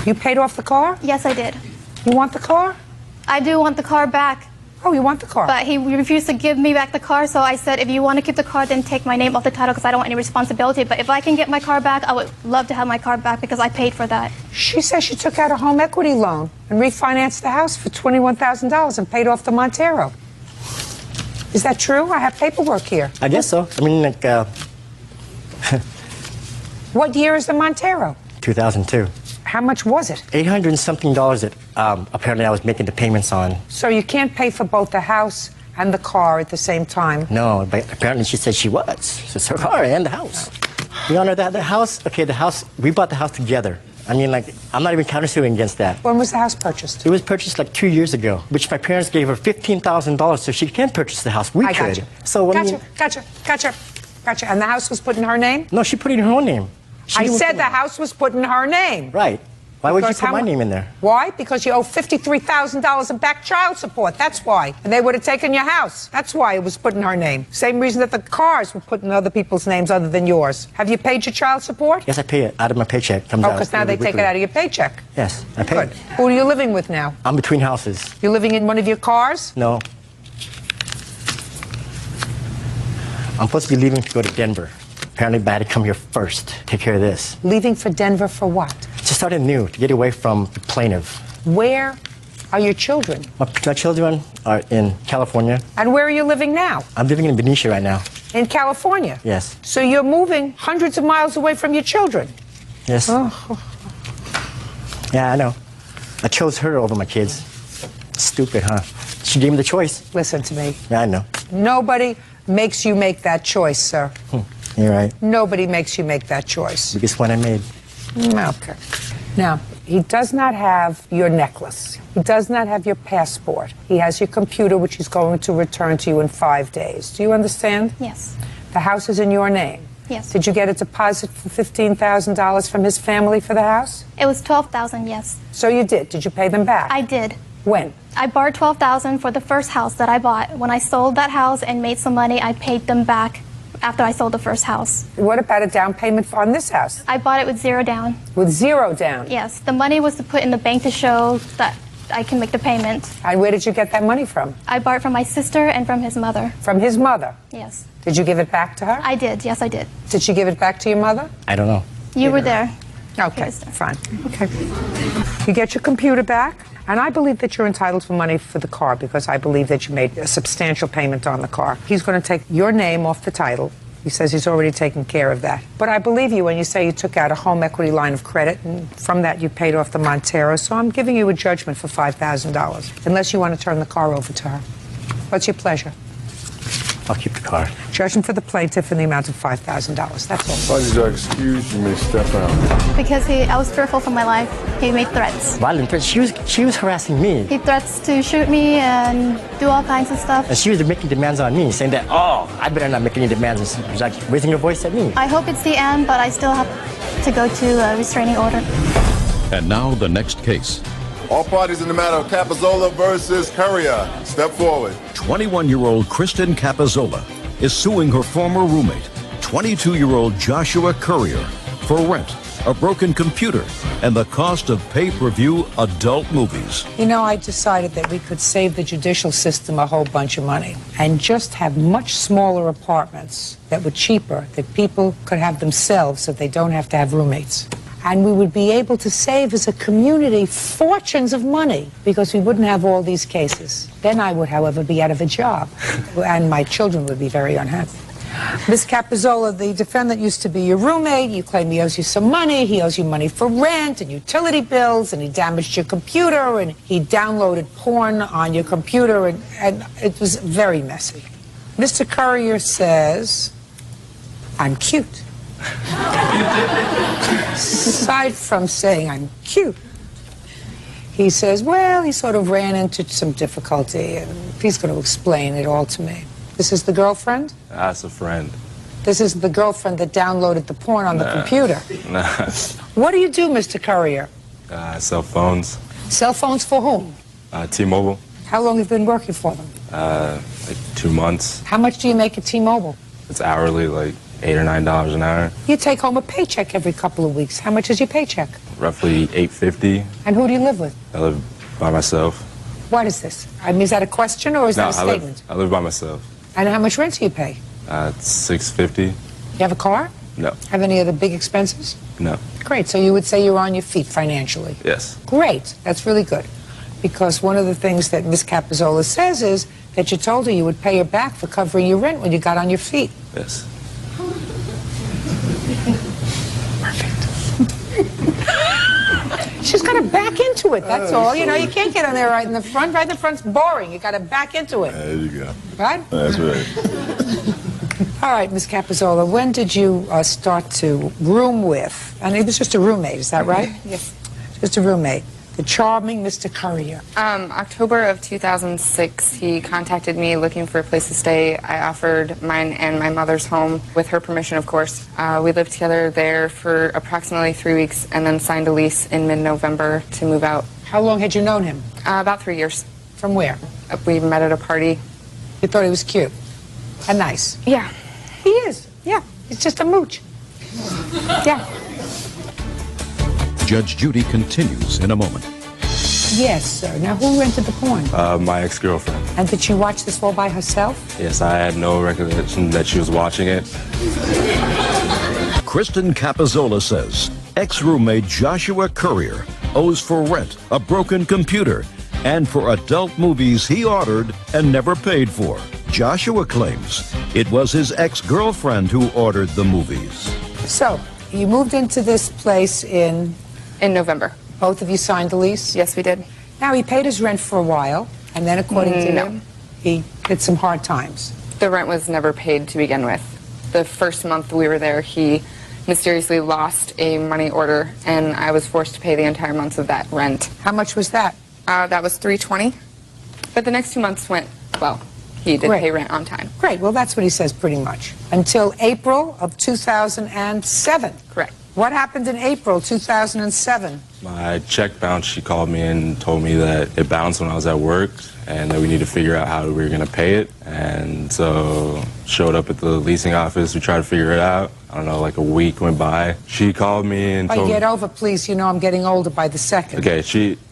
You paid off the car? Yes, I did. You want the car? I do want the car back. Oh, you want the car? But he refused to give me back the car, so I said, if you want to keep the car, then take my name off the title because I don't want any responsibility. But if I can get my car back, I would love to have my car back because I paid for that. She says she took out a home equity loan and refinanced the house for $21,000 and paid off the Montero. Is that true? I have paperwork here. I guess so. I mean, like, What year is the Montero? 2002. How much was it? $800 and something that apparently I was making the payments on. So you can't pay for both the house and the car at the same time? No, but apparently she said she was. So it's her car and the house. Your Honor, the house, okay, the house, we bought the house together. I mean, like, I'm not even countersuing against that. When was the house purchased? It was purchased like 2 years ago, which my parents gave her $15,000 so she can purchase the house. We could. So, Gotcha. And the house was put in her name? No, she put it in her own name. I said the house was put in her name. Right. Why would you put my name in there? Why? Because you owe $53,000 in back child support. That's why. And they would have taken your house. That's why it was put in her name. Same reason that the cars were put in other people's names other than yours. Have you paid your child support? Yes, I pay it out of my paycheck. Comes out because now they take it out of your paycheck. Yes, I pay Good. it. Who are you living with now? I'm between houses. You're living in one of your cars? No. I'm supposed to be leaving to go to Denver. Apparently, I had to come here first, take care of this. Leaving for Denver for what? To start anew, to get away from the plaintiff. Where are your children? My children are in California. And where are you living now? I'm living in Benicia right now. In California? Yes. So you're moving hundreds of miles away from your children? Yes. Oh. Yeah, I know. I chose her over my kids. Stupid, huh? She gave me the choice. Listen to me. Yeah, I know. Nobody makes you make that choice, sir. You're right. Nobody makes you make that choice. Biggest one I made. Okay. Now, he does not have your necklace. He does not have your passport. He has your computer, which he's going to return to you in 5 days. Do you understand? Yes. The house is in your name. Yes. Did you get a deposit for $15,000 from his family for the house? It was $12,000, yes. So you did. Did you pay them back? I did. When? I borrowed $12,000 for the first house that I bought. When I sold that house and made some money, I paid them back after I sold the first house. What about a down payment on this house? I bought it with $0 down. With $0 down? Yes. The money was to put in the bank to show that I can make the payment. And where did you get that money from? I borrowed from my sister and from his mother. From his mother? Yes. Did you give it back to her? I did. Yes, I did. Did she give it back to your mother? I don't know. You were there. Okay, fine. Okay. You get your computer back, and I believe that you're entitled for money for the car because I believe that you made a substantial payment on the car. He's going to take your name off the title. He says he's already taken care of that. But I believe you when you say you took out a home equity line of credit, and from that you paid off the Montero, so I'm giving you a judgment for $5,000, unless you want to turn the car over to her. What's your pleasure? I'll keep the car. Judgment for the plaintiff in the amount of $5,000. That's all. Judge, excuse, you may step out. Because I was fearful for my life. He made threats. Violent threats? She was harassing me. He threats to shoot me and do all kinds of stuff. And she was making demands on me, saying that, oh, I better not make any demands. She was like raising her voice at me. I hope it's the end, but I still have to go to a restraining order. And now the next case. All parties in the matter of Capozola versus Courier. Step forward. 21-year-old Kristen Capozola is suing her former roommate, 22-year-old Joshua Courier, for rent, a broken computer, and the cost of pay-per-view adult movies. You know, I decided that we could save the judicial system a whole bunch of money and just have much smaller apartments that were cheaper, that people could have themselves so they don't have to have roommates. And we would be able to save as a community fortunes of money because we wouldn't have all these cases. Then I would, however, be out of a job, and my children would be very unhappy. Ms. Capizzola, the defendant used to be your roommate. You claim he owes you some money. He owes you money for rent and utility bills, and he damaged your computer, and he downloaded porn on your computer, and it was very messy. Mr. Courier says, I'm cute. Aside from saying I'm cute, he says, well, he sort of ran into some difficulty, and he's going to explain it all to me. This is the girlfriend? That's a friend. This is the girlfriend that downloaded the porn on the computer? Nah. What do you do, Mr. Courier? Cell phones. Cell phones for whom? T-Mobile. How long have you been working for them? Like 2 months. How much do you make at T-Mobile? It's hourly, like $8 or $9 an hour. You take home a paycheck every couple of weeks. How much is your paycheck? Roughly $8.50. And who do you live with? I live by myself. What is this? I mean, is that a question or is that a statement? I live by myself. And how much rent do you pay? It's $6.50. You have a car? No. Have any other big expenses? No. Great. So you would say you're on your feet financially? Yes. Great. That's really good. Because one of the things that Ms. Capizzola says is that you told her you would pay her back for covering your rent when you got on your feet. Yes. She's got to back into it, that's all. You know, you can't get on there right in the front. Right in the front's boring. You got to back into it. There you go. Right? That's right. All right, Ms. Capizzola, when did you start to room with, and it was just a roommate, is that right? Yes. Just a roommate. The charming Mr. Courier. October of 2006, he contacted me looking for a place to stay. I offered mine and my mother's home, with her permission, of course. We lived together there for approximately 3 weeks and then signed a lease in mid-November to move out. How long had you known him? About 3 years. From where? We met at a party. You thought he was cute and nice? Yeah. He is. Yeah. He's just a mooch. Yeah. Judge Judy continues in a moment. Yes, sir. Now, who rented the porn? My ex-girlfriend. And did she watch this all by herself? Yes, I had no recollection that she was watching it. Kristen Capizzola says ex-roommate Joshua Courier owes for rent, a broken computer, and for adult movies he ordered and never paid for. Joshua claims it was his ex-girlfriend who ordered the movies. So, you moved into this place in November. Both of you signed the lease? Yes, we did. Now, he paid his rent for a while, and then according to him, he hit some hard times. The rent was never paid to begin with. The first month we were there, he mysteriously lost a money order, and I was forced to pay the entire month of that rent. How much was that? That was $320. But the next 2 months went well. He did pay rent on time. Great. Well, that's what he says pretty much. Until April of 2007. Correct. What happened in April 2007? My check bounced. She called me and told me that it bounced when I was at work and that we need to figure out how we were going to pay it. And so showed up at the leasing office. We tried to figure it out. I don't know, like a week went by. She called me and told me... Get over, please. You know I'm getting older by the second. Okay,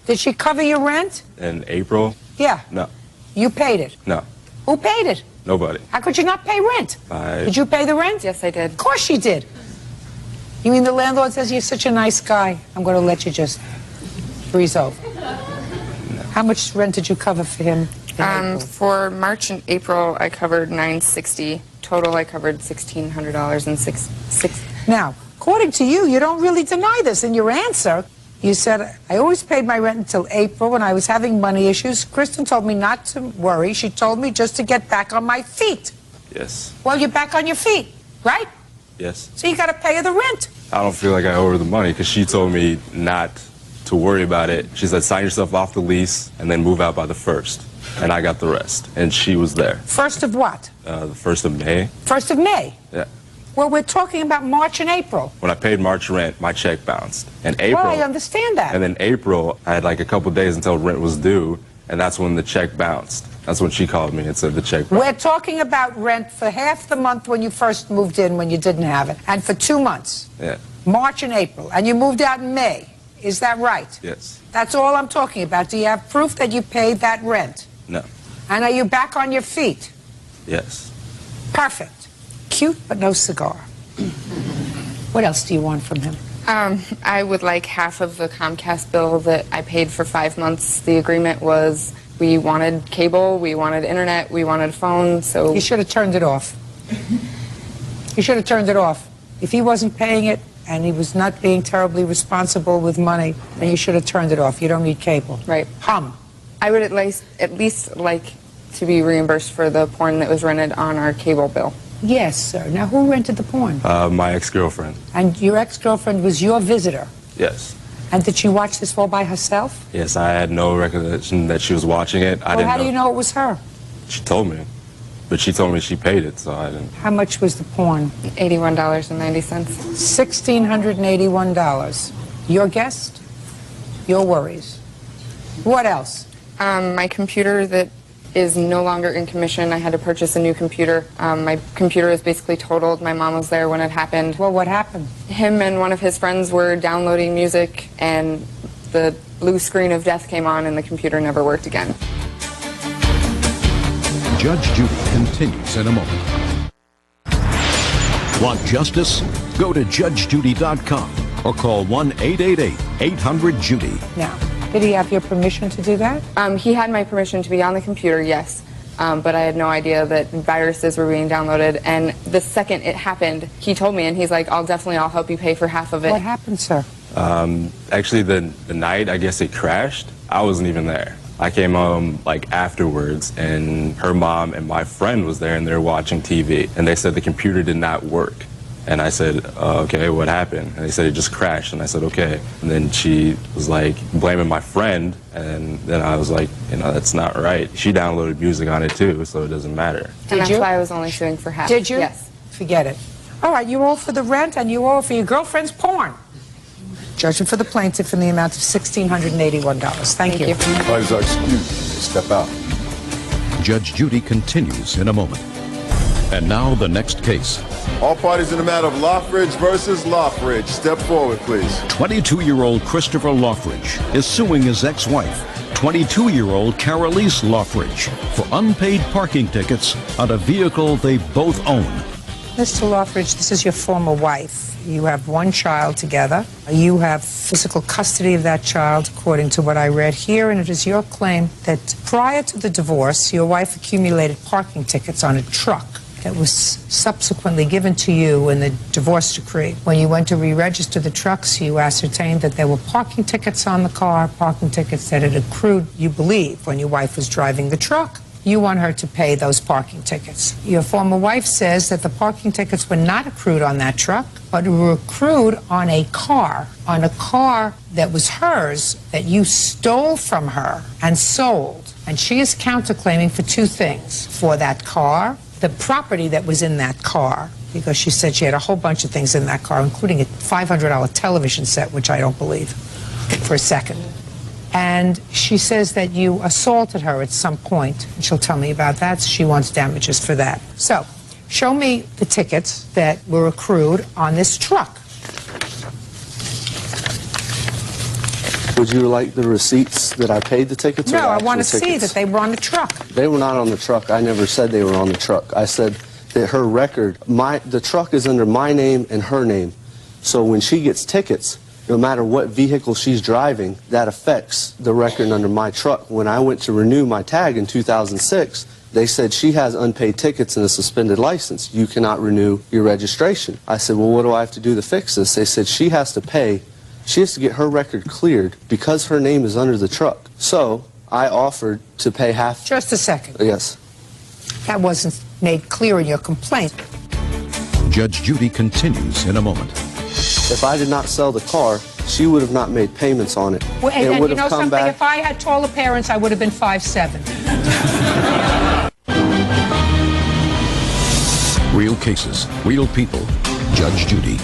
Did she cover your rent? In April? Yeah. No. You paid it? No. Who paid it? Nobody. How could you not pay rent? Did you pay the rent? Yes, I did. Of course you did. You mean the landlord says you're such a nice guy, I'm going to let you just breeze over? How much rent did you cover for him? For March and April, I covered $960. Total, I covered $1,600 and six. Now, according to you, you don't really deny this. In your answer, you said, I always paid my rent until April when I was having money issues. Kristen told me not to worry. She told me just to get back on my feet. Yes. Well, you're back on your feet, right? Yes. So you got to pay her the rent. I don't feel like I owe her the money because she told me not to worry about it. She said, sign yourself off the lease and then move out by the 1st. And I got the rest. And she was there. 1st of what? The 1st of May. 1st of May? Yeah. Well, we're talking about March and April. When I paid March rent, my check bounced. And April... Well, I understand that. And then April, I had like a couple days until rent was due, and that's when the check bounced. That's when she called me and said the check bounced. We're talking about rent for half the month when you first moved in, when you didn't have it, and for 2 months. Yeah. March and April. And you moved out in May. Is that right? Yes. That's all I'm talking about. Do you have proof that you paid that rent? No. And are you back on your feet? Yes. Perfect. Cute, but no cigar. What else do you want from him? I would like half of the Comcast bill that I paid for 5 months. The agreement was we wanted cable, we wanted internet, we wanted phone, so... You should have turned it off. You should have turned it off. If he wasn't paying it and he was not being terribly responsible with money, then you should have turned it off. You don't need cable. Right. I would at least like to be reimbursed for the porn that was rented on our cable bill. Yes, sir. Now, who rented the porn? My ex-girlfriend. And your ex-girlfriend was your visitor? Yes. And did she watch this all by herself? Yes, I had no recollection that she was watching it. Well, how do you know it was her? She told me. But she told me she paid it, so I didn't. How much was the porn? $81.90. $1,681. Your guest? Your worries. What else? My computer that is no longer in commission. I had to purchase a new computer. My computer is basically totaled. My mom was there when it happened. Well, what happened? Him and one of his friends were downloading music, and the blue screen of death came on, and the computer never worked again. Judge Judy continues in a moment. Want justice? Go to JudgeJudy.com or call 1-888-800-JUDY. Now, did he have your permission to do that? He had my permission to be on the computer, yes. But I had no idea that viruses were being downloaded. And the second it happened, he told me, and he's like, I'll help you pay for half of it. What happened, sir? Actually, the night, I guess it crashed, I wasn't even there. I came home like afterwards, and her mom and my friend was there, and they were watching TV, and they said the computer did not work. And I said, okay, what happened? And they said it just crashed, and I said, okay. And then she was like blaming my friend, and then I was like, that's not right. She downloaded music on it too, so it doesn't matter. And that's why I was only suing for half. Did you? Yes. Forget it. All right, you owe for the rent, and you owe for your girlfriend's porn. Judgment for the plaintiff in the amount of $1,681. Thank you. Parties are excused. Step out. Judge Judy continues in a moment. And now the next case. All parties in the matter of Lothridge versus Lothridge. Step forward, please. 22-year-old Christopher Lothridge is suing his ex-wife, 22-year-old Carolise Lothridge, for unpaid parking tickets on a vehicle they both own. Mr. Lothridge, this is your former wife. You have one child together. You have physical custody of that child, according to what I read here, and it is your claim that prior to the divorce, your wife accumulated parking tickets on a truck that was subsequently given to you in the divorce decree. When you went to re-register the trucks, you ascertained that there were parking tickets on the car, parking tickets that had accrued, you believe, when your wife was driving the truck. You want her to pay those parking tickets. Your former wife says that the parking tickets were not accrued on that truck, but were accrued on a car that was hers, that you stole from her and sold. And she is counterclaiming for two things: for that car, the property that was in that car, because she said she had a whole bunch of things in that car, including a $500 television set, which I don't believe for a second. And she says that you assaulted her at some point, and she'll tell me about that. So she wants damages for that. So, show me the tickets that were accrued on this truck. Would you like the receipts that I paid the tickets? No, I want to see that they were on the truck. They were not on the truck. I never said they were on the truck. I said that her record, the truck is under my name and her name. So when she gets tickets, no matter what vehicle she's driving, that affects the record under my truck. When I went to renew my tag in 2006, they said she has unpaid tickets and a suspended license. You cannot renew your registration. I said, well, what do I have to do to fix this? They said she has to pay. She has to get her record cleared because her name is under the truck. So I offered to pay half. Just a second. Yes. That wasn't made clear in your complaint. Judge Judy continues in a moment. If I did not sell the car, she would have not made payments on it. Well, and you know something? If I had taller parents, I would have been 5'7". Real cases, real people. Judge Judy.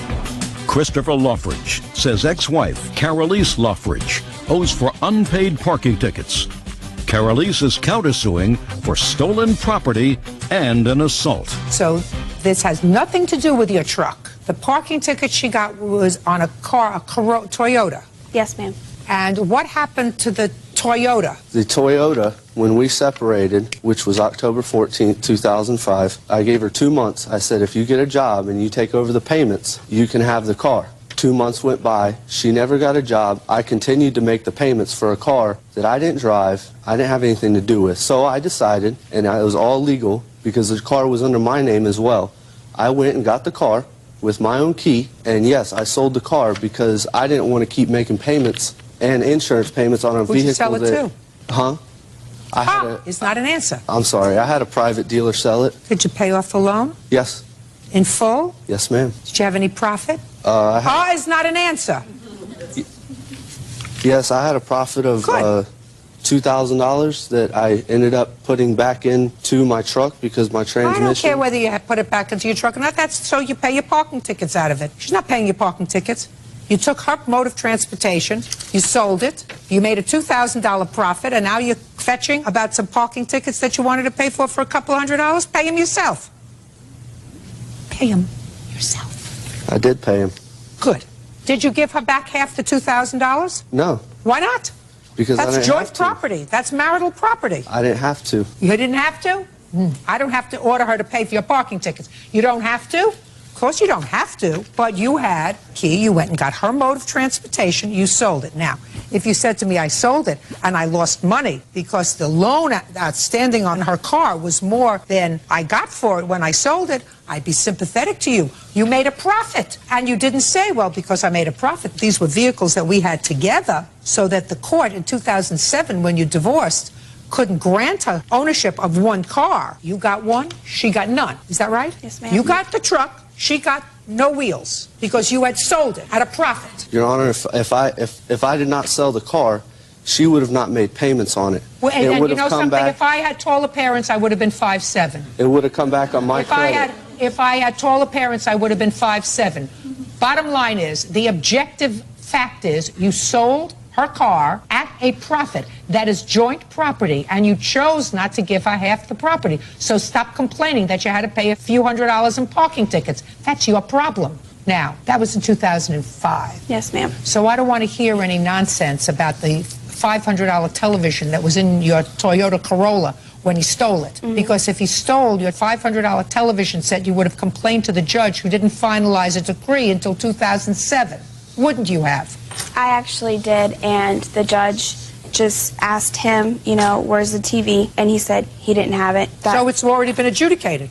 Christopher Lothridge says ex-wife Carolise Lothridge owes for unpaid parking tickets. Carolise is countersuing for stolen property and an assault. So this has nothing to do with your truck. The parking ticket she got was on a car, a Toyota. Yes, ma'am. And what happened to the Toyota? The Toyota, when we separated, which was October 14th, 2005, I gave her 2 months. I said, if you get a job and you take over the payments, you can have the car. 2 months went by. She never got a job. I continued to make the payments for a car that I didn't drive, I didn't have anything to do with. So I decided, and it was all legal because the car was under my name as well. I went and got the car with my own key, and yes, I sold the car because I didn't want to keep making payments and insurance payments on a Who'd vehicle you sell it that... to? Huh? It's not an answer. I'm sorry. I had a private dealer sell it. Did you pay off the loan? Yes. In full? Yes, ma'am. Did you have any profit? Is not an answer. Yes, I had a profit of $2,000 that I ended up putting back into my truck because my transmission... I don't care whether you put it back into your truck or not. That's so you pay your parking tickets out of it. She's not paying your parking tickets. You took her mode of transportation, you sold it, you made a $2,000 profit, and now you're fetching about some parking tickets that you wanted to pay for a couple $100? Pay them yourself. Pay them yourself. I did pay him. Good. Did you give her back half the $2,000? No. Why not? Because that's joint property. That's marital property. I didn't have to. You didn't have to? I don't have to order her to pay for your parking tickets. You don't have to? Of course you don't have to, but you had key, you went and got her mode of transportation, you sold it. Now, if you said to me, I sold it and I lost money because the loan outstanding on her car was more than I got for it when I sold it, I'd be sympathetic to you. You made a profit, and you didn't say, well, because I made a profit. These were vehicles that we had together so that the court in 2007, when you divorced, couldn't grant her ownership of one car. You got one, she got none. Is that right? Yes, ma'am. You got the truck, she got no wheels because you had sold it at a profit. Your Honor, if I did not sell the car, she would have not made payments on it. Well, and it would you know have come something? back. If I had taller parents, I would have been 5'7". It would have come back on my credit. If I had taller parents, I would have been 5'7". Bottom line is, the objective fact is, you sold her car at a profit. That is joint property, and you chose not to give her half the property. So stop complaining that you had to pay a few $100s in parking tickets. That's your problem. Now, that was in 2005. Yes, ma'am. So I don't want to hear any nonsense about the $500 television that was in your Toyota Corolla when he stole it. Because if he stole your $500 television set, you would have complained to the judge who didn't finalize a decree until 2007. Wouldn't you have? I actually did, and the judge just asked him, you know, where's the TV? And he said he didn't have it. So it's already been adjudicated?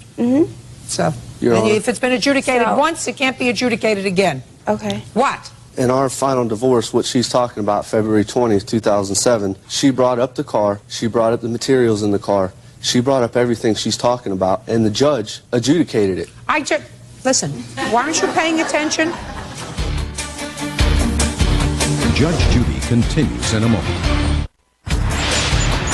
So, and if it's been adjudicated once, it can't be adjudicated again. Okay. What? In our final divorce, what she's talking about, February 20th, 2007, she brought up the car, she brought up the materials in the car, she brought up everything she's talking about, and the judge adjudicated it. Listen, why aren't you paying attention? Judge Judy continues in a moment.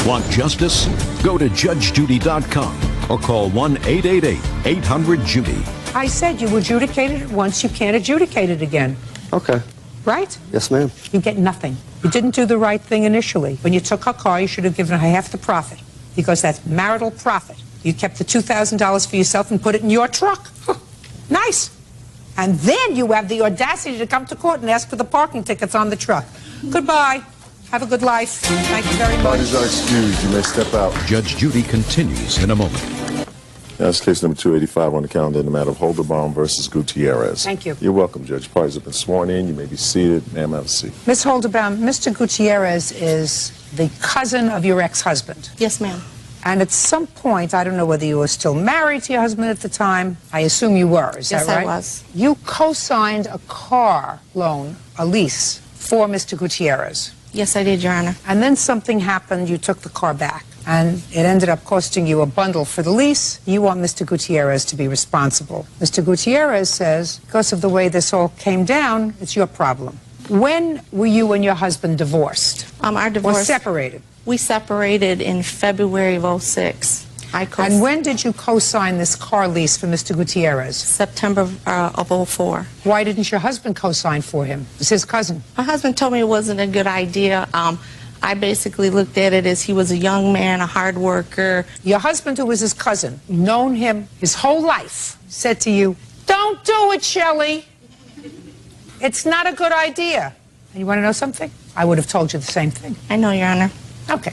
Want justice? Go to judgejudy.com or call 1-888-800-JUDY. I said you adjudicated it once, you can't adjudicate it again. Okay. Right? Yes, ma'am. You get nothing. You didn't do the right thing initially. When you took her car, you should have given her half the profit because that's marital profit. You kept the $2,000 for yourself and put it in your truck. Nice. And then you have the audacity to come to court and ask for the parking tickets on the truck. Goodbye. Have a good life. Thank you very much. Parties are excused. You may step out. Judge Judy continues in a moment. That's case number 285 on the calendar in the matter of Holderbaum versus Gutierrez. Thank you. You're welcome, Judge. Parties have been sworn in. You may be seated. Ma'am, have a seat. Ms. Holderbaum, Mr. Gutierrez is the cousin of your ex-husband. Yes, ma'am. And at some point, I don't know whether you were still married to your husband at the time. I assume you were. Is that right? Yes, I was. You co-signed a car loan, a lease, for Mr. Gutierrez. Yes, I did, Your Honor. And then something happened. You took the car back. And it ended up costing you a bundle for the lease. You want Mr. Gutierrez to be responsible. Mr. Gutierrez says, because of the way this all came down, it's your problem. When were you and your husband divorced? Our divorce... Or separated? We separated in February of 06. And when did you co-sign this car lease for Mr. Gutierrez? September of 04. Why didn't your husband co-sign for him? It's his cousin. My husband told me it wasn't a good idea. I basically looked at it as he was a young man, a hard worker. Your husband, who was his cousin, known him his whole life, said to you, "Don't do it, Shelley. It's not a good idea." And you want to know something? I would have told you the same thing. I know, Your Honor. Okay.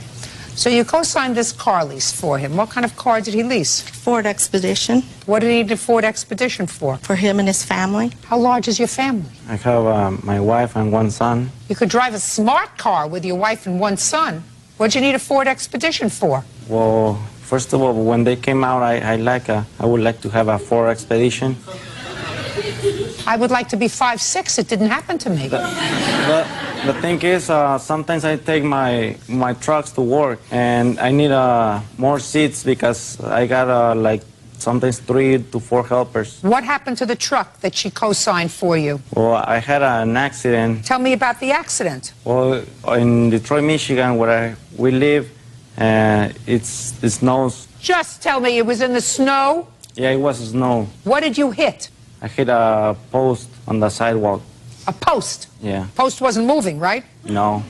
So you co-signed this car lease for him. What kind of car did he lease? Ford Expedition. What did he need a Ford Expedition for? For him and his family. How large is your family? I have my wife and one son. You could drive a smart car with your wife and one son. What'd you need a Ford Expedition for? Well, first of all, when they came out, I would like to have a Ford Expedition. I would like to be 5'6". It didn't happen to me. The thing is, sometimes I take my trucks to work, and I need more seats because I got like sometimes 3 to 4 helpers. What happened to the truck that she co-signed for you? Well, I had an accident. Tell me about the accident. Well, in Detroit, Michigan, where we live, it snows. Just tell me, it was in the snow? Yeah, it was snow. What did you hit? I hit a post on the sidewalk. A post? Yeah. Post wasn't moving, right? No.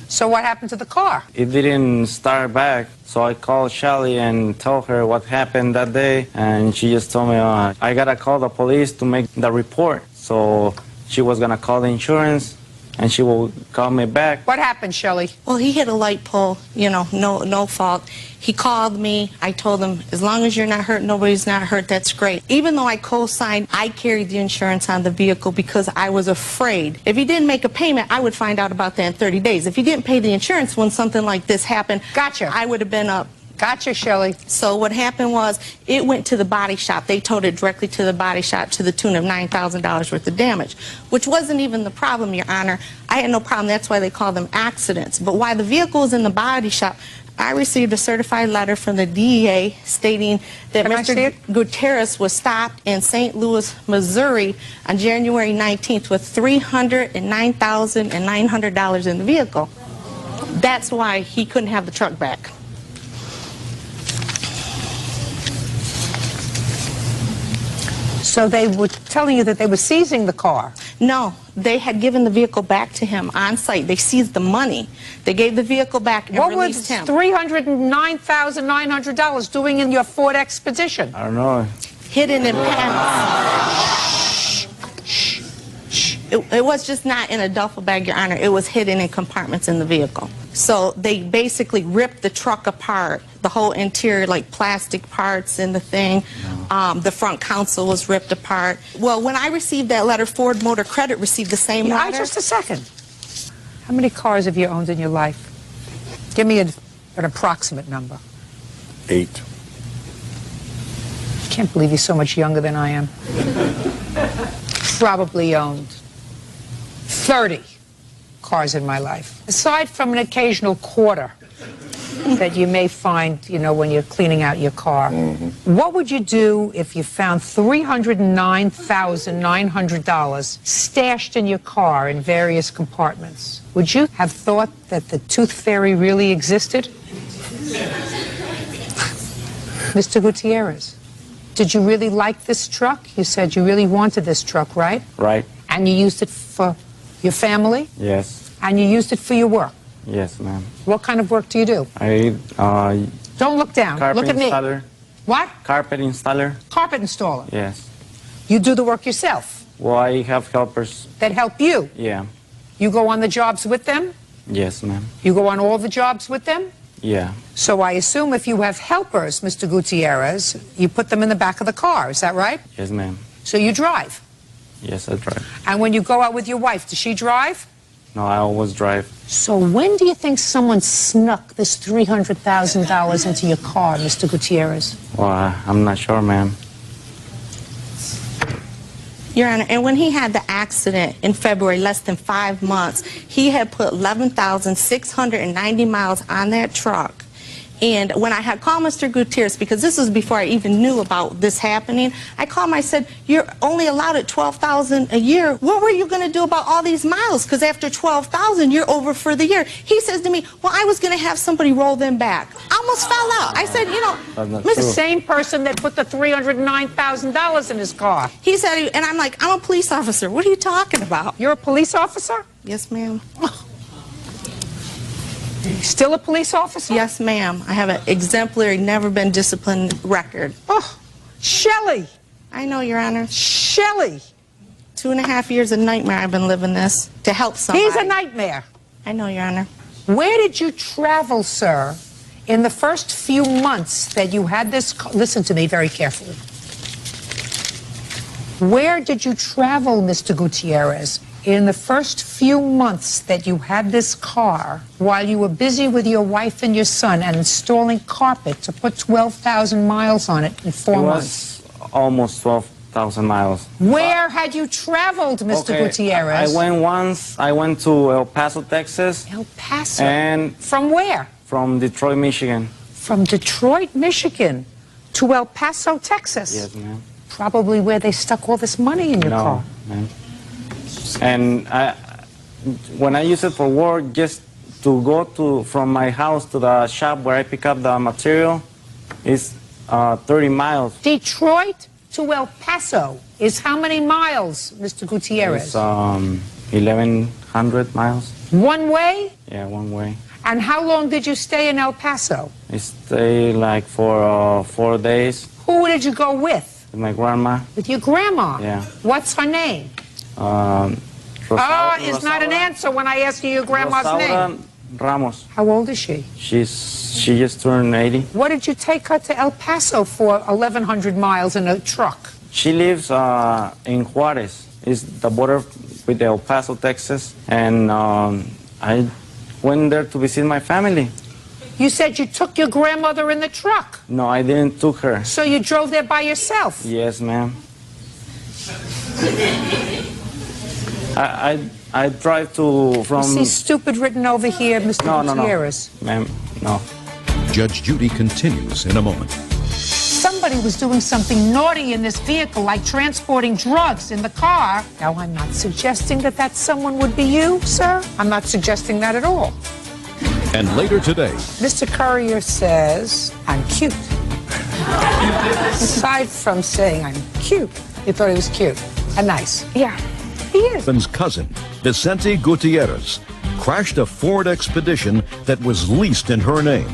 So what happened to the car? It didn't start back, so I called Shelly and told her what happened that day, and she just told me, I gotta call the police to make the report. So she was gonna call the insurance, and she will call me back. What happened, Shelly? Well, he hit a light pole, you know, no fault. He called me. I told him, as long as you're not hurt, nobody's not hurt, that's great. Even though I co-signed, I carried the insurance on the vehicle because I was afraid. If he didn't make a payment, I would find out about that in 30 days. If he didn't pay the insurance when something like this happened, gotcha, I would have been up. Gotcha, Shelly. So what happened was, it went to the body shop. They towed it directly to the body shop to the tune of $9,000 worth of damage, which wasn't even the problem, Your Honor. I had no problem. That's why they call them accidents. But while the vehicle was in the body shop, I received a certified letter from the DEA stating that Mr. Gutierrez was stopped in St. Louis, Missouri on January 19th with $309,900 in the vehicle. That's why he couldn't have the truck back. So they were telling you that they were seizing the car? No, they had given the vehicle back to him on site. They seized the money. They gave the vehicle back and released him. What was $309,900 doing in your Ford Expedition? I don't know. Hidden in pants. It was just not in a duffel bag, Your Honor. It was hidden in compartments in the vehicle. So they basically ripped the truck apart, the whole interior, like plastic parts in the thing. The front console was ripped apart. Well, when I received that letter, Ford Motor Credit received the same letter. Just a second. How many cars have you owned in your life? Give me an approximate number. 8. I can't believe you're so much younger than I am. Probably owned 30 cars in my life. Aside from an occasional quarter that you may find, you know, when you're cleaning out your car, what would you do if you found $309,900 stashed in your car in various compartments? Would you have thought that the tooth fairy really existed? Mr. Gutierrez, did you really like this truck? You said you really wanted this truck, right? Right. And you used it for your family? Yes. And you used it for your work? Yes, ma'am. What kind of work do you do? Don't look down. Carpet Look at me. installer. What? Carpet installer. Carpet installer. Yes. You do the work yourself? Well, I have helpers. That help you? Yeah. You go on the jobs with them? Yes, ma'am. You go on all the jobs with them? Yeah. So I assume if you have helpers, Mr. Gutierrez, you put them in the back of the car, is that right? Yes, ma'am. So you drive? Yes, I drive. And when you go out with your wife, does she drive? No, I always drive. So when do you think someone snuck this $300,000 into your car, Mr. Gutierrez? Well, I'm not sure, ma'am. Your Honor, and when he had the accident in February, less than 5 months, he had put 11,690 miles on that truck. And when I had called Mr. Gutierrez, because this was before I even knew about this happening, I called him, I said, you're only allowed at $12,000 a year. What were you going to do about all these miles? Because after $12,000, you're over for the year. He says to me, well, I was going to have somebody roll them back. I almost fell out. I said, you know, the same person that put the $309,000 in his car. He said, and I'm like, I'm a police officer. What are you talking about? You're a police officer? Yes, ma'am. Still a police officer? Yes, ma'am. I have an exemplary, never been disciplined record. Oh, Shelley. I know, Your Honor. Shelley. 2.5 years a nightmare I've been living this to help somebody. He's a nightmare. I know, Your Honor. Where did you travel, sir, In the first few months that you had this, listen to me very carefully. Where did you travel, Mr. Gutierrez, in the first few months that you had this car while you were busy with your wife and your son and installing carpet to put 12,000 miles on it in 4 months? It was almost 12,000 miles. Where had you traveled, Mr. Gutierrez? I went to El Paso, Texas. El Paso? And from where? From Detroit, Michigan. From Detroit, Michigan to El Paso, Texas? Yes, ma'am. Probably where they stuck all this money in your car. Ma'am. And when I use it for work, just to go from my house to the shop where I pick up the material, is 30 miles. Detroit to El Paso is how many miles, Mr. Gutierrez? It's 1,100 miles. One way? Yeah, one way. And how long did you stay in El Paso? I stayed like for 4 days. Who did you go with? With my grandma. With your grandma? Yeah. What's her name? It's not an answer when I ask you your grandma's name. Ramos. How old is she? She just turned 80. What did you take her to El Paso for 1,100 miles in a truck? She lives in Juarez. It's the border with El Paso, Texas. And I went there to visit my family. You said you took your grandmother in the truck. No, I didn't took her. So you drove there by yourself? Yes, ma'am. I drive from... You see stupid written over here, Mr. Gutierrez. No. Ma'am, no. Judge Judy continues in a moment. Somebody was doing something naughty in this vehicle, like transporting drugs in the car. Now, I'm not suggesting that someone would be you, sir. I'm not suggesting that at all. And later today, Mr. Courier says, I'm cute. Aside from saying I'm cute, you thought he was cute and nice. Yeah. He is. husband's cousin, Vicente Gutierrez, crashed a Ford Expedition that was leased in her name.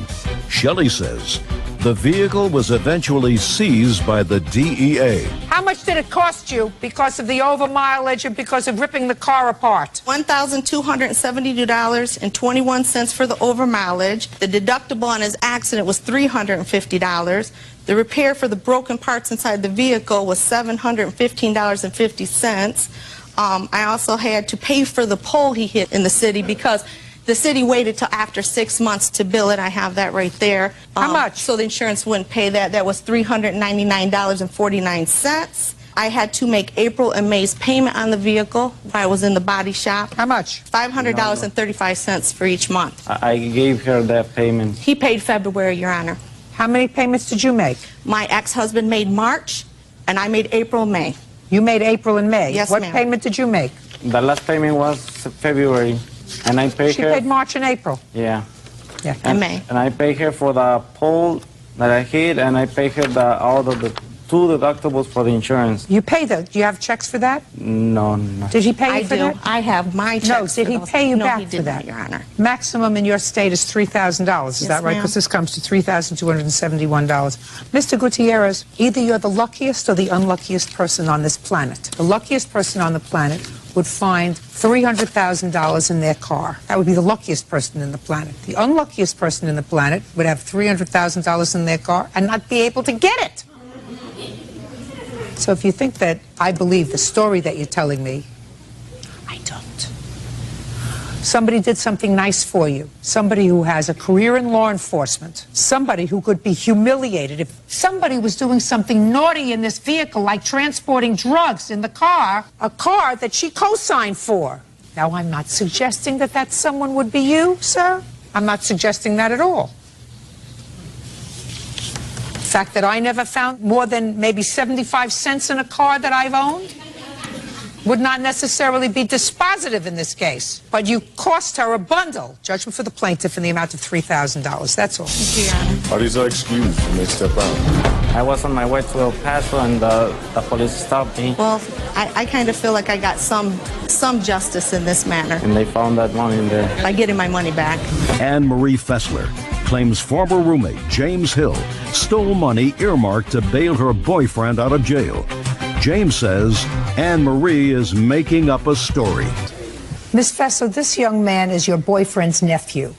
Shelley says the vehicle was eventually seized by the DEA. How much did it cost you because of the over mileage and because of ripping the car apart? $1,272.21 for the over mileage. The deductible on his accident was $350. The repair for the broken parts inside the vehicle was $715.50. I also had to pay for the pole he hit in the city because the city waited till after 6 months to bill it. I have that right there. How much? So the insurance wouldn't pay that. That was $399.49. I had to make April and May's payment on the vehicle while I was in the body shop. How much? $500.35 for each month. I gave her that payment. He paid February, Your Honor. How many payments did you make? My ex-husband made March, and I made April, May. You made April and May? Yes, What ma'am. payment did you make? The last payment was February, and I paid She her. paid March and April. Yeah. Yeah. And May. And I paid her for the pole that I hit, and I paid her all of the 2 deductibles for the insurance. You pay that? Do you have checks for that? No, no. Did he pay you for that? I have my checks. No, did he pay you back he for did that? not, Your Honor. Maximum in your state is $3,000. Is Yes, that right? ma'am. Because this comes to $3,271. Mr. Gutierrez, either you're the luckiest or the unluckiest person on this planet. The luckiest person on the planet would find $300,000 in their car. That would be the luckiest person in the planet. The unluckiest person in the planet would have $300,000 in their car and not be able to get it. So if you think that I believe the story that you're telling me, I don't. Somebody did something nice for you. Somebody who has a career in law enforcement. Somebody who could be humiliated. If somebody was doing something naughty in this vehicle, like transporting drugs in the car, a car that she co-signed for. Now, I'm not suggesting that someone would be you, sir. I'm not suggesting that at all. The fact that I never found more than maybe 75 cents in a car that I've owned would not necessarily be dispositive in this case. But you cost her a bundle. Judgment for the plaintiff in the amount of $3,000. That's all. Thank you, Your Honor. Are these excused when they step out? I was on my way to El Paso, and the police stopped me. Well, I kind of feel like I got some justice in this manner And they found that money in there. by getting my money back. Anne Marie Fessler claims former roommate James Hill stole money earmarked to bail her boyfriend out of jail. James says Anne Marie is making up a story. Ms. Fessler, this young man is your boyfriend's nephew.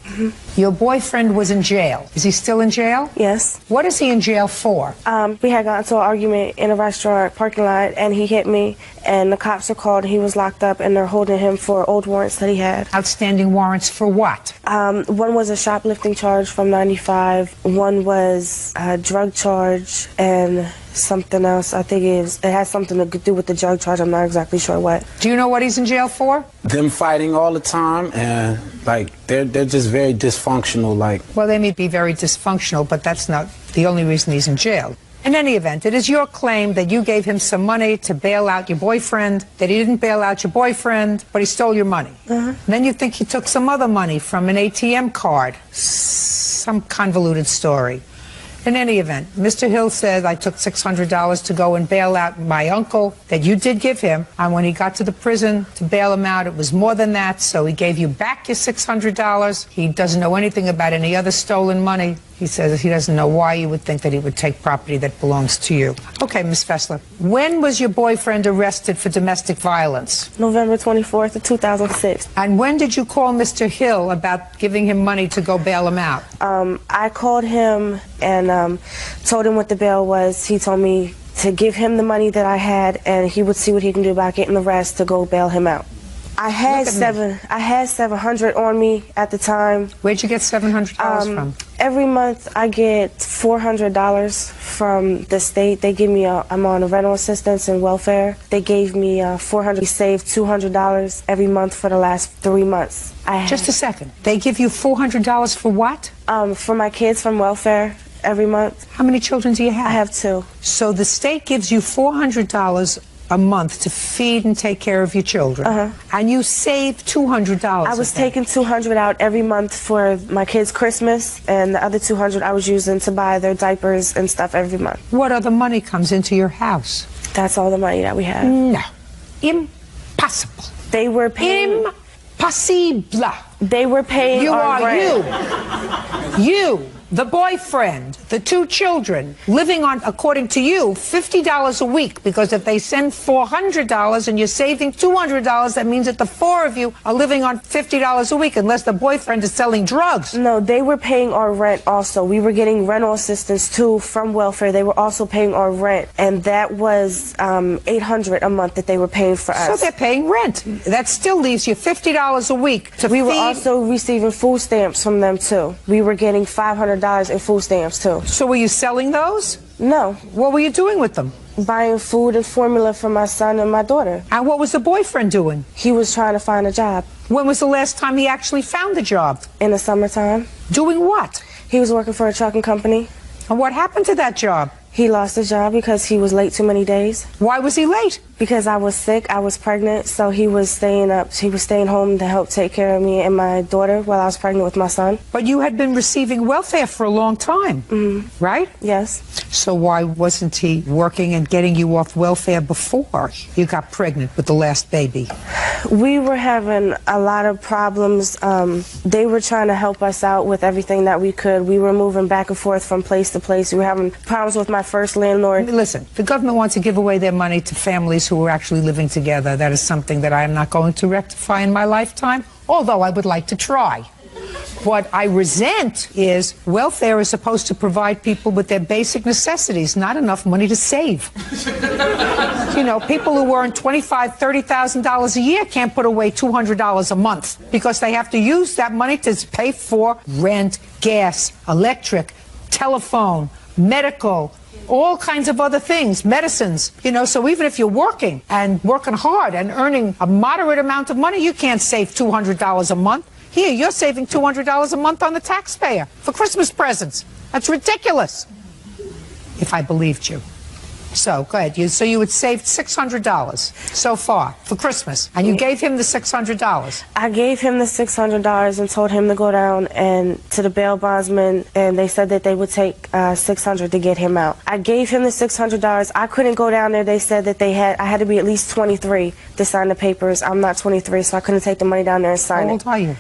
Your boyfriend was in jail. Is he still in jail? Yes. What is he in jail for? We had gotten into an argument in a restaurant parking lot, and he hit me, and the cops are called. He was locked up, and they're holding him for old warrants that he had. Outstanding warrants for what? One was a shoplifting charge from 95. One was a drug charge and something else. I think it has something to do with the drug charge. I'm not exactly sure what. Do you know what he's in jail for? Them fighting all the time, and like they're just very dysfunctional. Well, they may be very dysfunctional, but that's not the only reason he's in jail. In any event, it is your claim that you gave him some money to bail out your boyfriend, that he didn't bail out your boyfriend, but he stole your money. Then you think he took some other money from an ATM card. Some convoluted story. In any event, Mr. Hill said, I took $600 to go and bail out my uncle that you did give him. And when he got to the prison to bail him out, it was more than that. So he gave you back your $600. He doesn't know anything about any other stolen money. He says he doesn't know why you would think that he would take property that belongs to you. Okay, Ms. Fessler, when was your boyfriend arrested for domestic violence? November 24th of 2006. And when did you call Mr. Hill about giving him money to go bail him out? I called him and told him what the bail was. He told me to give him the money that I had, and he would see what he can do about getting the rest to go bail him out. I had $700 on me at the time. Where'd you get $700 from? Every month I get $400 from the state. They give me I'm on a rental assistance and welfare. They gave me $400. We saved $200 every month for the last 3 months. Just a second. They give you $400 for what? For my kids from welfare every month. How many children do you have? I have 2. So the state gives you $400 a month to feed and take care of your children. And you save $200. I was taking $200 out every month for my kids' Christmas, and the other $200 I was using to buy their diapers and stuff every month. What other money comes into your house? That's all the money that we have. No. Impossible. They were paying... Impossible. They were paying our rent. You, the boyfriend, the 2 children, living on, according to you, $50 a week, because if they send $400 and you're saving $200, that means that the 4 of you are living on $50 a week, unless the boyfriend is selling drugs. No, they were paying our rent also. We were getting rental assistance too from welfare. They were also paying our rent, and that was $800 a month that they were paying for us. So they're paying rent. That still leaves you $50 a week to We feed. were also receiving food stamps from them too. We were getting $500 in food stamps too. So were you selling those? No. What were you doing with them? Buying food and formula for my son and my daughter. And what was the boyfriend doing? He was trying to find a job. When was the last time he actually found a job? In the summertime. Doing what? He was working for a trucking company. And what happened to that job? He lost his job because he was late too many days. Why was he late? Because I was sick, I was pregnant, so he was staying home to help take care of me and my daughter while I was pregnant with my son. But you had been receiving welfare for a long time, right? Yes. So why wasn't he working and getting you off welfare before you got pregnant with the last baby? We were having a lot of problems. They were trying to help us out with everything that we could. We were moving back and forth from place to place. We were having problems with my first landlord. Listen, the government wants to give away their money to families who are actually living together. That is something that I am not going to rectify in my lifetime, although I would like to try. What I resent is welfare is supposed to provide people with their basic necessities, not enough money to save. You know, people who earn $25,000, $30,000 a year can't put away $200 a month because they have to use that money to pay for rent, gas, electric, telephone, medical, all kinds of other things, medicines, you know, so even if you're working and working hard and earning a moderate amount of money, you can't save $200 a month. Here, you're saving $200 a month on the taxpayer for Christmas presents. That's ridiculous, if I believed you. So, go ahead. So you had saved $600 so far for Christmas, and you gave him the $600. I gave him the $600 and told him to go down and to the bail bondsman, and they said that they would take $600 to get him out. I gave him the $600. I couldn't go down there. They said that I had to be at least 23 to sign the papers. I'm not 23, so I couldn't take the money down there and sign it. How old are you?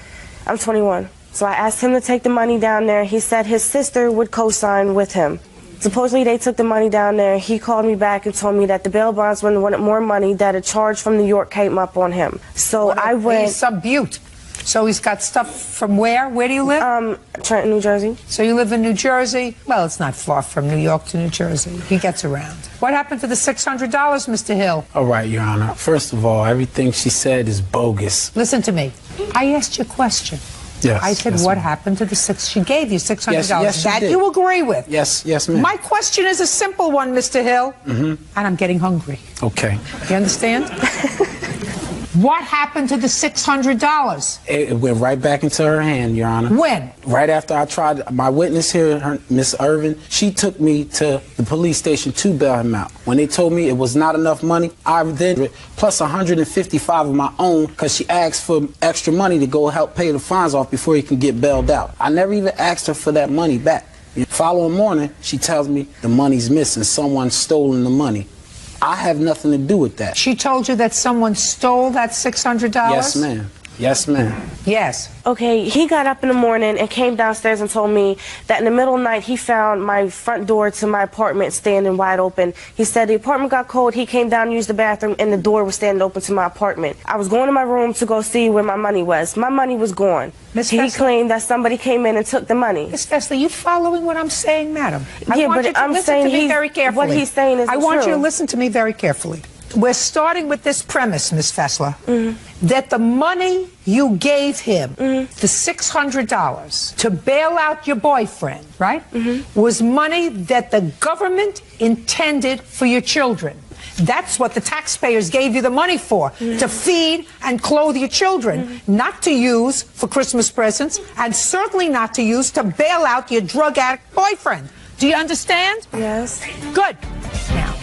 I'm 21. So I asked him to take the money down there. He said his sister would co-sign with him. Supposedly they took the money down there. He called me back and told me that the bail bondsman wanted more money, that a charge from New York came up on him. So I went... He's some Butte. So he's got stuff from where? Where do you live? Trenton, New Jersey. So you live in New Jersey? Well, it's not far from New York to New Jersey. He gets around. What happened to the $600, Mr. Hill? All right, Your Honor. First of all, everything she said is bogus. Listen to me. I asked you a question. Yes. I said, what happened to the she gave you $600. Yes, that did. you agree with? Yes, ma'am. My question is a simple one, Mr. Hill. And I'm getting hungry. Okay. You understand? What happened to the $600? It went right back into her hand, Your Honor. When? Right after I tried, my witness here, Miss Irvin, she took me to the police station to bail him out. When they told me it was not enough money, I then plus 155 of my own, because she asked for extra money to go help pay the fines off before he can get bailed out. I never even asked her for that money back. The following morning, she tells me the money's missing. Someone's stolen the money. I have nothing to do with that. She told you that someone stole that $600? Yes, ma'am. Yes, ma'am. Yes. Okay, he got up in the morning and came downstairs and told me that in the middle of the night he found my front door to my apartment standing wide open. He said the apartment got cold, he came down and used the bathroom, and the door was standing open to my apartment. I was going to my room to go see where my money was. My money was gone. He claimed that somebody came in and took the money. Miss Fessler, you following what I'm saying, madam? Yeah, but I'm saying what he's saying is I want you to listen to me very carefully. We're starting with this premise, Miss Fessler, that the money you gave him, the $600 to bail out your boyfriend, right, was money that the government intended for your children. That's what the taxpayers gave you the money for, to feed and clothe your children, not to use for Christmas presents, and certainly not to use to bail out your drug addict boyfriend. Do you understand? Yes. Good. Now,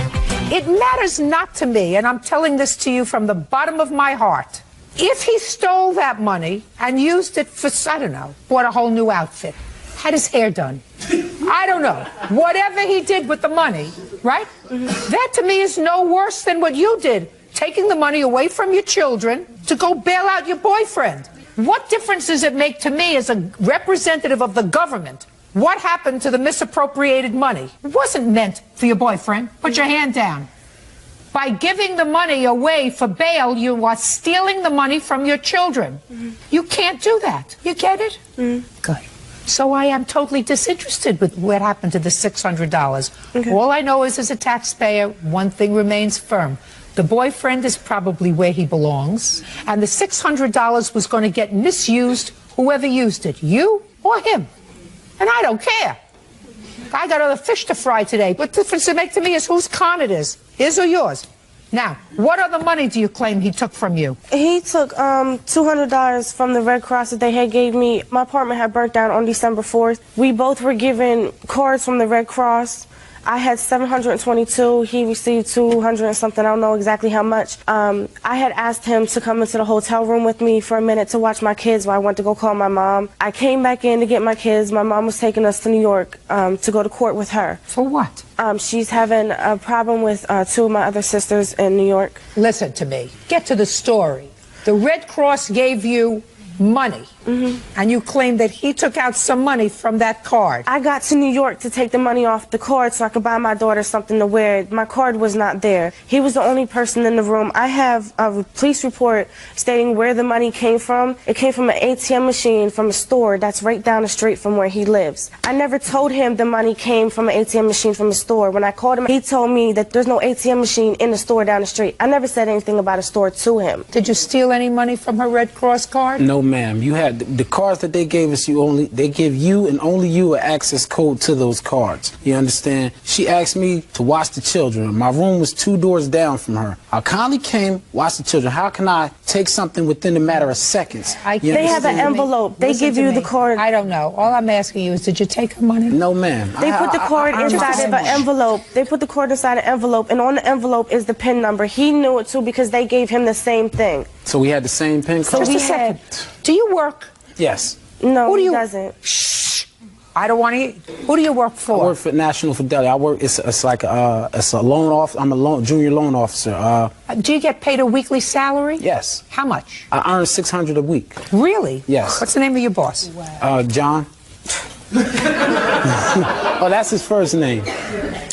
it matters not to me, and I'm telling this to you from the bottom of my heart. If he stole that money and used it for, I don't know, bought a whole new outfit, had his hair done, I don't know, whatever he did with the money, right? That to me is no worse than what you did, taking the money away from your children to go bail out your boyfriend. What difference does it make to me as a representative of the government? What happened to the misappropriated money? It wasn't meant for your boyfriend. Put your hand down. By giving the money away for bail, you are stealing the money from your children. You can't do that. You get it? Good. So I am totally disinterested with what happened to the $600. All I know is, as a taxpayer, one thing remains firm. The boyfriend is probably where he belongs, and the $600 was going to get misused, whoever used it, you or him. And I don't care. I got other fish to fry today. What difference does it make to me is whose con it is, his or yours? Now, what other money do you claim he took from you? He took $200 from the Red Cross that they had gave me. My apartment had burnt down on December 4th. We both were given cards from the Red Cross. I had 722. He received 200 and something. I don't know exactly how much. I had asked him to come into the hotel room with me for a minute to watch my kids while I went to go call my mom. I came back in to get my kids. My mom was taking us to New York to go to court with her. For what? She's having a problem with two of my other sisters in New York. Listen to me. Get to the story. The Red Cross gave you money, and you claim that he took out some money from that card. I got to New York to take the money off the card so I could buy my daughter something to wear. My card was not there. He was the only person in the room. I have a police report stating where the money came from. It came from an ATM machine from a store that's right down the street from where he lives. I never told him the money came from an ATM machine from a store. When I called him, he told me that there's no ATM machine in the store down the street. I never said anything about a store to him. Did you steal any money from her Red Cross card? No, ma'am. You had the cards that they gave us. They give you and only you an access code to those cards. You understand? She asked me to watch the children. My room was 2 doors down from her. I kindly came, watched the children. How can I take something within a matter of seconds? They have an envelope. They give you the card. I don't know. All I'm asking you is, did you take her money? No, ma'am. They put the card inside of an envelope. They put the card inside an envelope, and on the envelope is the PIN number. He knew it too because they gave him the same thing. So we had the same PIN code? Just a second. Do you work? Yes. No, he doesn't. Shh. I don't want to. Who do you work for? I work for National Fidelity. I work. It's like it's a loan off. I'm a junior loan officer. Do you get paid a weekly salary? Yes. How much? I earn $600 a week. Really? Yes. What's the name of your boss? John. Oh, that's his first name.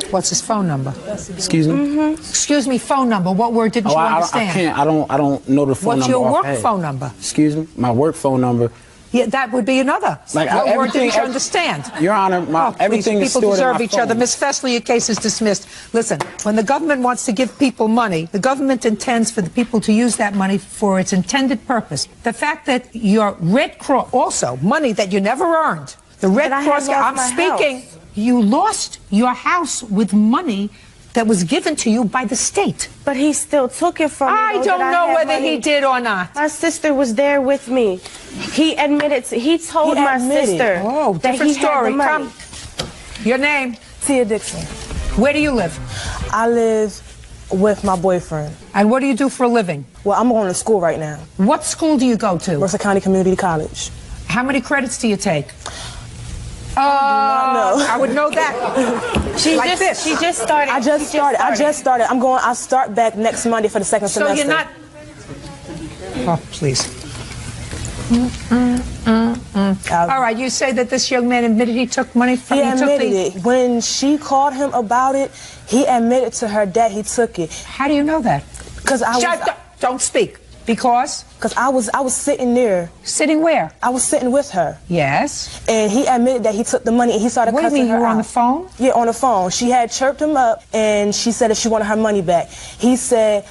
What's his phone number? Excuse me? Excuse me, phone number. What word didn't you understand? I don't know the phone What's number. your work offhand. phone number? Excuse me? My work phone number. Yeah, that would be another. Like, what word everything- didn't you understand? Your Honor, everything is People stored in deserve my each other. phone. Miss Fessler, your case is dismissed. Listen, when the government wants to give people money, the government intends for the people to use that money for its intended purpose. The fact that your Red Cross, also money that you never earned, the Red Cross, I'm speaking, you lost your house with money that was given to you by the state. But he still took it from me. I don't know whether he did or not. My sister was there with me. He admitted, he told my sister that different he story. had the money. Come. Your name? Tia Dixon. Where do you live? I live with my boyfriend. And what do you do for a living? Well, I'm going to school right now. What school do you go to? Mercer County Community College. How many credits do you take? No. I would know that. She just started. I just started. I start back next Monday for the second semester. So you're not. Oh, please. All right, you say that this young man admitted he took money from you. He admitted it. When she called him about it, he admitted to her that he took it. How do you know that? Because don't speak. Because? Because I was sitting there. Sitting where? I was sitting with her. Yes. And he admitted that he took the money and he started cussing her out. What do you mean, you were on the phone? Yeah, on the phone. She had chirped him up and she said that she wanted her money back. He said,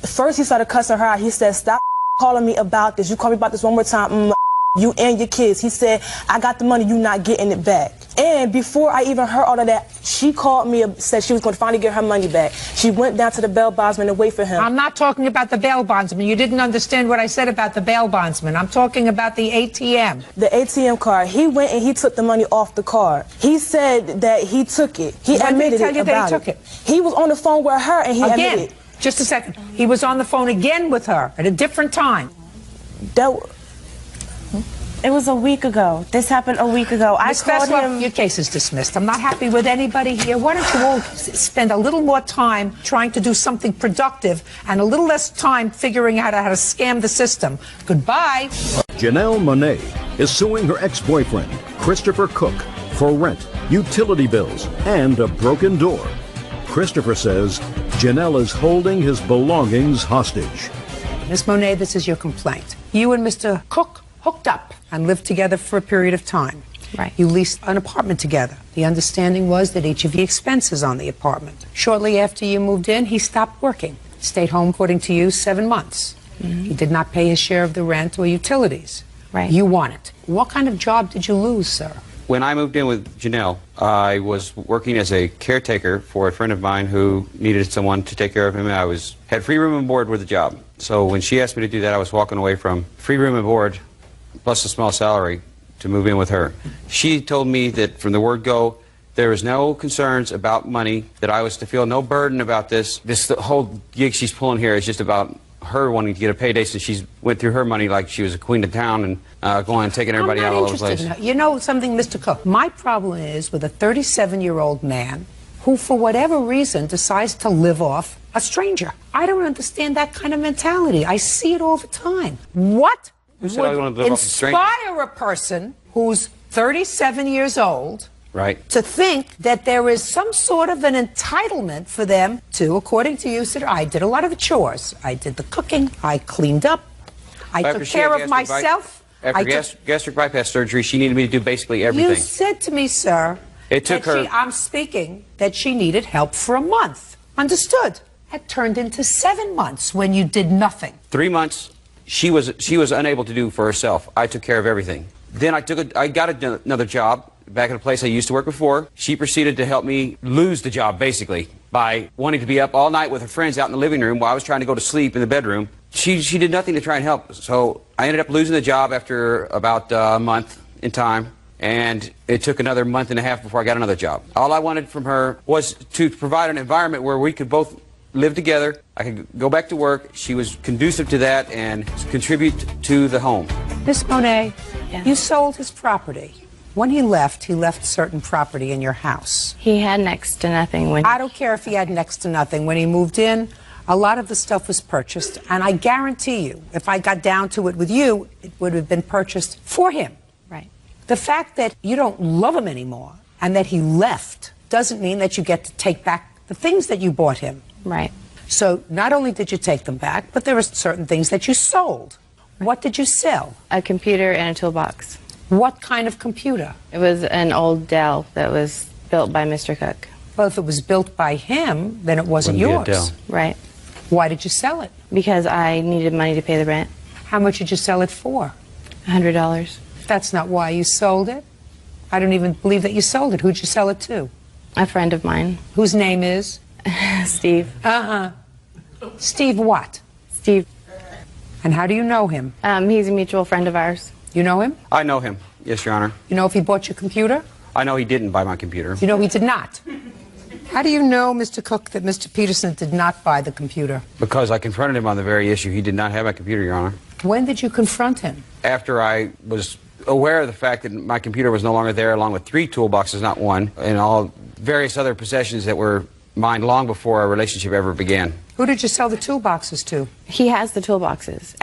first he started cussing her out. He said, stop calling me about this. You call me about this one more time, you and your kids. He said, I got the money, you not getting it back. And before I even heard all of that, she called me and said she was going to finally get her money back. She went down to the bail bondsman to wait for him. I'm not talking about the bail bondsman. You didn't understand what I said about the bail bondsman. I'm talking about the ATM. The ATM card. He went and he took the money off the card. He said that he took it. He admitted tell you that he took it. He was on the phone with her and he Again, admitted. Just a second. He was on the phone again with her at a different time. It was a week ago. This happened a week ago. I called him. Your case is dismissed. I'm not happy with anybody here. Why don't you all spend a little more time trying to do something productive and a little less time figuring out how to scam the system? Goodbye. Janelle Monet is suing her ex-boyfriend, Christopher Cook, for rent, utility bills, and a broken door. Christopher says Janelle is holding his belongings hostage. Miss Monet, this is your complaint. You and Mr. Cook hooked up and lived together for a period of time. Right. You leased an apartment together. The understanding was that each of you expenses on the apartment. Shortly after you moved in, he stopped working. Stayed home, according to you, 7 months. He did not pay his share of the rent or utilities. Right. You want it. What kind of job did you lose, sir? When I moved in with Janelle, I was working as a caretaker for a friend of mine who needed someone to take care of him. I had free room and board with the job. So when she asked me to do that, I was walking away from free room and board plus a small salary to move in with her. She told me that from the word go, there was no concerns about money, that I was to feel no burden about this. The whole gig she's pulling here is just about her wanting to get a payday, so she went through her money like she was a queen of town and going and taking everybody out all over the place. You know something, Mr. Cook? My problem is with a 37-year-old man who, for whatever reason, decides to live off a stranger. I don't understand that kind of mentality. I see it all the time. What would inspire a person who's 37 years old to think that there is some sort of an entitlement for them to, according to you, said, I did a lot of the chores. I did the cooking. I cleaned up. I took care of myself. After gastric bypass surgery, she needed me to do basically everything. You said to me, sir, it took her. I'm speaking that she needed help for a month. Understood. That turned into 7 months when you did nothing. 3 months. She was unable to do for herself. I took care of everything. Then I got another job back at a place I used to work before. She proceeded to help me lose the job, basically, by wanting to be up all night with her friends out in the living room while I was trying to go to sleep in the bedroom. She did nothing to try and help. So I ended up losing the job after about a month in time. And it took another month and a half before I got another job. All I wanted from her was to provide an environment where we could both live together. I could go back to work. She was conducive to that and contribute to the home. Miss Monet, you sold his property. When he left certain property in your house. He had next to nothing when... I don't care if he had next to nothing. When he moved in, a lot of the stuff was purchased. And I guarantee you, if I got down to it with you, it would have been purchased for him. Right. The fact that you don't love him anymore and that he left doesn't mean that you get to take back the things that you bought him. Right. So not only did you take them back, but there were certain things that you sold. What did you sell? A computer and a toolbox. What kind of computer? It was an old Dell that was built by Mr. Cook. Well, if it was built by him, then it wasn't Wouldn't be a yours. Dell. Right. Why did you sell it? Because I needed money to pay the rent. How much did you sell it for? $100. That's not why you sold it. I don't even believe that you sold it. Who'd you sell it to? A friend of mine. Whose name is? Steve. Steve what? Steve. And how do you know him? He's a mutual friend of ours. You know him? I know him, yes, Your Honor. You know if he bought your computer? I know he didn't buy my computer. You know he did not. How do you know, Mr. Cook, that Mr. Peterson did not buy the computer? Because I confronted him on the very issue. He did not have my computer, Your Honor. When did you confront him? After I was aware of the fact that my computer was no longer there, along with 3 toolboxes, not one, and all various other possessions that were mine long before our relationship ever began. Who did you sell the toolboxes to? He has the toolboxes.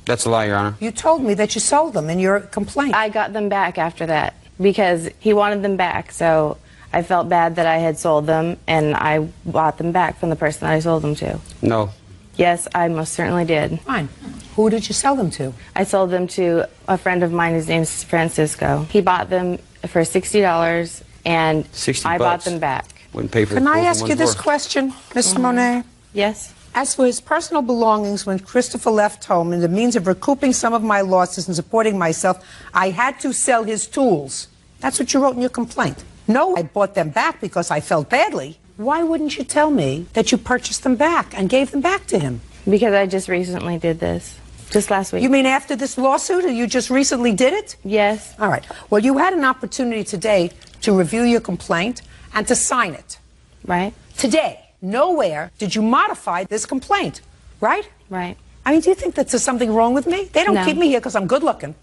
That's a lie, Your Honor. You told me that you sold them in your complaint. I got them back after that because he wanted them back, so I felt bad that I had sold them, and I bought them back from the person that I sold them to. No. Yes, I most certainly did. Fine. Who did you sell them to? I sold them to a friend of mine. His name's Francisco. He bought them for $60, and I bought them back. Wouldn't pay for Can the I both ask in you one's this worth. question, Ms. Monet? Yes. As for his personal belongings, when Christopher left home, in the means of recouping some of my losses and supporting myself, I had to sell his tools. That's what you wrote in your complaint. No, I bought them back because I felt badly. Why wouldn't you tell me that you purchased them back and gave them back to him? Because I just recently did this. Just last week. You mean after this lawsuit, or you just recently did it? Yes. All right. Well, you had an opportunity today to review your complaint and to sign it. Right. Today. Nowhere did you modify this complaint, right? Right. I mean, do you think that there's something wrong with me? They don't No. keep me here because I'm good looking.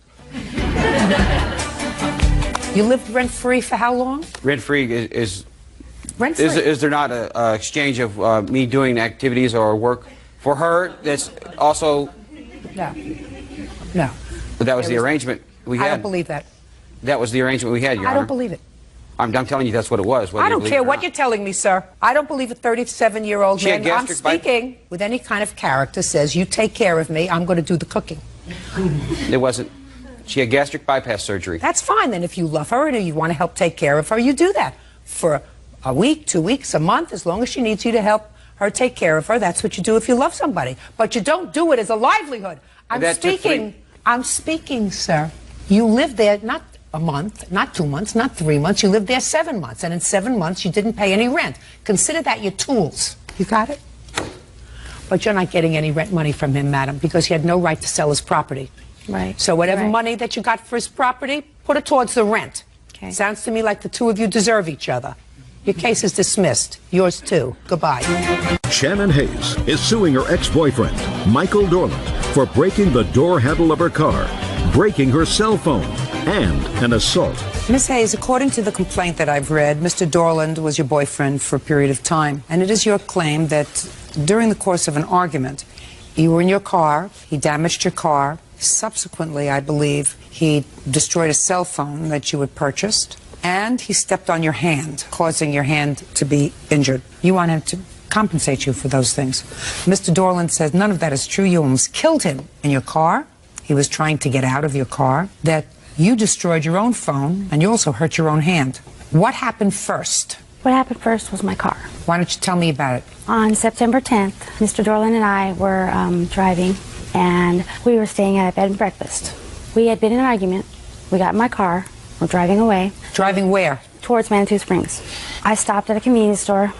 You lived rent-free for how long? Rent-free is Rent-free. is there not a exchange of me doing activities or work for her that's also... No. No. But that was the arrangement we had. I don't believe that. That was the arrangement we had, Your Honor. I don't believe it. I'm telling you that's what it was. whether I you don't believe care it or what not. you're telling me, sir. I don't believe a 37-year-old She had man. I'm gastric speaking with any kind of character says, you take care of me, I'm going to do the cooking. It wasn't. She had gastric bypass surgery. That's fine then. If you love her and you want to help take care of her, you do that. For a week, 2 weeks, a month, as long as she needs you to help her take care of her, that's what you do if you love somebody. But you don't do it as a livelihood. I'm speaking, sir. You lived there not a month, not 2 months, not 3 months. You lived there 7 months, and in 7 months you didn't pay any rent. Consider that your tools. You got it? But you're not getting any rent money from him, madam, because he had no right to sell his property. Right. So whatever Right. money that you got for his property, put it towards the rent. Okay. Sounds to me like the two of you deserve each other. Your case is dismissed. Yours too. Goodbye. Shannon Hayes is suing her ex-boyfriend, Michael Dorland, for breaking the door handle of her car, breaking her cell phone, and an assault. Miss Hayes, according to the complaint that I've read, Mr. Dorland was your boyfriend for a period of time, and it is your claim that during the course of an argument, you were in your car, he damaged your car. Subsequently, I believe, he destroyed a cell phone that you had purchased, and he stepped on your hand, causing your hand to be injured. You want him to compensate you for those things. Mr. Dorland says none of that is true. You almost killed him in your car. He was trying to get out of your car. That you destroyed your own phone, and you also hurt your own hand. What happened first? What happened first was my car. Why don't you tell me about it? On September 10th, Mr. Dorland and I were driving, and we were staying at a bed and breakfast. We had been in an argument. We got in my car. We're driving away. Driving where? Towards Manitou Springs. I stopped at a convenience store,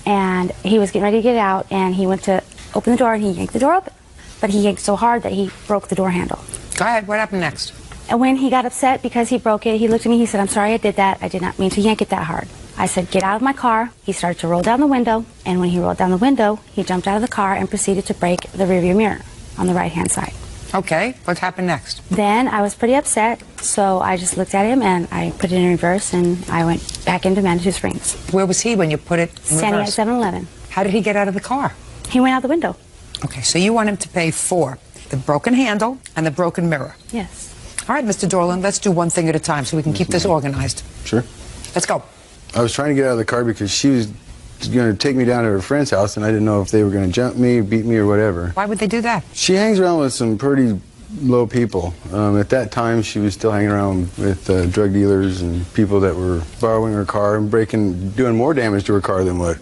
and he was getting ready to get out, and he went to open the door, and he yanked the door open. But he yanked so hard that he broke the door handle. Go ahead. What happened next? And when he got upset because he broke it, he looked at me, he said, "I'm sorry I did that. I did not mean to yank it that hard." I said, "Get out of my car." He started to roll down the window, and when he rolled down the window, he jumped out of the car and proceeded to break the rearview mirror on the right-hand side. Okay, what happened next? Then I was pretty upset, so I just looked at him and I put it in reverse, and I went back into Manitou Springs. Where was he when you put it in Standing reverse? at 7-Eleven. How did he get out of the car? He went out the window. Okay, so you want him to pay for the broken handle and the broken mirror. Yes. All right, Mr. Dorland, let's do one thing at a time so we can keep this organized. Sure. Let's go. I was trying to get out of the car because she was going to take me down to her friend's house, and I didn't know if they were going to jump me, beat me, or whatever. Why would they do that? She hangs around with some pretty low people. At that time, she was still hanging around with drug dealers and people that were borrowing her car and doing more damage to her car than what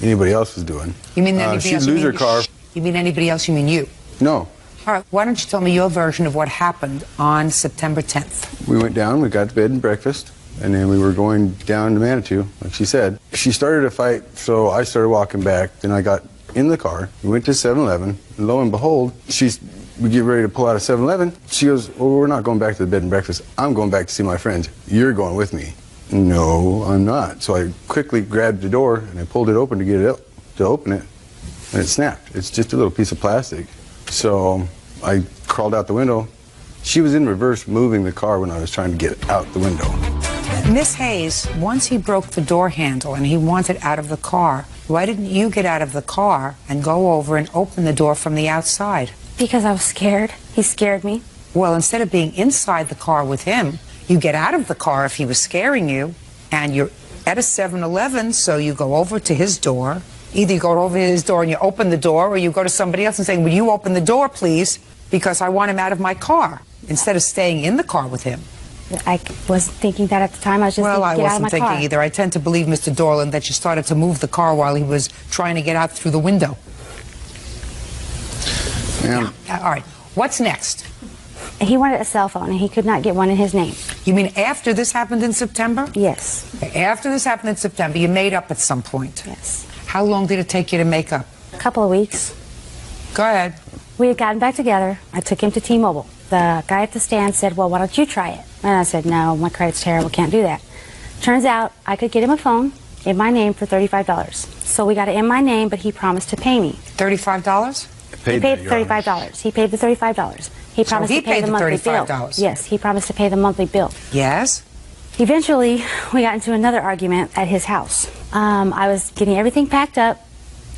anybody else was doing. You mean anybody she'd else? lose her car. You mean anybody else? You mean you? No. All right, why don't you tell me your version of what happened on September 10th? We went down, we got to bed and breakfast, and then we were going down to Manitou, like she said. She started a fight, so I started walking back. Then I got in the car. We went to 7-Eleven, and lo and behold, we get ready to pull out of 7-Eleven. She goes, well, we're not going back to the bed and breakfast. I'm going back to see my friends. You're going with me. No, I'm not. So I quickly grabbed the door, and I pulled it open to get it up, to open it, and it snapped. It's just a little piece of plastic. So I crawled out the window. She was in reverse moving the car when I was trying to get out the window. Miss Hayes, once he broke the door handle and he wanted out of the car, why didn't you get out of the car and go over and open the door from the outside? Because I was scared. He scared me. Well, instead of being inside the car with him, you get out of the car if he was scaring you, and you're at a 7-Eleven, so you go over to his door. Either you go over to his door and you open the door, or you go to somebody else and say, will you open the door, please, because I want him out of my car, instead of staying in the car with him. I wasn't thinking that at the time. I was just Well, I thinking, get out of wasn't my thinking car. either. I tend to believe, Mr. Dorland, that you started to move the car while he was trying to get out through the window. Yeah. All right. What's next? He wanted a cell phone, and he could not get one in his name. You mean after this happened in September? Yes. After this happened in September, you made up at some point? Yes. How long did it take you to make up? A couple of weeks. Go ahead. We had gotten back together. I took him to T-Mobile. The guy at the stand said, well, why don't you try it? And I said, no, my credit's terrible, can't do that. Turns out I could get him a phone in my name for $35. So we got it in my name, but he promised to pay me. $35? He paid $35. He paid the $35. He promised to pay the monthly bill. Yes, he promised to pay the monthly bill. Yes. Eventually, we got into another argument at his house. I was getting everything packed up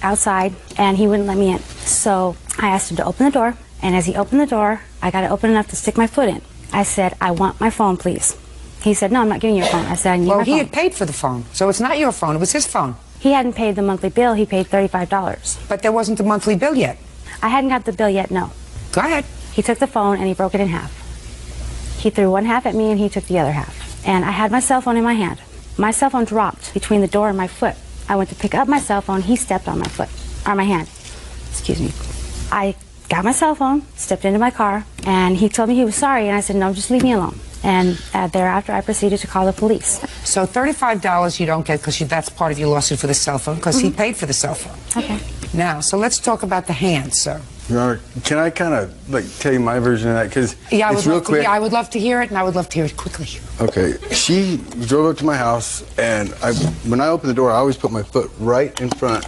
outside, and he wouldn't let me in. So I asked him to open the door, and as he opened the door, I got it open enough to stick my foot in. I said, I want my phone, please. He said, no, I'm not giving you your phone. I said, I need my phone. Well, he had paid for the phone, so it's not your phone, it was his phone. He hadn't paid the monthly bill, he paid $35. But there wasn't a monthly bill yet. I hadn't got the bill yet, no. Go ahead. He took the phone and he broke it in half. He threw one half at me and he took the other half. And I had my cell phone in my hand. My cell phone dropped between the door and my foot. I went to pick up my cell phone, he stepped on my foot, or my hand. Excuse me. I got my cell phone, stepped into my car, and he told me he was sorry, and I said, no, just leave me alone. And thereafter, I proceeded to call the police. So $35 you don't get because that's part of your lawsuit for the cell phone, because he paid for the cell phone. Okay. Now, so let's talk about the hand, sir. Can I kind of tell you my version of that? Because it's real quick. I would love to hear it, and I would love to hear it quickly. Okay, she drove up to my house, and when I open the door, I always put my foot right in front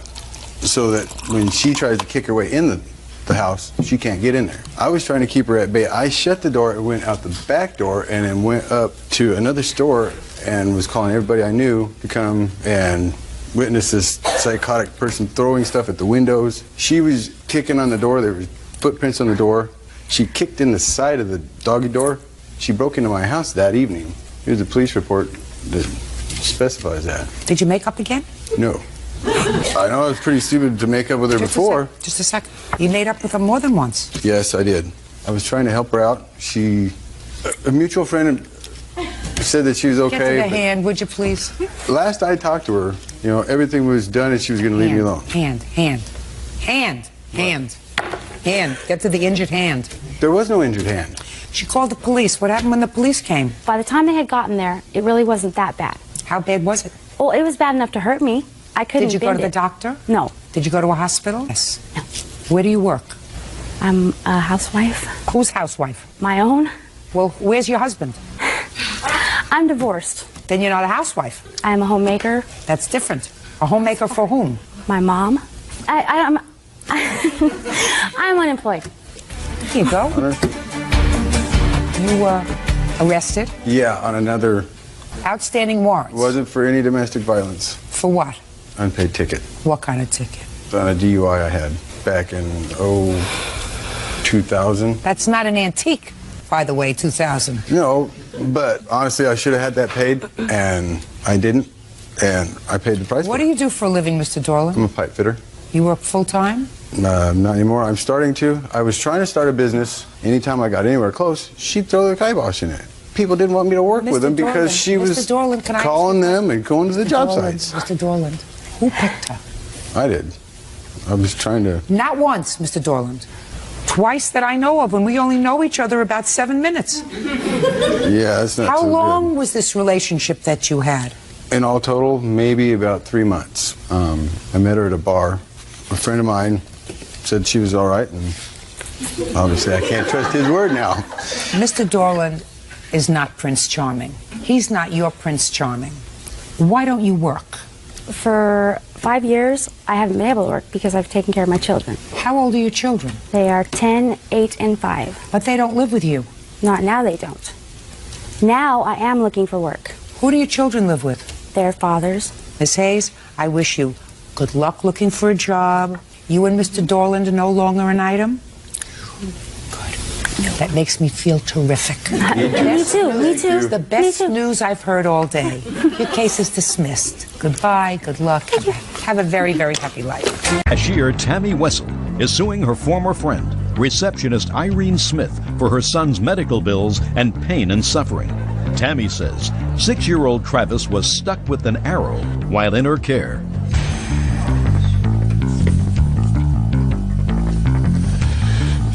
so that when she tries to kick her way in the house, she can't get in there. I was trying to keep her at bay. I shut the door and went out the back door and then went up to another store and was calling everybody I knew to come and witness this psychotic person throwing stuff at the windows. She was kicking on the door. There were footprints on the door. She kicked in the side of the doggy door. She broke into my house that evening. Here's a police report that specifies that. Did you make up again? No. I know I was pretty stupid to make up with her before. Just a second. You made up with her more than once. Yes, I did. I was trying to help her out. A mutual friend said that she was okay. Get to the hand, would you please? Last I talked to her, everything was done and she was going to leave me alone. Hand. Get to the injured hand. There was no injured hand. She called the police. What happened when the police came? By the time they had gotten there, it really wasn't that bad. How bad was it? Well, it was bad enough to hurt me. I couldn't Did you go bend to the it. doctor? No. Did you go to a hospital? Yes. No. Where do you work? I'm a housewife. Whose housewife? My own. Well, where's your husband? I'm divorced. Then you're not a housewife. I'm a homemaker. That's different. A homemaker for whom? My mom. I'm unemployed. Here you go. You were arrested? Yeah, on another... Outstanding warrants? Wasn't for any domestic violence. For what? Unpaid ticket. What kind of ticket? On a DUI I had back in, 2000. That's not an antique. by the way, 2000. No, but honestly, I should have had that paid, and I didn't, and I paid the price. What do you do for a living, Mr. Dorland? I'm a pipe fitter. You work full-time? Not anymore. I'm starting to. I was trying to start a business. Anytime I got anywhere close, she'd throw the kibosh in it. People didn't want me to work with them because she was calling them and going to the job sites. Mr. Dorland, who picked her? I did. I was trying to... Not once, Mr. Dorland. Twice that I know of, and we only know each other about 7 minutes. Yeah, that's not How so long was this relationship that you had? good. In all total, maybe about 3 months. I met her at a bar. A friend of mine said she was all right, and obviously I can't trust his word now. Mr. Dorland is not Prince Charming. He's not your Prince Charming. Why don't you work? For 5 years, I haven't been able to work because I've taken care of my children. How old are your children? They are 10, 8, and 5. But they don't live with you? Not now, they don't. Now I am looking for work. Who do your children live with? Their fathers. Miss Hayes, I wish you good luck looking for a job. You and Mr. Dorland are no longer an item? Good. That makes me feel terrific. Me too, me too. It's the best news I've heard all day. Your case is dismissed. Goodbye, good luck. Have a very, very happy life. Cashier Tammy Wessel is suing her former friend, receptionist Irene Smith, for her son's medical bills and pain and suffering. Tammy says 6-year-old Travis was stuck with an arrow while in her care.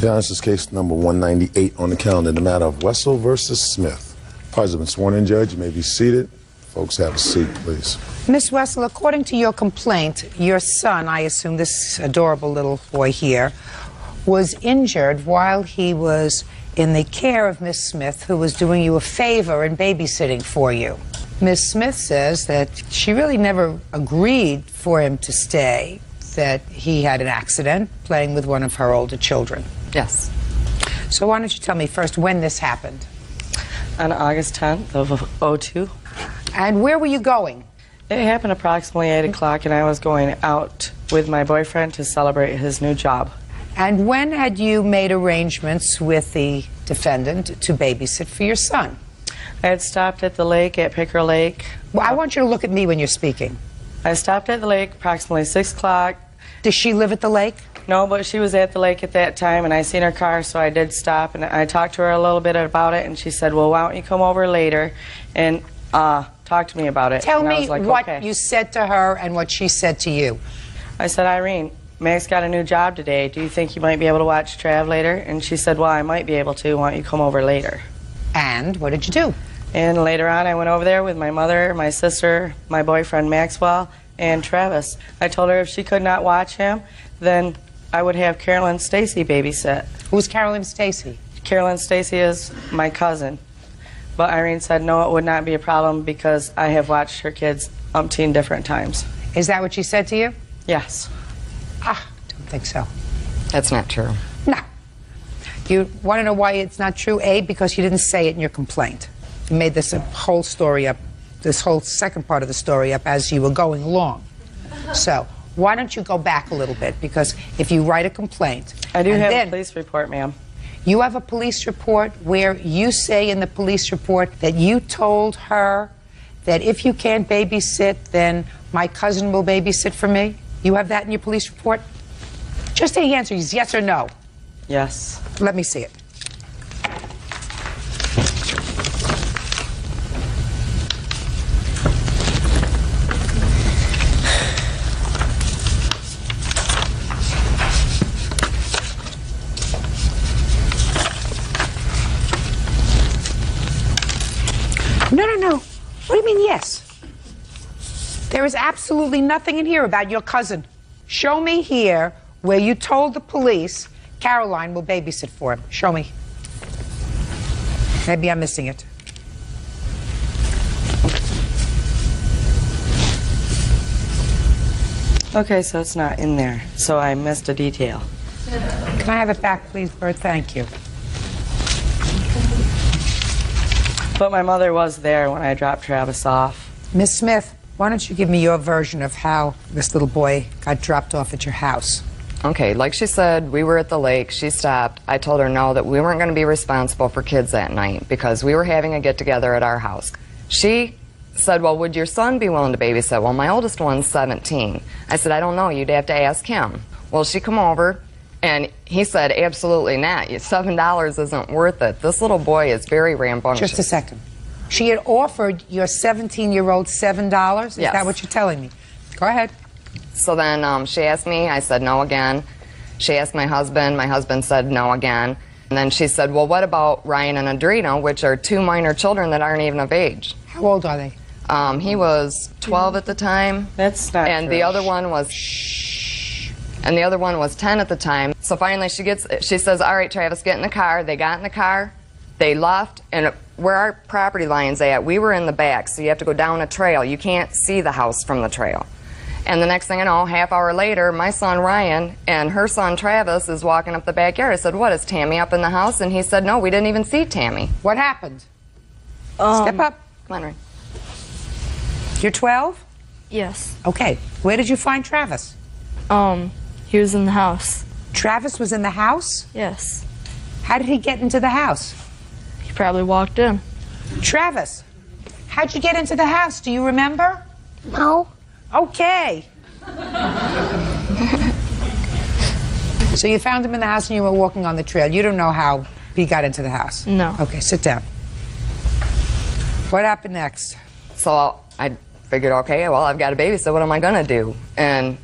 Yeah, this is case number 198 on the calendar in the matter of Wessel versus Smith. Parties have been sworn in, Judge. You may be seated. Folks, have a seat, please. Miss Wessel, according to your complaint, your son, I assume this adorable little boy here, was injured while he was in the care of Miss Smith, who was doing you a favor and babysitting for you. Miss Smith says that she really never agreed for him to stay, that he had an accident playing with one of her older children. Yes. So why don't you tell me first when this happened? On August 10th of 02. And where were you going? It happened approximately 8 o'clock, and I was going out with my boyfriend to celebrate his new job. And when had you made arrangements with the defendant to babysit for your son? I had stopped at the lake at Picker Lake. Well, I want you to look at me when you're speaking. I stopped at the lake approximately 6 o'clock. Does she live at the lake? No, but she was at the lake at that time, and I seen her car, so I did stop, and I talked to her a little bit about it, and she said, well, why don't you come over later and talk to me about it. Tell and I me was like, what okay. you said to her and what she said to you. I said, Irene, Meg's got a new job today. Do you think you might be able to watch Trav later? And she said, well, I might be able to. Why don't you come over later? And what did you do? And later on, I went over there with my mother, my sister, my boyfriend Maxwell, and Travis. I told her if she could not watch him, then I would have Carolyn Stacy babysit. Who's Carolyn Stacy? Carolyn Stacy is my cousin. But Irene said, no, it would not be a problem because I have watched her kids umpteen different times. Is that what she said to you? Yes. Don't think so. That's not true. No. You want to know why it's not true? A, because you didn't say it in your complaint. You made this whole story up, this whole second part of the story up as you were going along. So, why don't you go back a little bit? Because if you write a complaint... I do have a police report, ma'am. You have a police report where you say in the police report that you told her that if you can't babysit, then my cousin will babysit for me? You have that in your police report? Just the answer is yes or no. Yes. Let me see it. No. What do you mean yes? There is absolutely nothing in here about your cousin. Show me here where you told the police Caroline will babysit for him. Show me. Maybe I'm missing it. Okay, so it's not in there. So I missed a detail. Can I have it back, please, Bert? Thank you. But my mother was there when I dropped Travis off. Miss Smith, why don't you give me your version of how this little boy got dropped off at your house? Okay, like she said, we were at the lake. She stopped. I told her no, that we weren't going to be responsible for kids that night because we were having a get-together at our house. She said, well, would your son be willing to babysit? Well, my oldest one's 17. I said, I don't know. You'd have to ask him. Well, she come over, and he said, absolutely not. $7 isn't worth it. This little boy is very rambunctious. Just a second. She had offered your 17-year-old $7? Is Yes. that what you're telling me? Go ahead. So then she asked me, I said no again. She asked my husband said no again. And then she said, well, what about Ryan and Adrena, which are two minor children that aren't even of age? How old are they? He was 12 at the time. That's not and true. the other one was and the other one was 10 at the time. So finally she says, all right, Travis, get in the car. They got in the car, they left, and where our property line's at, we were in the back, so you have to go down a trail. You can't see the house from the trail. And the next thing I know, half hour later, my son Ryan and her son Travis is walking up the backyard. I said, what, is Tammy up in the house? And he said, no, we didn't even see Tammy. What happened? Step up. Come on, Ryan. You're 12? Yes. Okay. Where did you find Travis? He was in the house. Travis was in the house? Yes. How did he get into the house? He probably walked in. Travis, how'd you get into the house? Do you remember? No. Okay. So you found him in the house and you were walking on the trail. You don't know how he got into the house? No. Okay, sit down. What happened next? So I figured, okay, well, I've got a baby, so what am I going to do? And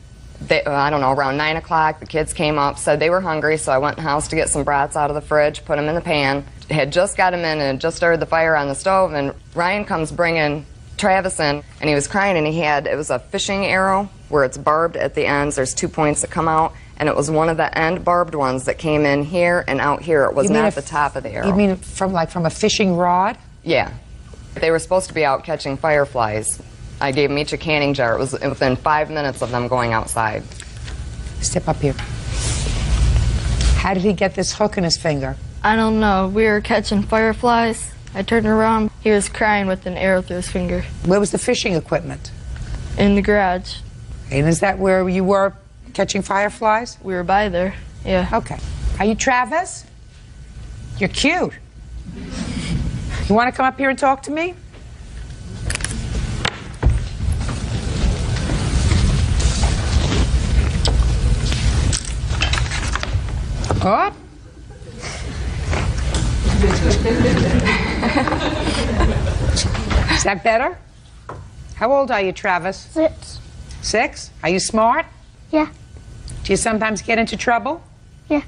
I don't know, around 9 o'clock, the kids came up, said they were hungry, so I went in the house to get some brats out of the fridge, put them in the pan. Had just got them in and just started the fire on the stove, and Ryan comes bringing Travis in, and he was crying, and it was a fishing arrow where it's barbed at the ends. There's 2 points that come out, and it was one of the end barbed ones that came in here and out here. It was not at the top of the arrow. You mean from a fishing rod? Yeah. They were supposed to be out catching fireflies. I gave them each a canning jar. It was within 5 minutes of them going outside. Step up here. How did he get this hook in his finger? I don't know. We were catching fireflies. I turned around. He was crying with an arrow through his finger. Where was the fishing equipment? In the garage. And is that where you were catching fireflies? We were by there, yeah. Okay. Are you Travis? You're cute. You want to come up here and talk to me? What? Is that better? How old are you, Travis? 6. 6? Are you smart? Yeah. Do you sometimes get into trouble? Yeah.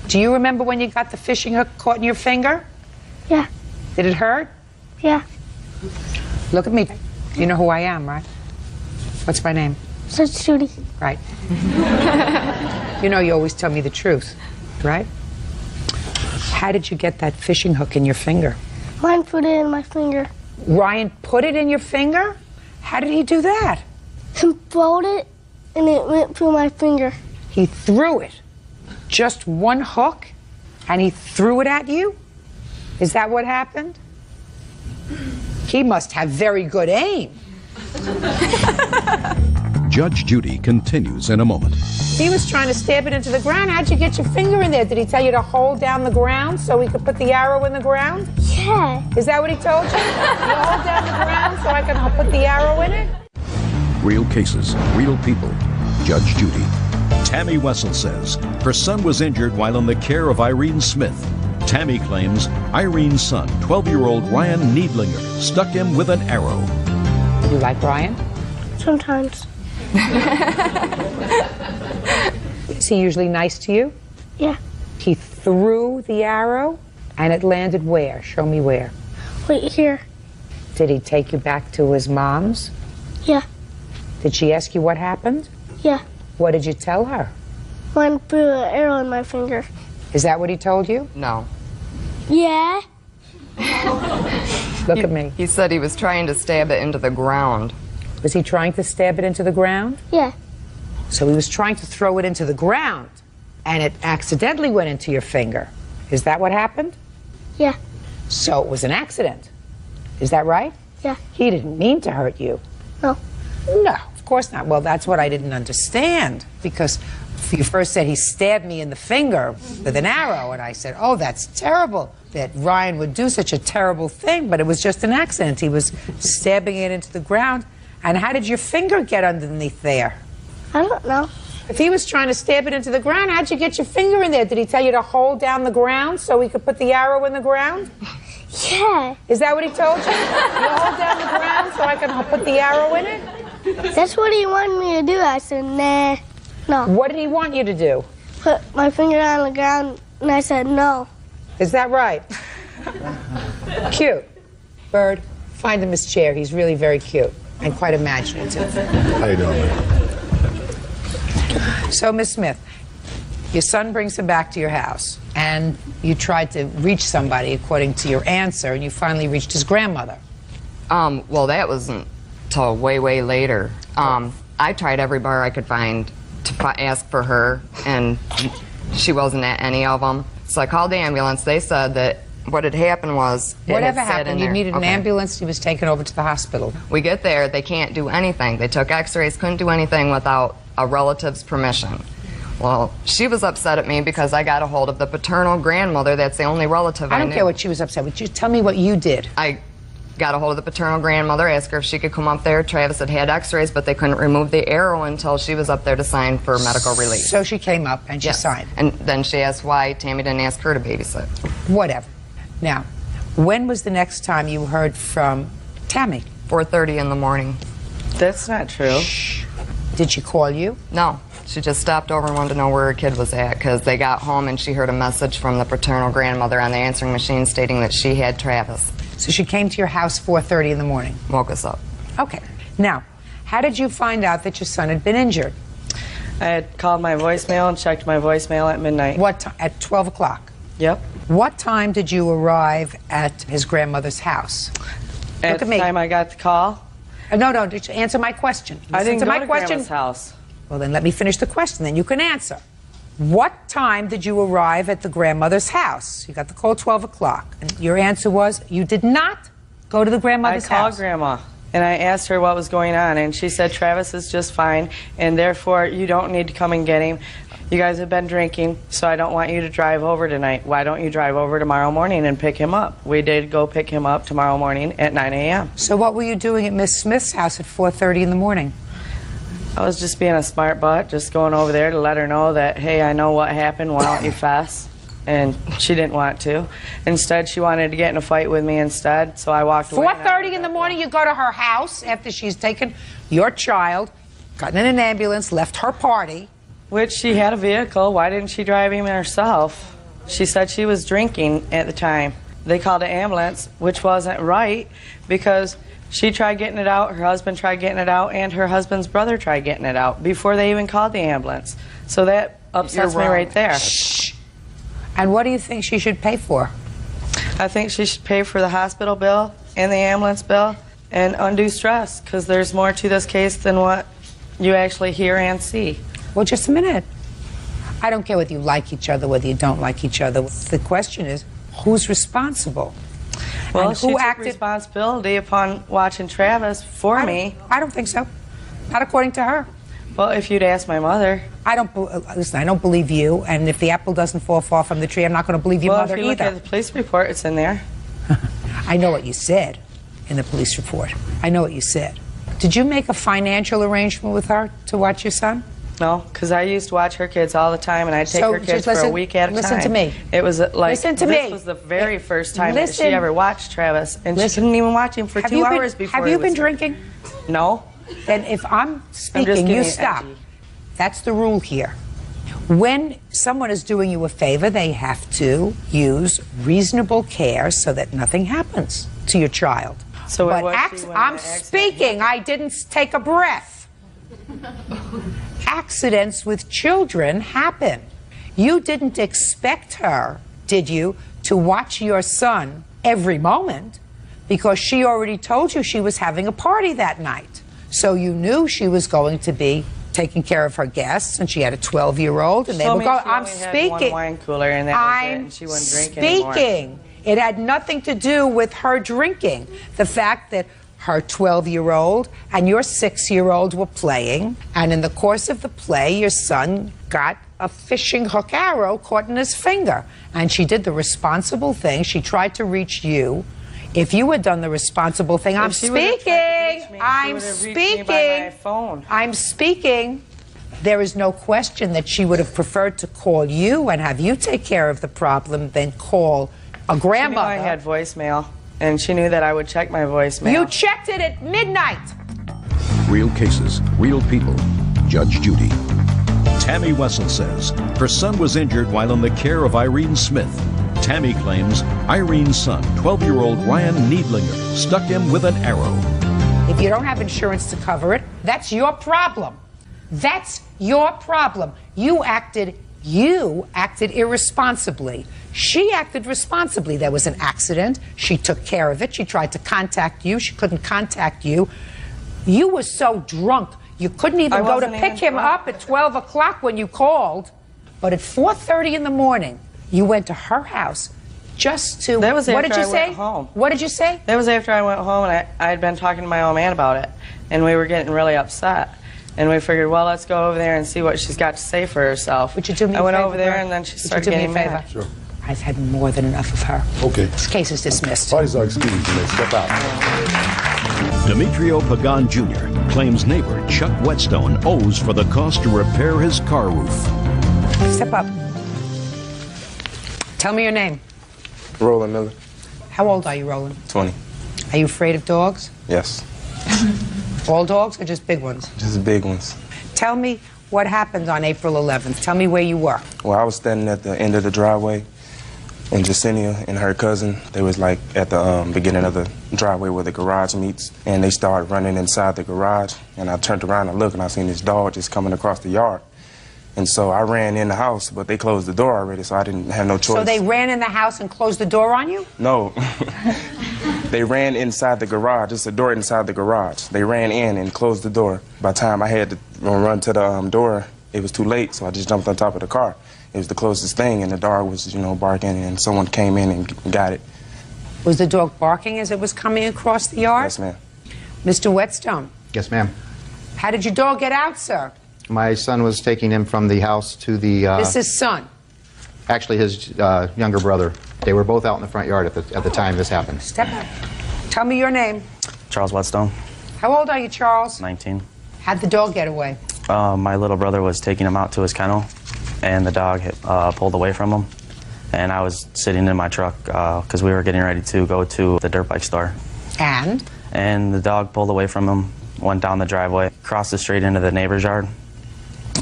Do you remember when you got the fishing hook caught in your finger? Yeah. Did it hurt? Yeah. Look at me. You know who I am, right? What's my name? That's Judy. Right. You know you always tell me the truth, right? How did you get that fishing hook in your finger? Ryan put it in my finger. Ryan put it in your finger? How did he do that? He throwed it, and it went through my finger. He threw it. Just one hook? And he threw it at you? Is that what happened? He must have very good aim. Judge Judy continues in a moment. He was trying to stab it into the ground. How'd you get your finger in there? Did he tell you to hold down the ground so he could put the arrow in the ground? Yeah. Is that what he told you? You hold down the ground so I can put the arrow in it? Real cases, real people. Judge Judy. Tammy Wessel says her son was injured while in the care of Irene Smith. Tammy claims Irene's son, 12-year-old Ryan Needlinger, stuck him with an arrow. You like Ryan? Sometimes. Is he usually nice to you? Yeah. He threw the arrow and it landed where? Show me where. Wait here. Did he take you back to his mom's? Yeah. Did she ask you what happened? Yeah. What did you tell her? Ryan put an arrow in my finger. Is that what he told you? No. Yeah. Look at me. He said he was trying to stab it into the ground. Was he trying to stab it into the ground? Yeah. So he was trying to throw it into the ground, and it accidentally went into your finger. Is that what happened? Yeah. So it was an accident. Is that right? Yeah. He didn't mean to hurt you. No. No. course not. Well, that's what I didn't understand, because you first said he stabbed me in the finger with an arrow, and I said, oh, that's terrible that Ryan would do such a terrible thing, but it was just an accident. He was stabbing it into the ground. And how did your finger get underneath there? I don't know. If he was trying to stab it into the ground, how'd you get your finger in there? Did he tell you to hold down the ground so he could put the arrow in the ground? Yeah. Is that what he told you? You hold down the ground so I can put the arrow in it? That's what he wanted me to do. I said, nah, no. What did he want you to do? Put my finger on the ground, and I said, no. Is that right? Cute. Bird, find him his chair. He's really very cute and quite imaginative. How you doing, man? So, Miss Smith, your son brings him back to your house, and you tried to reach somebody according to your answer, and you finally reached his grandmother. Well, that wasn't till way, way later. I tried every bar I could find to ask for her, and she wasn't at any of them. So I called the ambulance. They said that what had happened was... Whatever happened, you needed an ambulance, he was taken over to the hospital. We get there, they can't do anything. They took x-rays, couldn't do anything without a relative's permission. Well, she was upset at me because I got a hold of the paternal grandmother. That's the only relative I knew. I don't care what she was upset with. You tell me what you did. I got a hold of the paternal grandmother, asked her if she could come up there. Travis had x-rays, but they couldn't remove the arrow until she was up there to sign for medical release. So she came up and she signed. And then she asked why Tammy didn't ask her to babysit. Whatever. Now, when was the next time you heard from Tammy? 4:30 in the morning. That's not true. Shh. Did she call you? No. She just stopped over and wanted to know where her kid was at, because they got home and she heard a message from the paternal grandmother on the answering machine stating that she had Travis. So she came to your house 4:30 in the morning? Woke us up. Okay. Now, how did you find out that your son had been injured? I had called my voicemail and checked my voicemail at midnight. What time? At 12 o'clock? Yep. What time did you arrive at his grandmother's house? At the time I got the call? No, just answer my question. I didn't go my to question. Grandma's house. Well, then let me finish the question, then you can answer. What time did you arrive at the grandmother's house? You got the call 12 o'clock. And your answer was you did not go to the grandmother's house. I called Grandma, and I asked her what was going on, and she said Travis is just fine, and therefore you don't need to come and get him. You guys have been drinking, so I don't want you to drive over tonight. Why don't you drive over tomorrow morning and pick him up? We did go pick him up tomorrow morning at 9 a.m. So what were you doing at Miss Smith's house at 4:30 in the morning? I was just being a smart butt, just going over there to let her know that, hey, I know what happened, why don't you fess? And she didn't want to. Instead, she wanted to get in a fight with me instead, so I walked away. 4:30 in the morning, you go to her house after she's taken your child, gotten in an ambulance, left her party. Which she had a vehicle. Why didn't she drive him herself? She said she was drinking at the time. They called an ambulance, which wasn't right, because she tried getting it out, her husband tried getting it out, and her husband's brother tried getting it out before they even called the ambulance. So that upsets me right there. Shh. And what do you think she should pay for? I think she should pay for the hospital bill and the ambulance bill and undue stress, because there's more to this case than what you actually hear and see. Well, just a minute. I don't care whether you like each other, whether you don't like each other. The question is, who's responsible? Well, and she who took acted responsibility upon watching Travis for me. I don't think so. Not according to her. Well, if you'd ask my mother. Listen, I don't believe you, and if the apple doesn't fall far from the tree, I'm not going to believe your mother either. Well, if you look at the police report, it's in there. I know what you said in the police report. I know what you said. Did you make a financial arrangement with her to watch your son? No, because I used to watch her kids all the time, and I'd take her kids for a week at a time. Listen to me. It was like, this was the very first time that she ever watched Travis, and she couldn't even watch him for 2 hours before Have you been drinking? No. Then if I'm speaking, you stop. That's the rule here. When someone is doing you a favor, they have to use reasonable care so that nothing happens to your child. So I'm speaking. I didn't take a breath. Accidents with children happen. You didn't expect her, did you, to watch your son every moment, because she already told you she was having a party that night. So you knew she was going to be taking care of her guests, and she had a 12-year-old, and they were going. I'm speaking. Had one wine cooler, and that was it, and she wouldn't drink anymore. It had nothing to do with her drinking. The fact that her 12-year-old and your 6-year-old were playing, and in the course of the play, your son got a fishing hook arrow caught in his finger. And she did the responsible thing. She tried to reach you. If you had done the responsible thing, I'm speaking. I'm speaking. There is no question that she would have preferred to call you and have you take care of the problem than call a grandmother. She knew I had voicemail, and she knew that I would check my voicemail. You checked it at midnight. Real cases, real people. Judge Judy. Tammy Wessel says her son was injured while in the care of Irene Smith. Tammy claims Irene's son, 12-year-old Ryan Needlinger, stuck him with an arrow. If you don't have insurance to cover it, that's your problem. That's your problem. You acted irresponsibly. She acted responsibly. There was an accident. She took care of it. She tried to contact you. She couldn't contact you. You were so drunk, you couldn't even go to pick him up at 12 o'clock when you called. But at 4:30 in the morning, you went to her house just to... That was after what did you I say? went home. What did you say? That was after I went home, and I had been talking to my old man about it, and we were getting really upset. And we figured, well, let's go over there and see what she's got to say for herself. Would you do me a favor? I went favor, over there, Bert? and then she Would started you do me getting a mad. favor? Sure. I've had more than enough of her. Okay. This case is dismissed. Parties are excused. You may step out. Demetrio Pagan Jr. claims neighbor Chuck Whetstone owes for the cost to repair his car roof. Step up. Tell me your name. Roland Miller. How old are you, Roland? 20. Are you afraid of dogs? Yes. All dogs or just big ones? Just big ones. Tell me what happened on April 11th. Tell me where you were. Well, I was standing at the end of the driveway, and Jacinia and her cousin, they was like at the beginning of the driveway where the garage meets, and they started running inside the garage, and I turned around and looked, and I seen this dog just coming across the yard. And so I ran in the house, but they closed the door already, so I didn't have no choice. So they ran in the house and closed the door on you? No. They ran inside the garage. It's a door inside the garage. They ran in and closed the door. By the time I had to run to the door, it was too late, so I just jumped on top of the car. It was the closest thing, and the dog was, barking, and someone came in and got it. Was the dog barking as it was coming across the yard? Yes, ma'am. Mr. Whetstone? Yes, ma'am. How did your dog get out, sir? My son was taking him from the house to the... This is his son? Actually, his younger brother. They were both out in the front yard at the time this happened. Step up. Tell me your name. Charles Whetstone. How old are you, Charles? 19. How'd the dog get away? My little brother was taking him out to his kennel, and the dog pulled away from him. And I was sitting in my truck because we were getting ready to go to the dirt bike store. And? And the dog pulled away from him, went down the driveway, crossed the street into the neighbor's yard.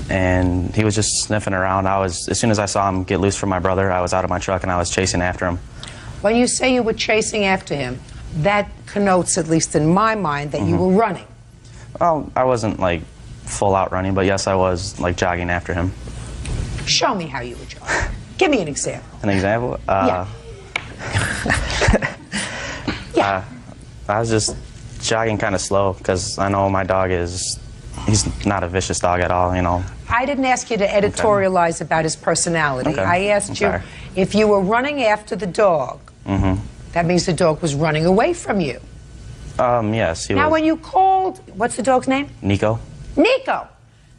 And he was just sniffing around. As soon as I saw him get loose from my brother, I was out of my truck and I was chasing after him. When you say you were chasing after him, that connotes, at least in my mind, that you were running. Well, I wasn't like full out running, but yes, I was like jogging after him. Show me how you were jogging. Give me an example. An example? Yeah. I was just jogging kind of slow because I know my dog he's not a vicious dog at all, I didn't ask you to editorialize about his personality. Okay. I asked you if you were running after the dog. That means the dog was running away from you. Yes, he was. Now, when you called, what's the dog's name? Nico? Nico.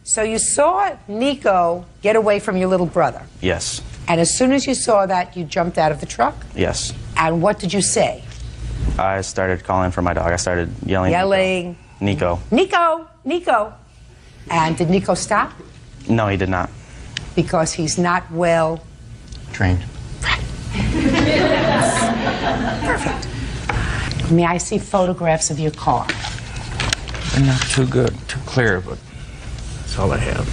So you saw Nico get away from your little brother. Yes. And as soon as you saw that, you jumped out of the truck? Yes. And what did you say? I started calling for my dog. I started yelling. Yelling. Nico. Nico! Nico! And did Nico stop? No, he did not. Because he's not well... trained. Perfect. May I see photographs of your car? They're not too good, too clear, but that's all I have.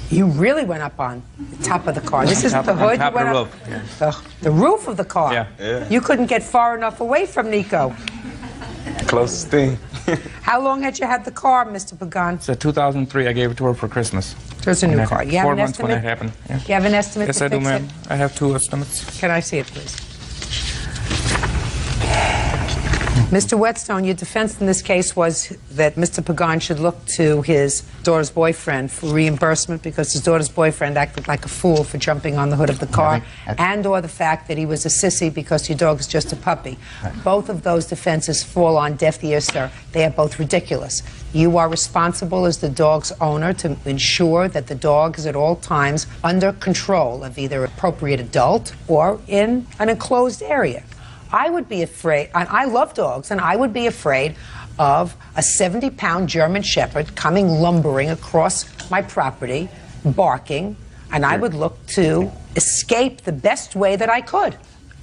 You really went up on the top of the car. This isn't the hood. Top You went of the up roof. Yeah. the roof of the car. Yeah. You couldn't get far enough away from Nico. Closest thing. How long had you had the car, Mr. Pagan? It's a 2003. I gave it to her for Christmas. There's a new car. You have 4 an months when estimate? it happened. Yeah. You have an estimate Yes, to I do, fix ma'am. it? I have 2 estimates. Can I see it, please? Mr. Whetstone, your defense in this case was that Mr. Pagan should look to his daughter's boyfriend for reimbursement because his daughter's boyfriend acted like a fool for jumping on the hood of the car, and or the fact that he was a sissy because your dog is just a puppy. Both of those defenses fall on deaf ears, sir. They are both ridiculous. You are responsible as the dog's owner to ensure that the dog is at all times under control of either an appropriate adult or in an enclosed area. I would be afraid, and I love dogs, and I would be afraid of a 70-pound German Shepherd coming lumbering across my property, barking, and I would look to escape the best way that I could.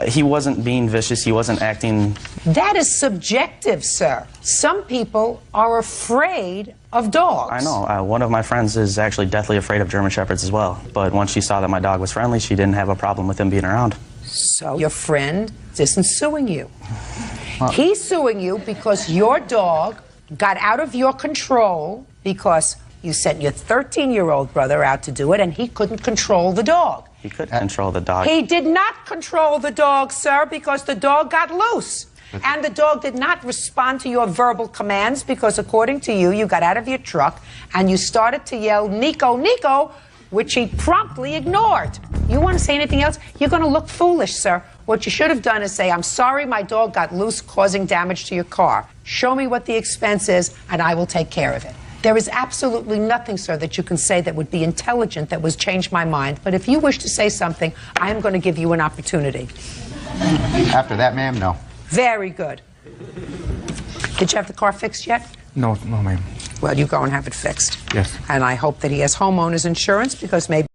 He wasn't being vicious. He wasn't acting... That is subjective, sir. Some people are afraid of dogs. I know. One of my friends is actually deathly afraid of German Shepherds as well. But once she saw that my dog was friendly, she didn't have a problem with him being around. So your friend isn't suing you. He's suing you because your dog got out of your control because you sent your 13-year-old brother out to do it and he couldn't control the dog. He couldn't control the dog. He did not control the dog, sir, because the dog got loose. And the dog did not respond to your verbal commands because, according to you, you got out of your truck and you started to yell, "Nico, Nico," which he promptly ignored. You want to say anything else? You're going to look foolish, sir. What you should have done is say, "I'm sorry my dog got loose, causing damage to your car. Show me what the expense is, and I will take care of it." There is absolutely nothing, sir, that you can say that would be intelligent that would change my mind. But if you wish to say something, I am going to give you an opportunity. After that, ma'am, no. Very good. Did you have the car fixed yet? No, ma'am. Well, you go and have it fixed. Yes. And I hope that he has homeowner's insurance because maybe...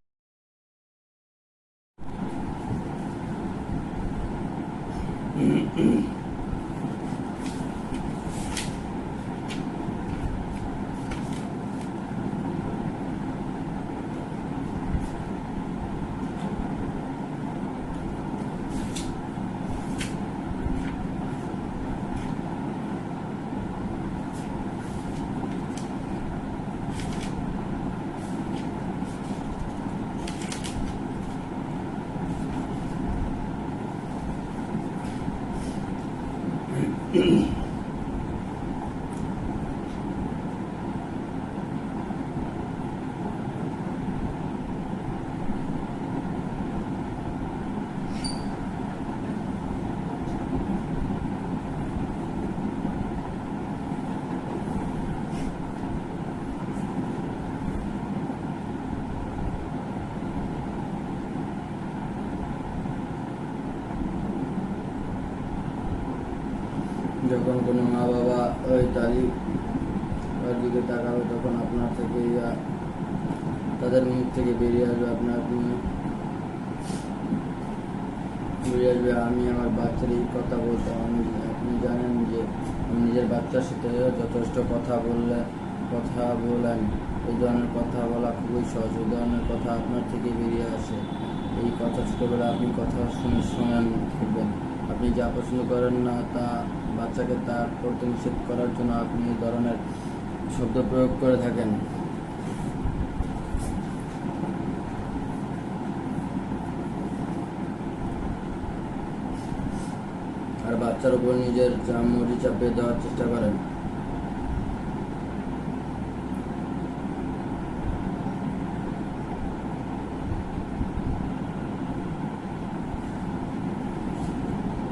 যখন কোনো মা বাবা ওই তার দিকে তাকাবে তখন আপনার থেকে তাদের মুখ থেকে বেরিয়ে আসবে বেরিয়ে আসবে, আমি আমার বাচ্চার এই কথা বলতাম। আপনি জানেন যে আমি নিজের বাচ্চার সাথে যথেষ্ট কথা বলেন। এই ধরনের কথা বলা খুবই সহজ। এই ধরনের কথা আপনার থেকে বেরিয়ে আসে। এই কথা ছোটবেলা আপনি কথা শোনেন থাকবেন। আপনি যা পছন্দ করেন না তা বাচ্চাকে তা করতে নিষেধ করার জন্য আপনি এই ধরনের শব্দ প্রয়োগ করে থাকেন। আর বাচ্চার উপর নিজের চামড়ি চাপিয়ে দেওয়ার চেষ্টা করেন।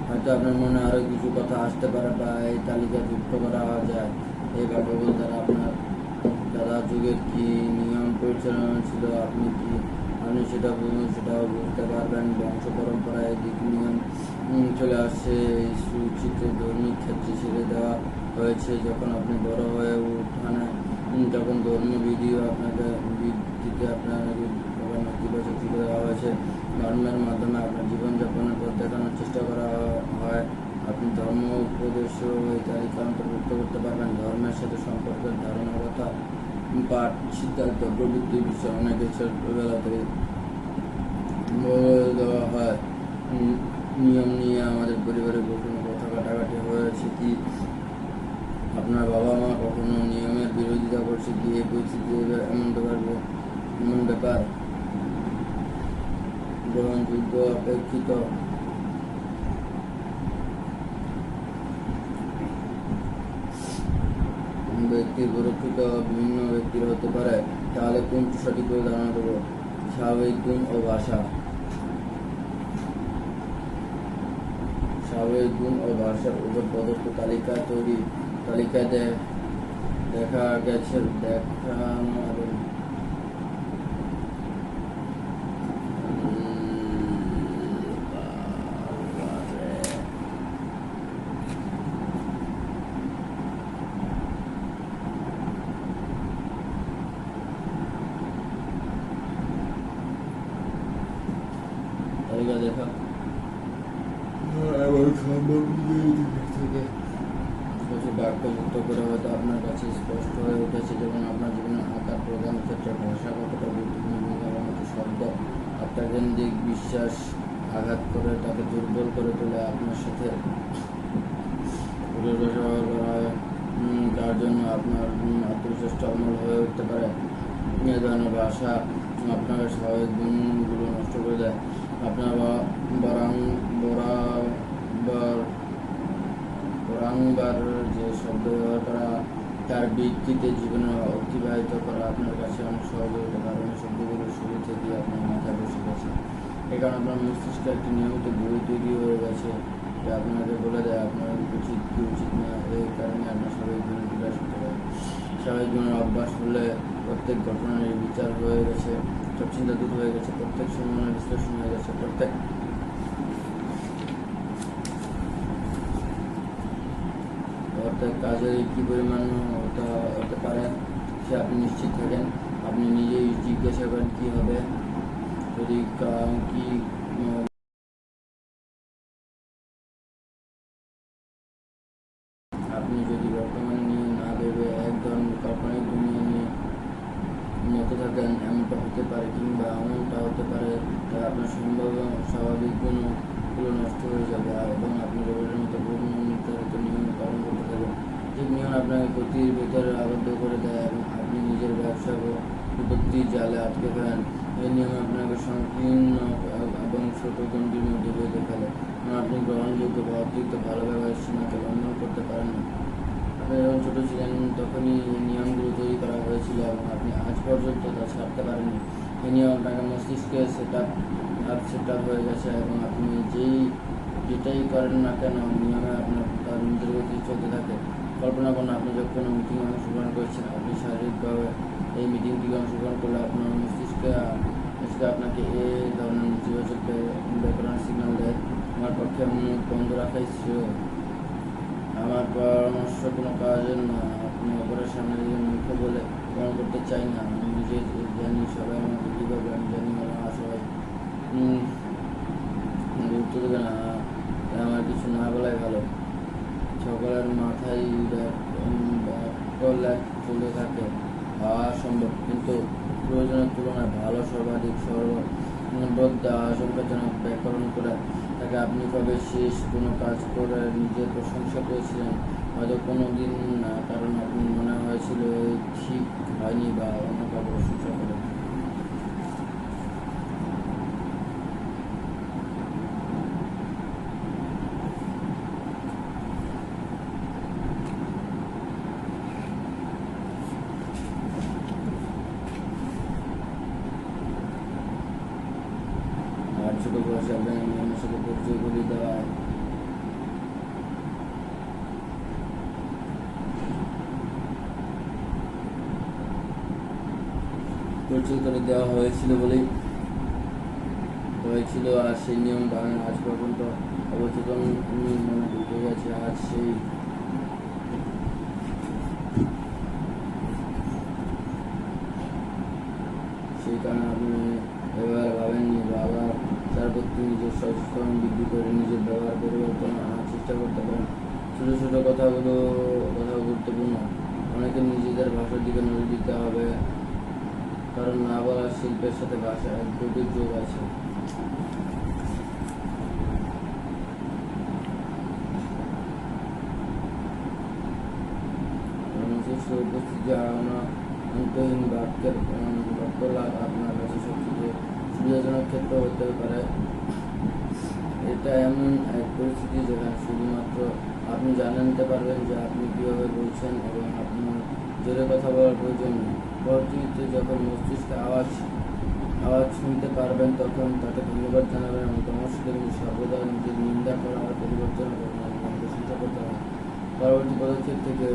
হয়তো আপনার মনে আরো কিছু কথা আসতে পারে বা এই তালিকা যুক্ত করা যায়। এই বাক্যগুলো দ্বারা আপনার দাদা যুগের কি নিয়ম পরিচালনা ছিল আপনি সেটাও বুঝতে পারবেন। বংশ পরম্পরায় দিক নিয়ম চলে আসছে। এই সুচিতে ধর্মীয় ক্ষেত্রে ছেড়ে দেওয়া হয়েছে। যখন আপনি বড় হয়ে উঠানে তখন ধর্মীয় ভিডিও আপনাকে ভিত্তিতে আপনাকে নেতিবাচক তুলে দেওয়া হয়েছে। ধর্মের মাধ্যমে আপনার জীবনযাপনের পথ দেখানোর চেষ্টা করা হয়। আপনি ধর্ম উপদেশ এই তালিকা অন্তর্ভুক্ত করতে পারবেন। ধর্মের সাথে সম্পর্কের ধারণাগত পাঠ, সিদ্ধান্ত প্রবৃত্তি বিষয়ে অনেকে ছোটবেলাতে দেওয়া হয়। নিয়ম নিয়ে আমাদের পরিবারে কখনো কথা কাটাকাটি হয়েছে কি? আপনার বাবা মা কখনো নিয়মের বিরোধিতা করছে কি? এই পরিস্থিতি এমন ব্যাপার গ্রহণযোগ্য অপেক্ষিত ব্যক্তির সুরক্ষিত বিভিন্ন ব্যক্তির হতে পারে, তাহলে কোনটি সঠিক বলে ধারণা দেব? স্বাভাবিক গুণ ও ভাষা। স্বাভাবিক গুণ ও ভাষার উপর প্রদত্ত তালিকায় দেখা গেছে দেখানো এবং তালিকা দেখা এবং সম্ভব থেকে বাক্য যুক্ত করে হয়তো আপনার কাছে স্পষ্ট হয়ে উঠেছে, যেমন আপনার জীবনের আকার প্রদান ক্ষেত্রে ভাষা কতটা গুরুত্বপূর্ণ ভূমিকা পালন করছে। শব্দ আত্মকেন্দ্রিক বিশ্বাস আঘাত করে তাকে দুর্বল করে তোলে, আপনার সাথে ব্যবহার করা হয়, তার জন্য আপনার আত্মবিশ্বাসটা অমল হয়ে উঠতে পারে। এ ধরনের ভাষা আপনার স্বাভাবিক গুণগুলো নষ্ট করে দেয়। আপনার বারংবার যে শব্দ ব্যবহার করা তার ভিত্তিতে জীবনে অতিবাহিত করা আপনার কাছে অনেক সহজ হতে কারণ শব্দগুলো শুরু থেকে আপনার মাথায় বসে গেছে। এই কারণে আপনার মস্তিষ্কে একটি নিয়মিত বই তৈরি হয়ে গেছে যা আপনাকে বলে দেয় আপনার উচিত কি উচিত না। এই কারণে আপনার স্বাভাবিক গুণের বিকাশ হতে পারে। স্বাভাবিক গুণের অভ্যাস হলে প্রত্যেক ঘটনার বিচার হয়ে গেছে, সব চিন্তা দূর হয়ে গেছে, প্রত্যেক সম্মানের বিশ্লেষণ হয়ে গেছে, প্রত্যেক কাজের কি পরিমাণ হতে পারে সে আপনি নিশ্চিত থাকেন। আপনি নিজেই জিজ্ঞাসা করেন কি হবে যদি কি আপনি যদি বর্তমান নিয়ে না ভেবে এক ধরনের কাল্পনিক দুনিয়া নিয়ে মতো থাকেন, এমনটা হতে পারে কিংবা এমনটা হতে পারে তাই আপনার স্বাভাবিক গুণগুলো নষ্ট হয়ে যাবে এবং আপনি রোবটের মতো পূর্ণ নির্ধারিত নিয়ম পালন করতে থাকবেন। ঠিক নিয়ম আপনাকে গতির ভেতরে আবদ্ধ করে দেয় এবং আপনি নিজের ব্যবসা ও বিপত্তির জালে আটকে ফেলেন। এই নিয়ম আপনাকে সংকীর্ণ এবং ছোট গণ্ডির মধ্যে বেঁধে ফেলে এবং আপনি গ্রহণযোগ্য বা অতিরিক্ত ভালো ব্যবহারের সীমাকে লঙ্ঘন করতে পারেন না। আপনি যখন ছোট ছিলেন তখনই এই নিয়মগুলো তৈরি করা হয়েছিল এবং আপনি আজ পর্যন্ত তা ছাড়তে পারেননি। এই নিয়ম আপনাকে মস্তিষ্কে সেট আপ হয়ে গেছে এবং আপনি যেটাই করেন না কেন নিয়মে আপনার তার নিজের গতি চলতে থাকে। কল্পনা করুন আপনি যখন কোনো মিটিংয়ে অংশগ্রহণ করছেন, আপনি শারীরিকভাবে এই মিটিংটিকে অংশগ্রহণ করলে আপনার মস্তিষ্কে আপনাকে এই ধরনের নেতিবাচক ব্যাকরণ সিগন্যাল দেয়। আমার পক্ষে মুখ বন্ধ রাখাই শ্রেয়। আমার পরামর্শ কোনো কাজের না। আপনি অপরের সামনে নিজের মুখে বলে প্রমাণ করতে চাই না। আমি নিজে জানি সবাই আমাকে কীভাবে, আমি জানি সবাই গুরুত্ব দেবে না। আমার কিছু না বলাই ভালো। সকলের মাথায় চলে থাকে হওয়া সম্ভব, কিন্তু প্রয়োজনের তুলনায় ভালো সর্বাধিক সর্বদা আশঙ্কাজনক ব্যাকরণ করে তাকে আপনি কবে শেষ কোনো কাজ করে নিজের প্রশংসা করেছিলেন? হয়তো কোনো দিন না, কারণ আপনি মনে হয়েছিল ঠিক হয়নি বা অন্য কাউকে প্রশংসা করেন। ছোট বয়সে আপনার নিয়মের সাথে পরিচয় করে দেওয়া হয়েছিল বলেই হয়েছিল, আর সেই নিয়ম বাগান আজ পর্যন্ত অবচেতন মনে ঢুকে গেছে। আজ সেই কারণে আপনি এবার ভাবেননি বা আবার তার প্রতি নিজের সচেতন বৃদ্ধি করে নিজের ব্যবহার পরিবর্তন আনার চেষ্টা করতে পারেন। ছোটো ছোটো কথাও গুরুত্বপূর্ণ। অনেকে নিজেদের ভাষার দিকে নজর দিতে হবে, কারণ না বলার শিল্পের সাথে ভাষা এক গভীর যোগ আছে। উপস্থিতি হারানো অন্তহীন বাক্য আপনার কাছে সবচেয়ে সুবিধাজনক ক্ষেত্র হতে পারে। এটা এমন এক পরিস্থিতি যেখানে শুধুমাত্র আপনি জানতে পারবেন যে আপনি কীভাবে বলছেন এবং আপনার জোরে কথা বলার প্রয়োজন নেই। পরবর্তীতে যখন মস্তিষ্কে আওয়াজ শুনতে পারবেন তখন তাকে ধন্যবাদ জানাবেন এবং পরামর্শ দেবেন। সর্বদা নিজের নিন্দা করা আর পরিবর্তন করবেন এবং প্রশংসা করতে হবে। পরবর্তী পদক্ষেপ থেকে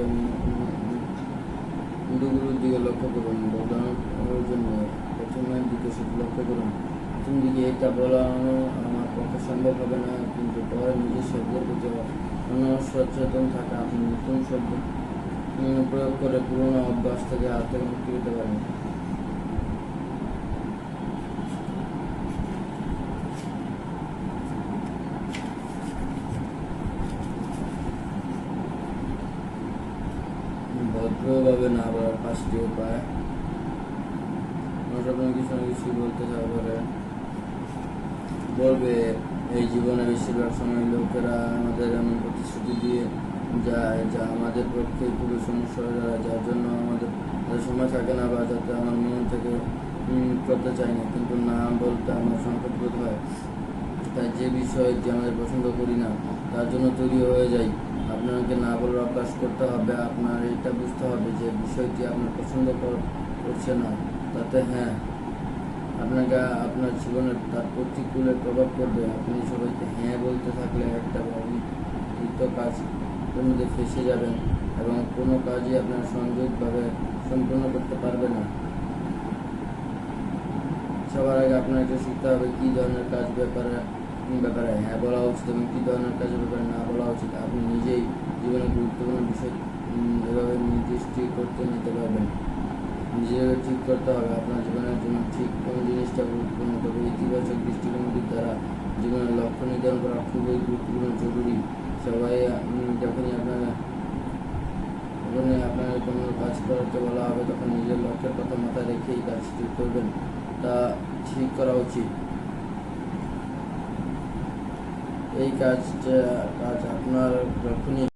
বিন্দুগুলোর দিকে লক্ষ্য করুন। বদলানোর জন্য প্রথমের দিকে শুধু লক্ষ্য করুন। প্রথম দিকে এটা বলানো আমার পক্ষে সম্ভব হবে না, কিন্তু পরে নিজের শব্দের প্রতি সচেতন থাকা আপনি নতুন শব্দ প্রয়োগ করে পুরোনো অভ্যাস থেকে মুক্তি পেতে পারেন। ভদ্রভাবে না বলার 5টি উপায়। আপনার কিছু না কিছু বলতে বলবে। এই জীবনে বেশিরভাগ সময় লোকেরা আমাদের এমন প্রতিশ্রুতি দিয়ে যায় যা আমাদের পক্ষে খুবই সমস্যা হয়ে যায়, যার জন্য আমাদের সময় থাকে না বা যাতে আমার মন থেকে করতে চাই না, কিন্তু না বলতে আমার সংকট বোধ হয়। তাই যে বিষয়টি আমাদের পছন্দ করি না তার জন্য তৈরি হয়ে যাই। আপনাকে না বলার অভ্যাস করতে হবে। আপনার এটা বুঝতে হবে যে বিষয়টি আপনার পছন্দ করছে না, তাতে হ্যাঁ আপনাকে আপনার জীবনের তার প্রতিকূলে প্রভাব পড়বে। আপনি সবাইকে হ্যাঁ বলতে থাকলে একটা অনিশ্চিত কাজের মধ্যে ফেসে যাবেন এবং কোনো কাজই আপনার সংযোগভাবে সম্পূর্ণ করতে পারবে না। সবার আগে আপনাকে শিখতে হবে কী ধরনের কাজ ব্যাপারে হ্যাঁ বলা উচিত এবং কী ধরনের কাজের ব্যাপারে না বলা উচিত। আপনি নিজেই জীবনে গুরুত্বপূর্ণ বিষয় এভাবে নির্দিষ্ট করতে নিতে পারবেন। নিজেকে ঠিক করতে হবে আপনার জীবনের জন্য ঠিক কোন জিনিসটা গুরুত্বপূর্ণ। তবে ইতিবাচক দৃষ্টিভঙ্গির দ্বারা জীবনের লক্ষ্য নির্ধারণ করা খুবই গুরুত্বপূর্ণ জরুরি। সবাই যখনই আপনার কোনো কাজ করতে বলা হবে তখন নিজের লক্ষ্যের কথা মাথায় রেখেই কাজ ঠিক করবেন, তা ঠিক করা উচিত। এই কাজ আপনার লক্ষ্য নিয়ে